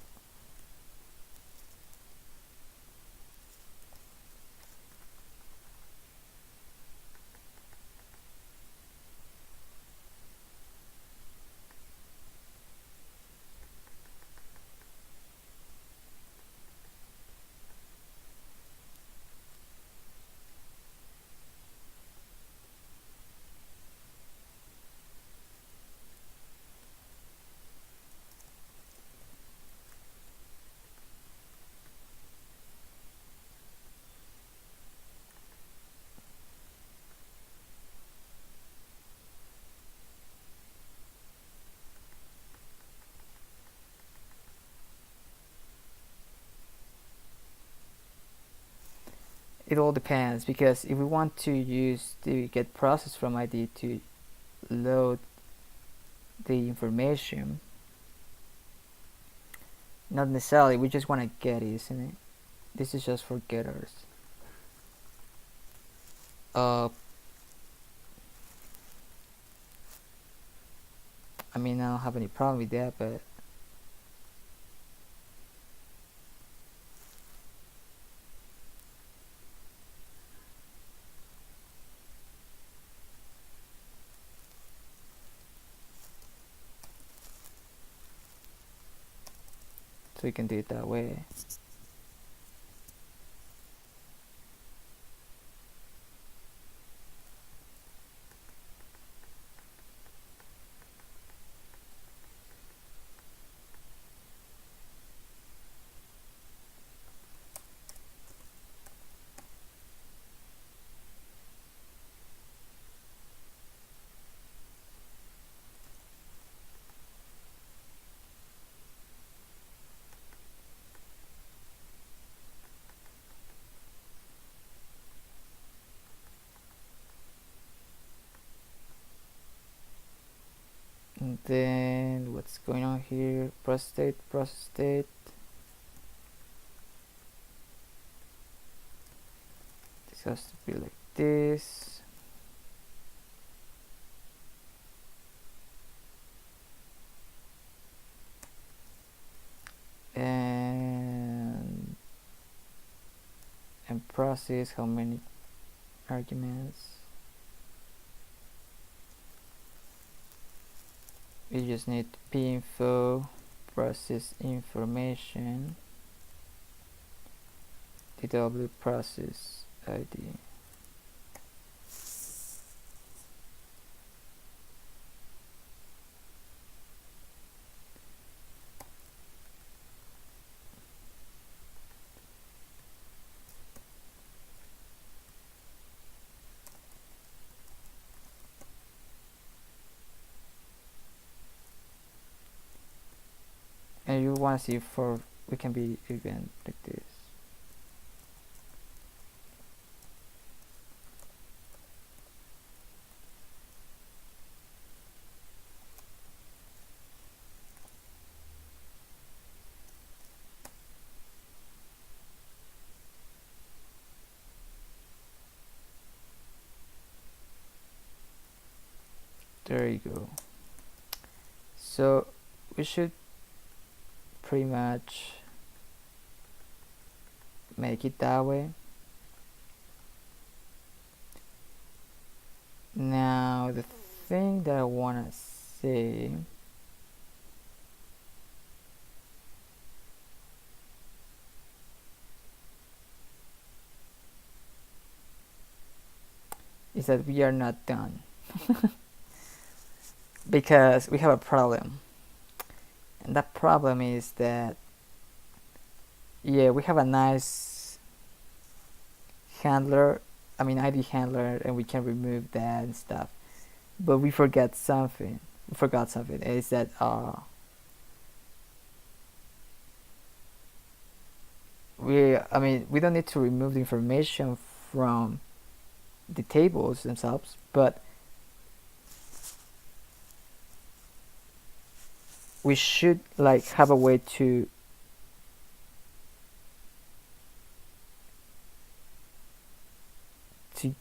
it all depends, because if we want to use the get process from ID to load the information, Not necessarily, we just want to get it, isn't it? This is just for getters. I mean, I don't have any problem with that, but so we can do it that way. And then what's going on here? Process state. This has to be like this. And process how many arguments? We just need pinfo, process information, DW process ID. And you want to see for we can be even like this. There you go. So we should pretty much make it that way. Now the thing that I want to say is that we are not done because we have a problem, and that problem is that we have a nice handler, I mean ID handler, and we can remove that and stuff, but we forgot something. Is that we don't need to remove the information from the tables themselves, but we should like have a way to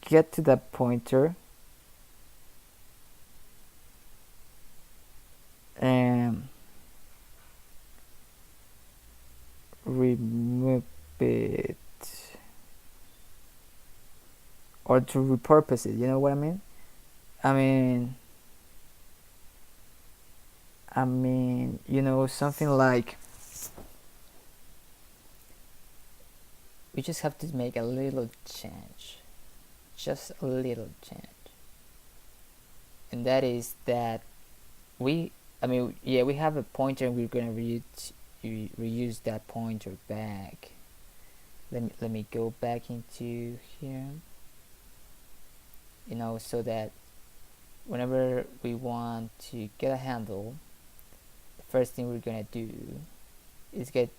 get to that pointer and remove it, or to repurpose it, you know what I mean? I mean, you know, something like we just have to make a little change, just a little change, and that is that we have a pointer and we're gonna reuse that pointer back. Let me go back into here, you know, so that whenever we want to get a handle, the first thing we're gonna do is get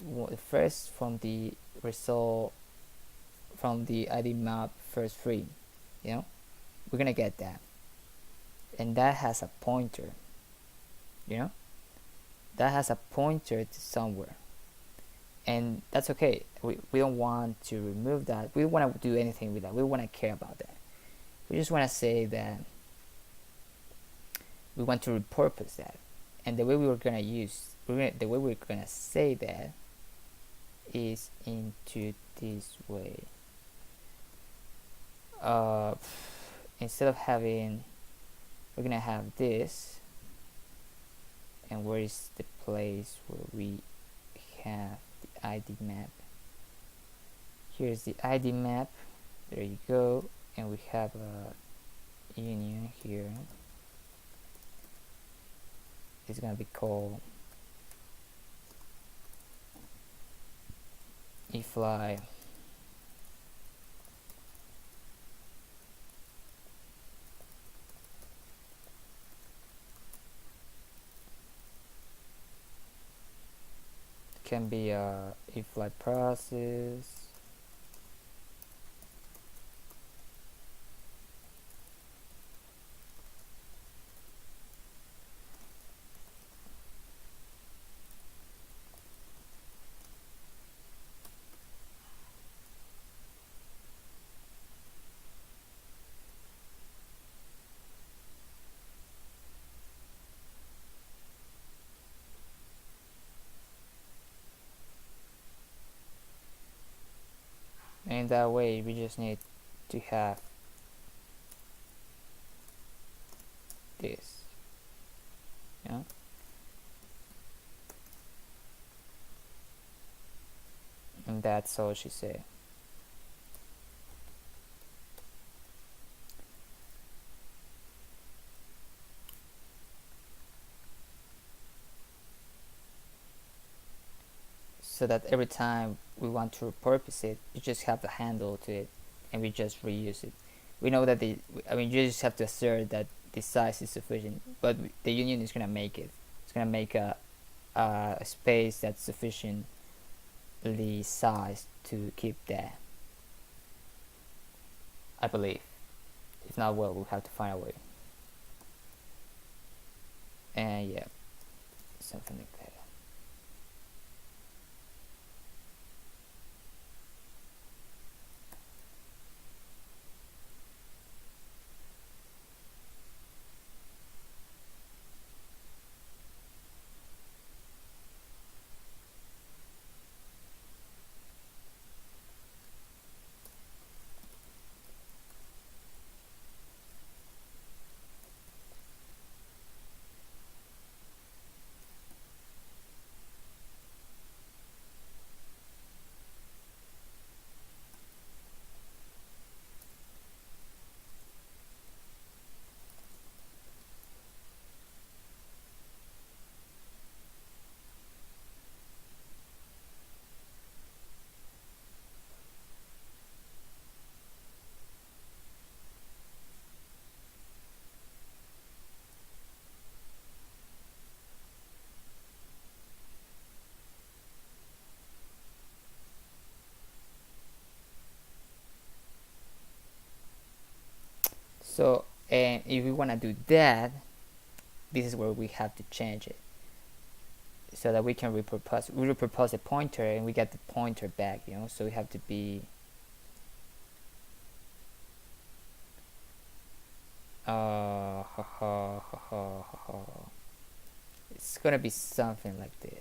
first from the result from the ID map first free, you know, we're gonna get that, and that has a pointer, you know, that has a pointer to somewhere. and that's okay. We don't want to remove that. We don't want to do anything with that. We want to care about that. We just want to say that we want to repurpose that, and the way we were gonna use, the way we're gonna say that is into this way. Instead of having, we're gonna have this, and where is the place where we have the ID map? Here's the ID map. There you go, and we have a union here. It's gonna be called EagleFly. Can be a EagleFly process. And that way we just need to have this, yeah. And that's all she said. So that every time we want to repurpose it, you just have the handle to it, and we just reuse it. We know that you just have to assert that the size is sufficient, but the union is gonna make it. It's gonna make a space that's sufficiently sized to keep that, I believe. If not, well, we'll have to find a way. And yeah, something like that. So, and if we want to do that, this is where we have to change it, so that we can repurpose a pointer, and we get the pointer back, you know. So we have to be it's gonna be something like this.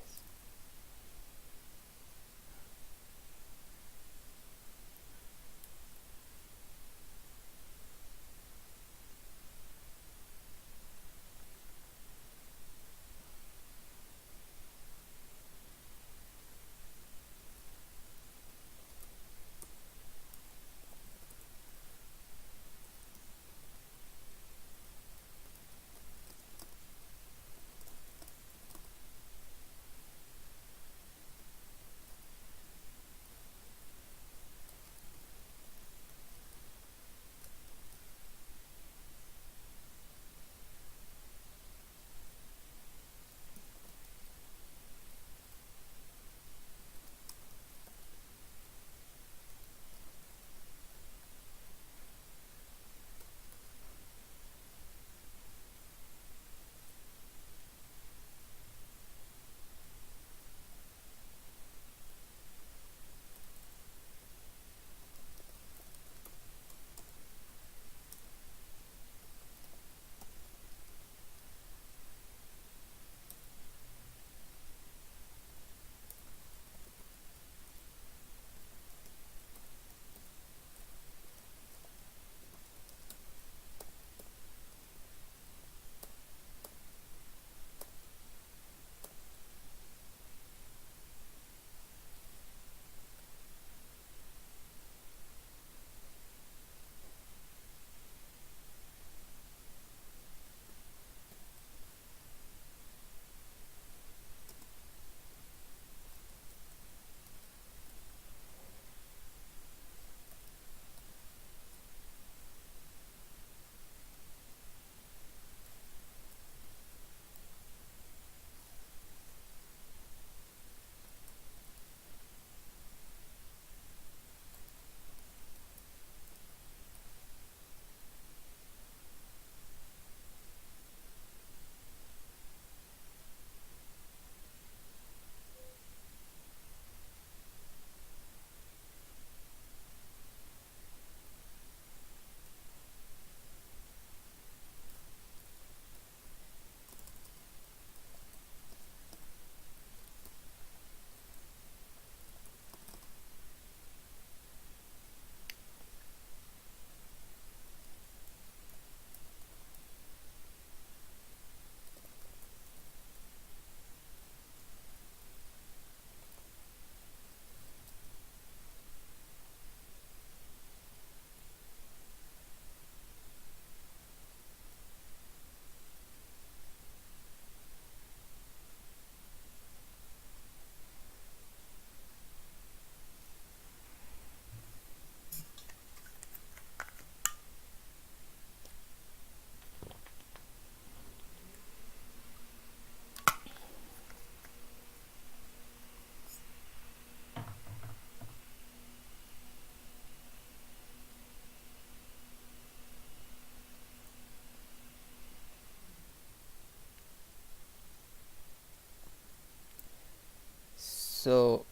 So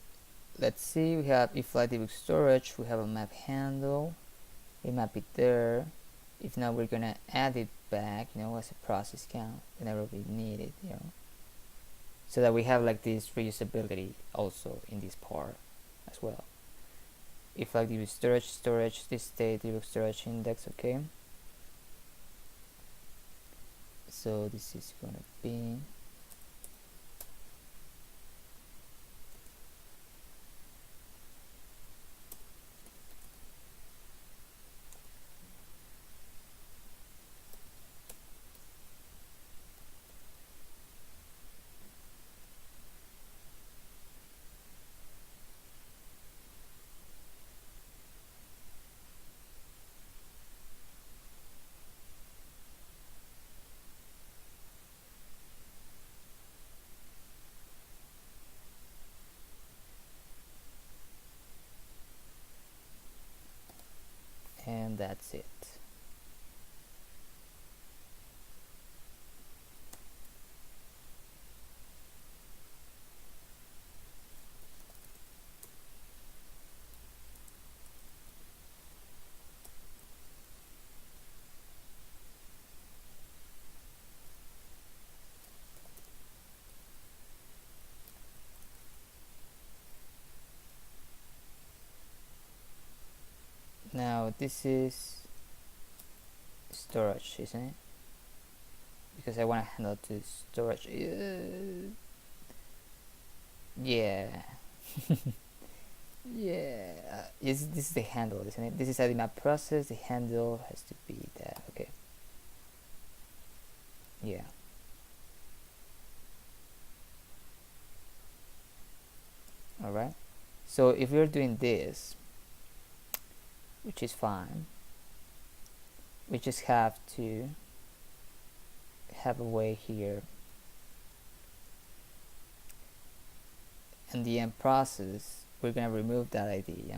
let's see, we have EagleFly debug storage, we have a map handle, we map it there. If not, we're gonna add it back, as a process count whenever we need it, so that we have like this reusability also in this part as well. If like debug storage, this state debug storage index, okay. So this is gonna be and that's it. Now this is storage, isn't it? Because I want to handle to storage. Yeah. Yeah. This is the handle, isn't it? This is the map process. The handle has to be that. Okay. Yeah. All right. So if we're doing this, which is fine, we just have to have a way here and the end process, we're gonna remove that ID,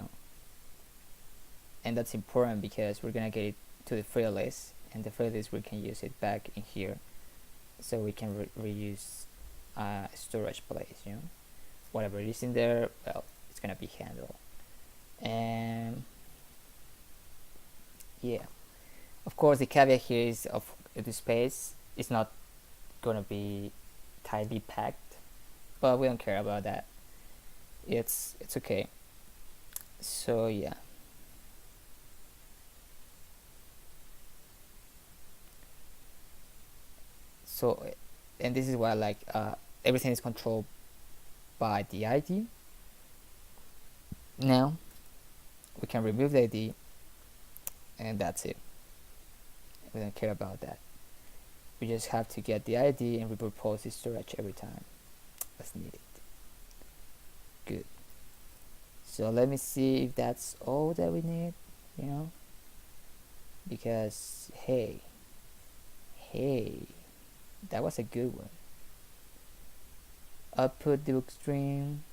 and that's important because we're gonna get it to the free list, and the free list we can use it back in here, so we can reuse storage place, whatever it is in there, well, it's gonna be handled. And yeah, of course the caveat here is of the space is not gonna be tightly packed, but we don't care about that. It's okay. So yeah, so, and this is why like everything is controlled by the ID. Now we can remove the ID, and that's it. We don't care about that. We just have to get the ID and repurpose the storage every time as needed. Good. So let me see if that's all that we need, because hey, that was a good one. Output debug stream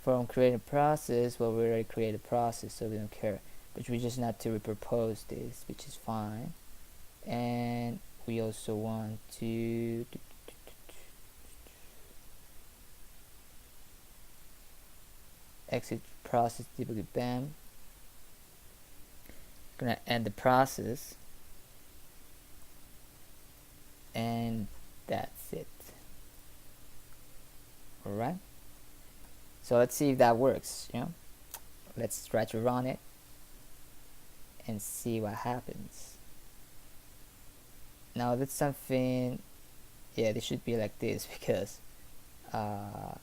from create a process. Well, we already created a process, so we don't care, but we just need to repurpose this, which is fine. And we also want to exit process debug, bam, gonna end the process, and that's it. Alright, so let's see if that works. Let's try to run it and see what happens. Now that's something, yeah, this should be like this, because the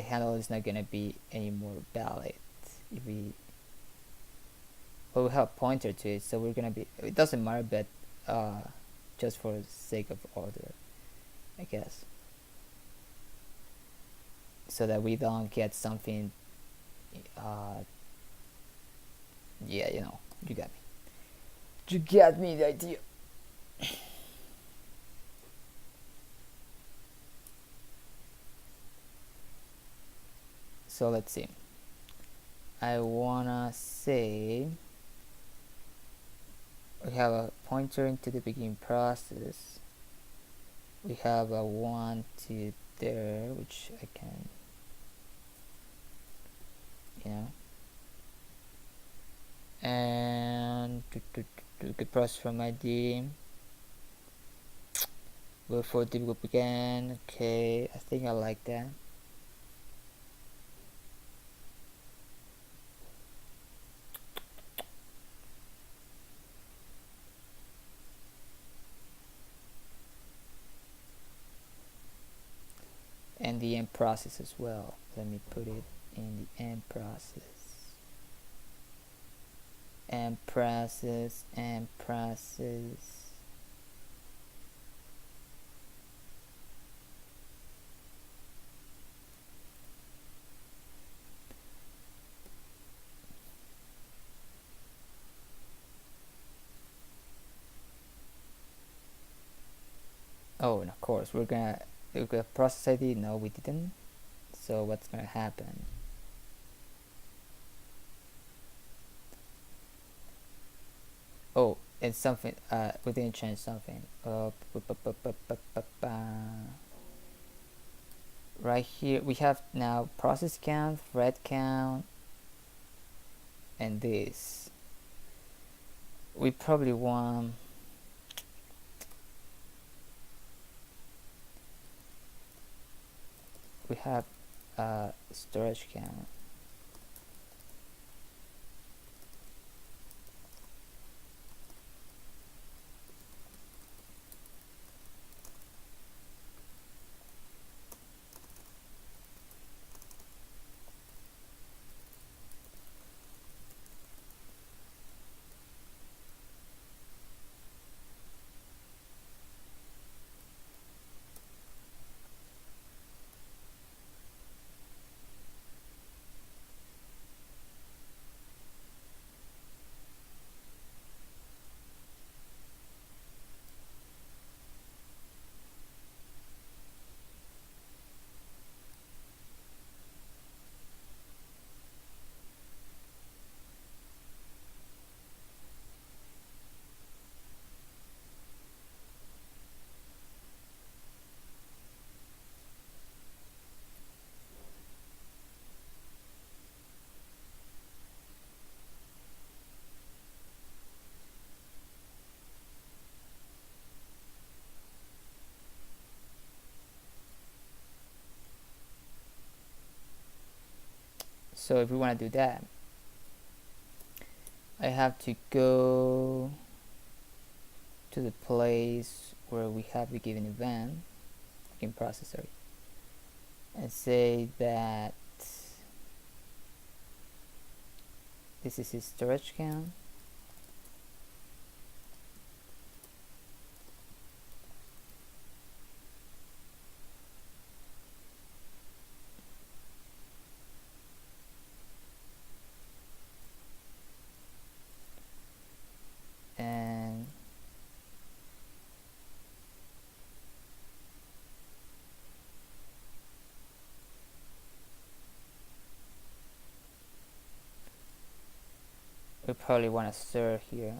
handle is not gonna be any more valid if we, well, we have a pointer to it, so we're gonna be, it doesn't matter, but just for the sake of order, I guess, so that we don't get something yeah, you got me. You get me the idea. So let's see. I wanna say we have a pointer into the begin process, we have a 1 to there, which I can, you know, and to get process from ID. Wait for debug again. Okay, I think I like that. And the end process as well. Let me put it in the end process. End process, end process. Oh, and of course we're gonna process ID. No, we didn't. So what's gonna happen? Oh, it's something. We didn't change something. Right here we have now process count, thread count, and this. We probably want. We have storage count. So if we want to do that, I have to go to the place where we have the given event, in processor, and say that this is his storage count. And we probably want to stir here.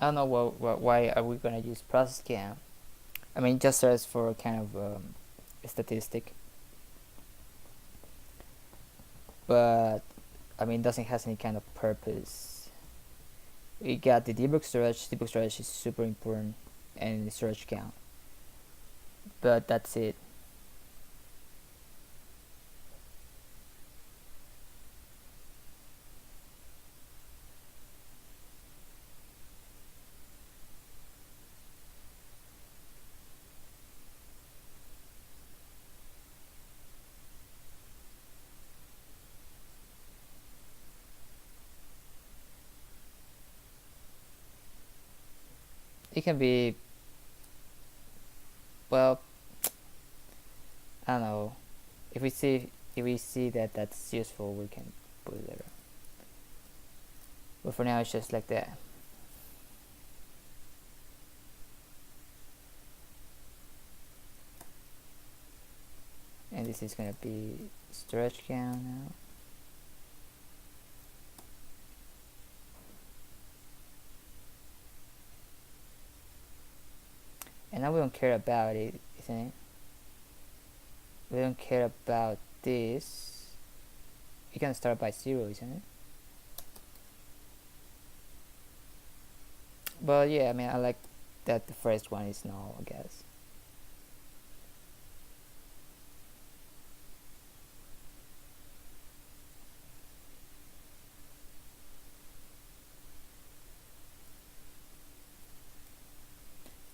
I don't know why are we gonna use process count. I mean, just as for kind of a statistic, but I mean, doesn't has any kind of purpose. We got the debug storage. Debug storage is super important, and the storage count. But that's it. It can be, well, I don't know. If we see that that's useful, we can put it there. But for now, it's just like that. And this is gonna be storage count now. And now we don't care about it, isn't it? We don't care about this. You can start by 0, isn't it? But yeah, I mean, I like that the first one is null, I guess.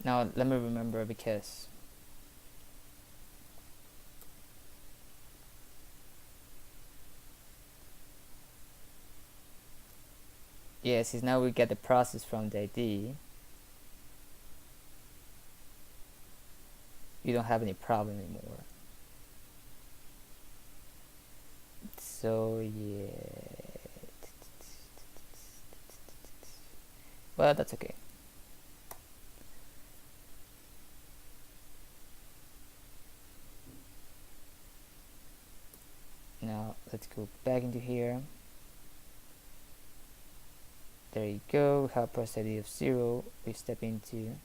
Now let me remember, because yes, since now we get the process from the ID, you don't have any problem anymore. So yeah, well, that's okay. Now let's go back into here. There you go. Have process ID of 0. We step into.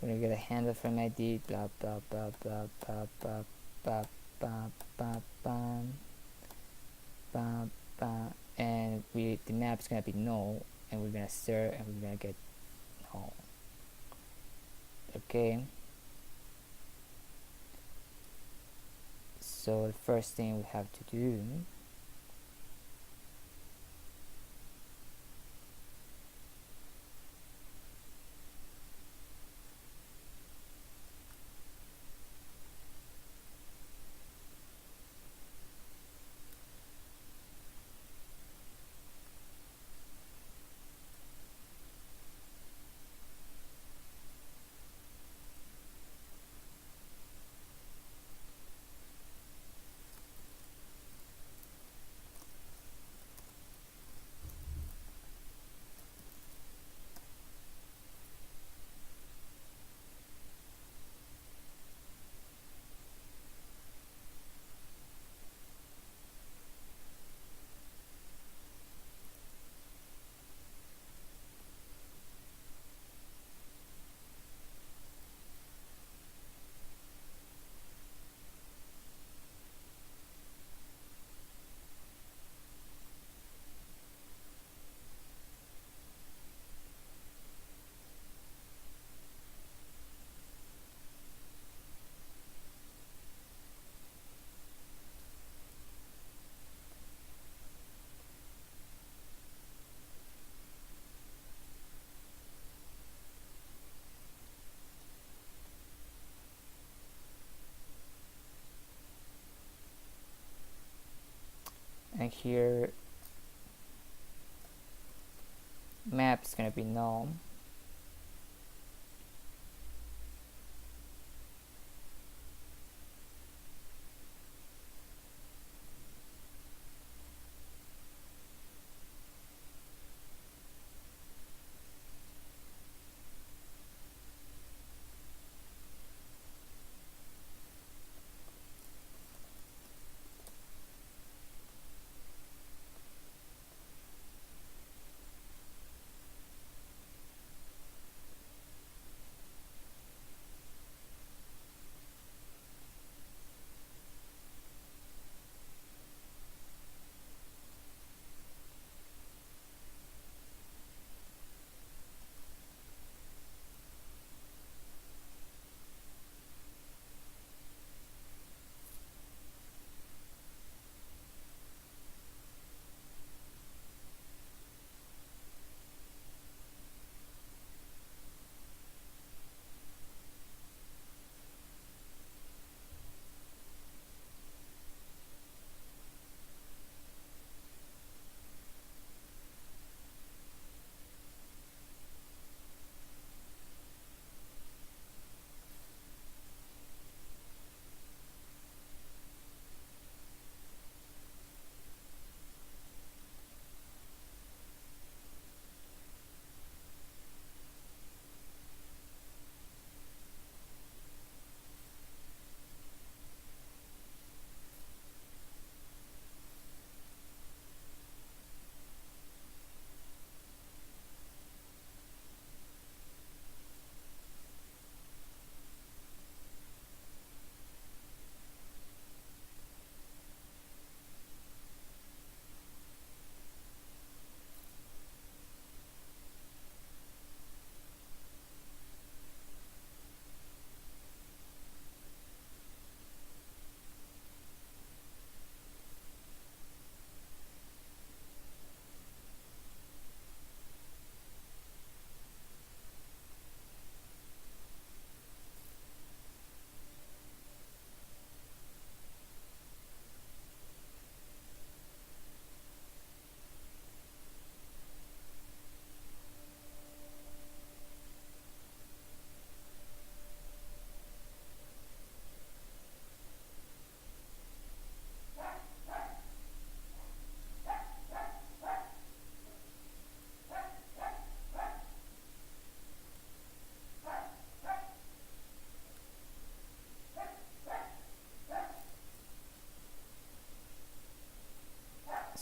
We're gonna get a handle from ID. Blah blah blah blah blah blah blah blah blah blah blah blah. And the map is gonna be null, and we're gonna start, and we're gonna get null. Okay. So the first thing we have to do and here map is gonna be null.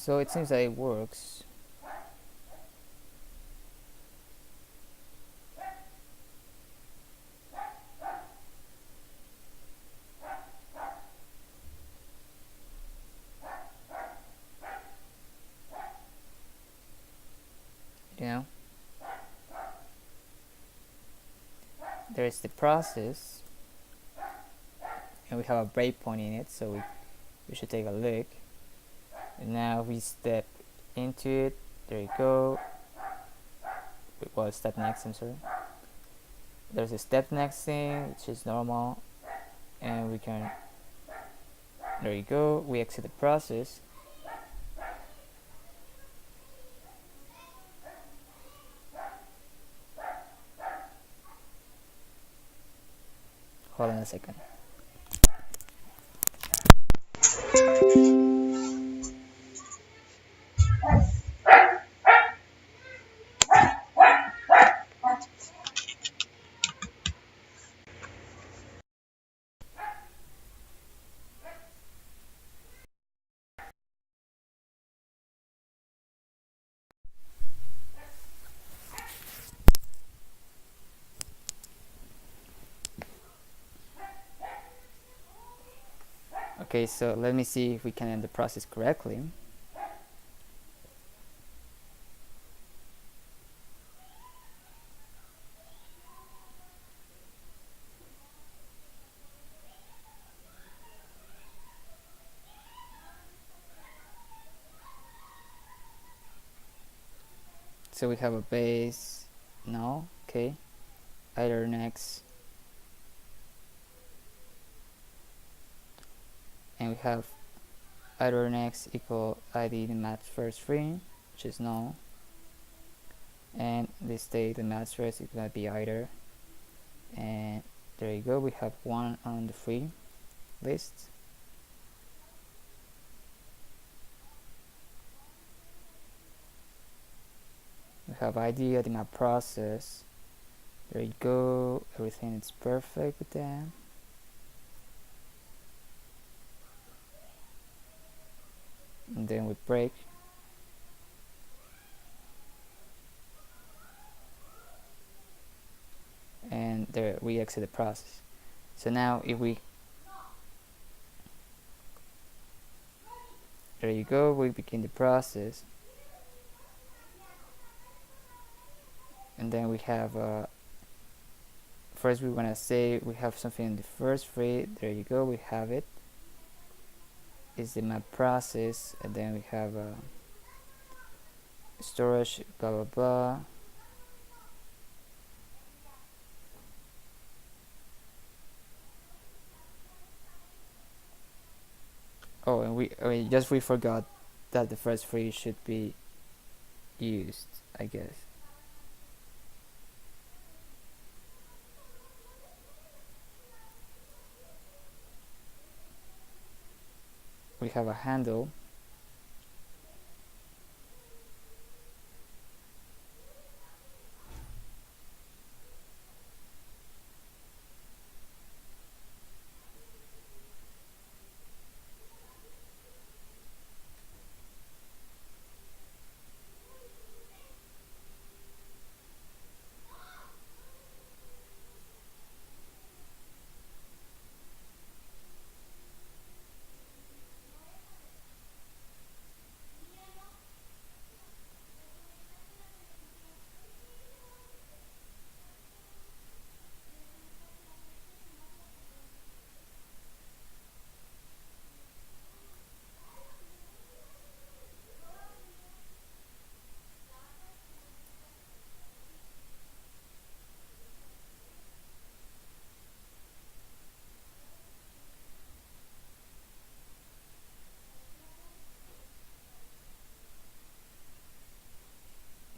So it seems that it works. You know, there is the process, and we have a breakpoint in it, so we should take a look. And now we step into it. There you go. Well, step next, I'm sorry. There's a step next thing, which is normal, and we can, there you go, we exit the process. Hold on a second. Okay, so let me see if we can end the process correctly. So we have a base, no, okay, either next, and we have either next equal ID the match first free, which is no, and this state the match first is gonna be either, and there you go, we have one on the free list. We have ID at the map process. There you go, everything is perfect with that. And then we break. And there we exit the process. So now if we, there you go, we begin the process. And then we have first we want to say we have something in the first free. There you go, we have it. Is the map process, and then we have storage, blah blah blah. Oh, and we forgot that the first free should be used, I guess. We have a handle.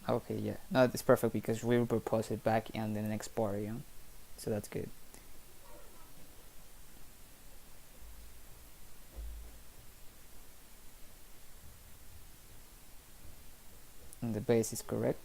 Okay, yeah, no, it's perfect because we will propose it back in the next part, yeah? So that's good. And the base is correct.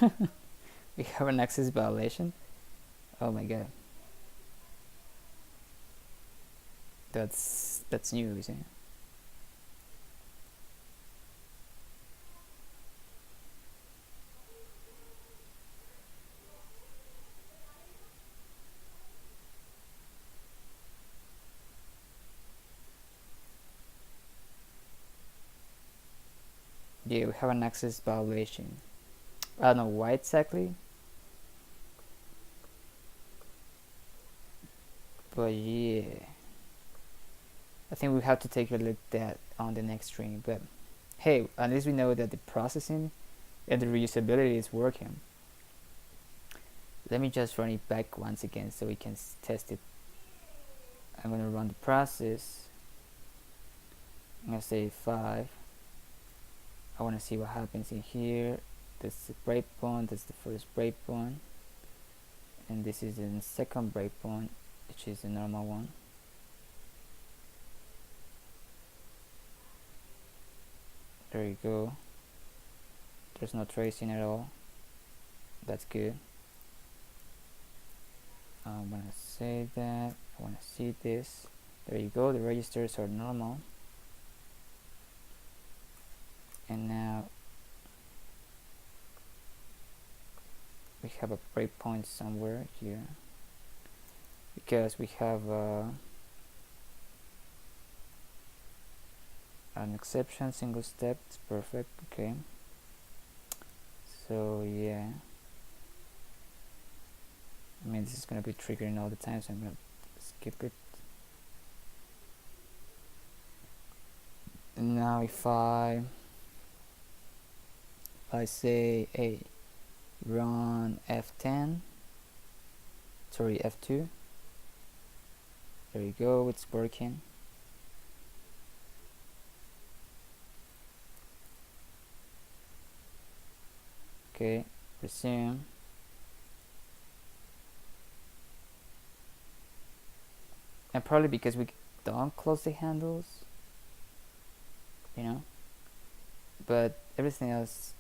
We have an access violation. Oh my god. That's news, yeah. Yeah, we have an access violation. I don't know why exactly, but yeah, I think we have to take a look at that on the next stream. But hey, at least we know that the processing and the reusability is working. Let me just run it back once again so we can test it. I'm gonna run the process. I'm gonna say 5. I wanna see what happens in here. That's the breakpoint, that's the first breakpoint. And this is the second breakpoint, which is the normal one. There you go. There's no tracing at all. That's good. I'm gonna say that. I wanna see this. There you go. The registers are normal. And now we have a breakpoint somewhere here because we have an exception, single step. It's perfect. Okay. So yeah. I mean, this is gonna be triggering all the time, so I'm gonna skip it. And now if I say, hey, run F10, sorry, F2, there you go, it's working. Okay, resume. And probably because we don't close the handles, you know, but everything else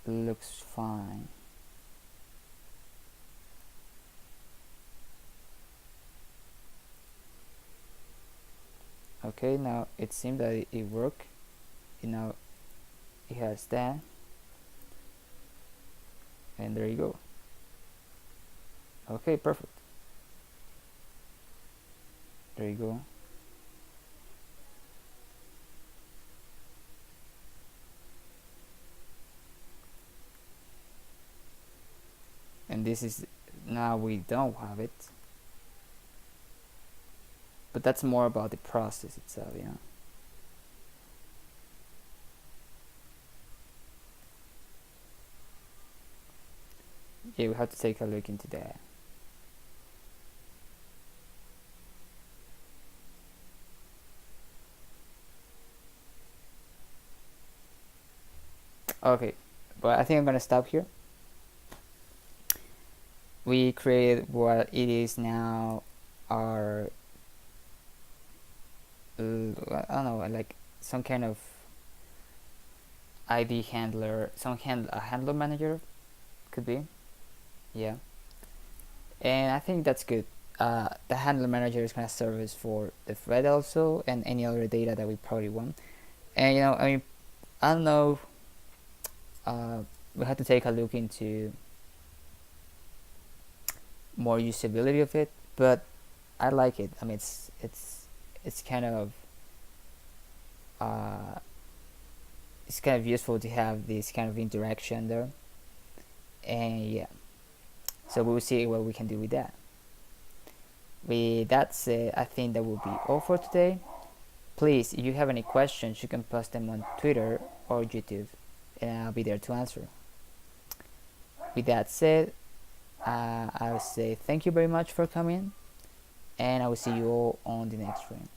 looks fine. Okay, now it seemed that it worked. You know, it has that, and there you go. Okay, perfect. There you go. And this is, now we don't have it, but that's more about the process itself, you know. Yeah, we have to take a look into that. Okay, but I think I'm gonna stop here. We created what it is now our I don't know, like some kind of ID handler, a handler manager could be, yeah. And I think that's good. The handler manager is gonna serve us for the thread also and any other data that we probably want. And you know, I mean, I don't know. We have to take a look into more usability of it, but I like it. I mean, it's kind of useful to have this kind of interaction there. And yeah, so we'll see what we can do with that. With that said, I think that will be all for today. Please, if you have any questions, you can post them on Twitter or YouTube, and I'll be there to answer. With that said, I will say thank you very much for coming, and I will see you all on the next stream.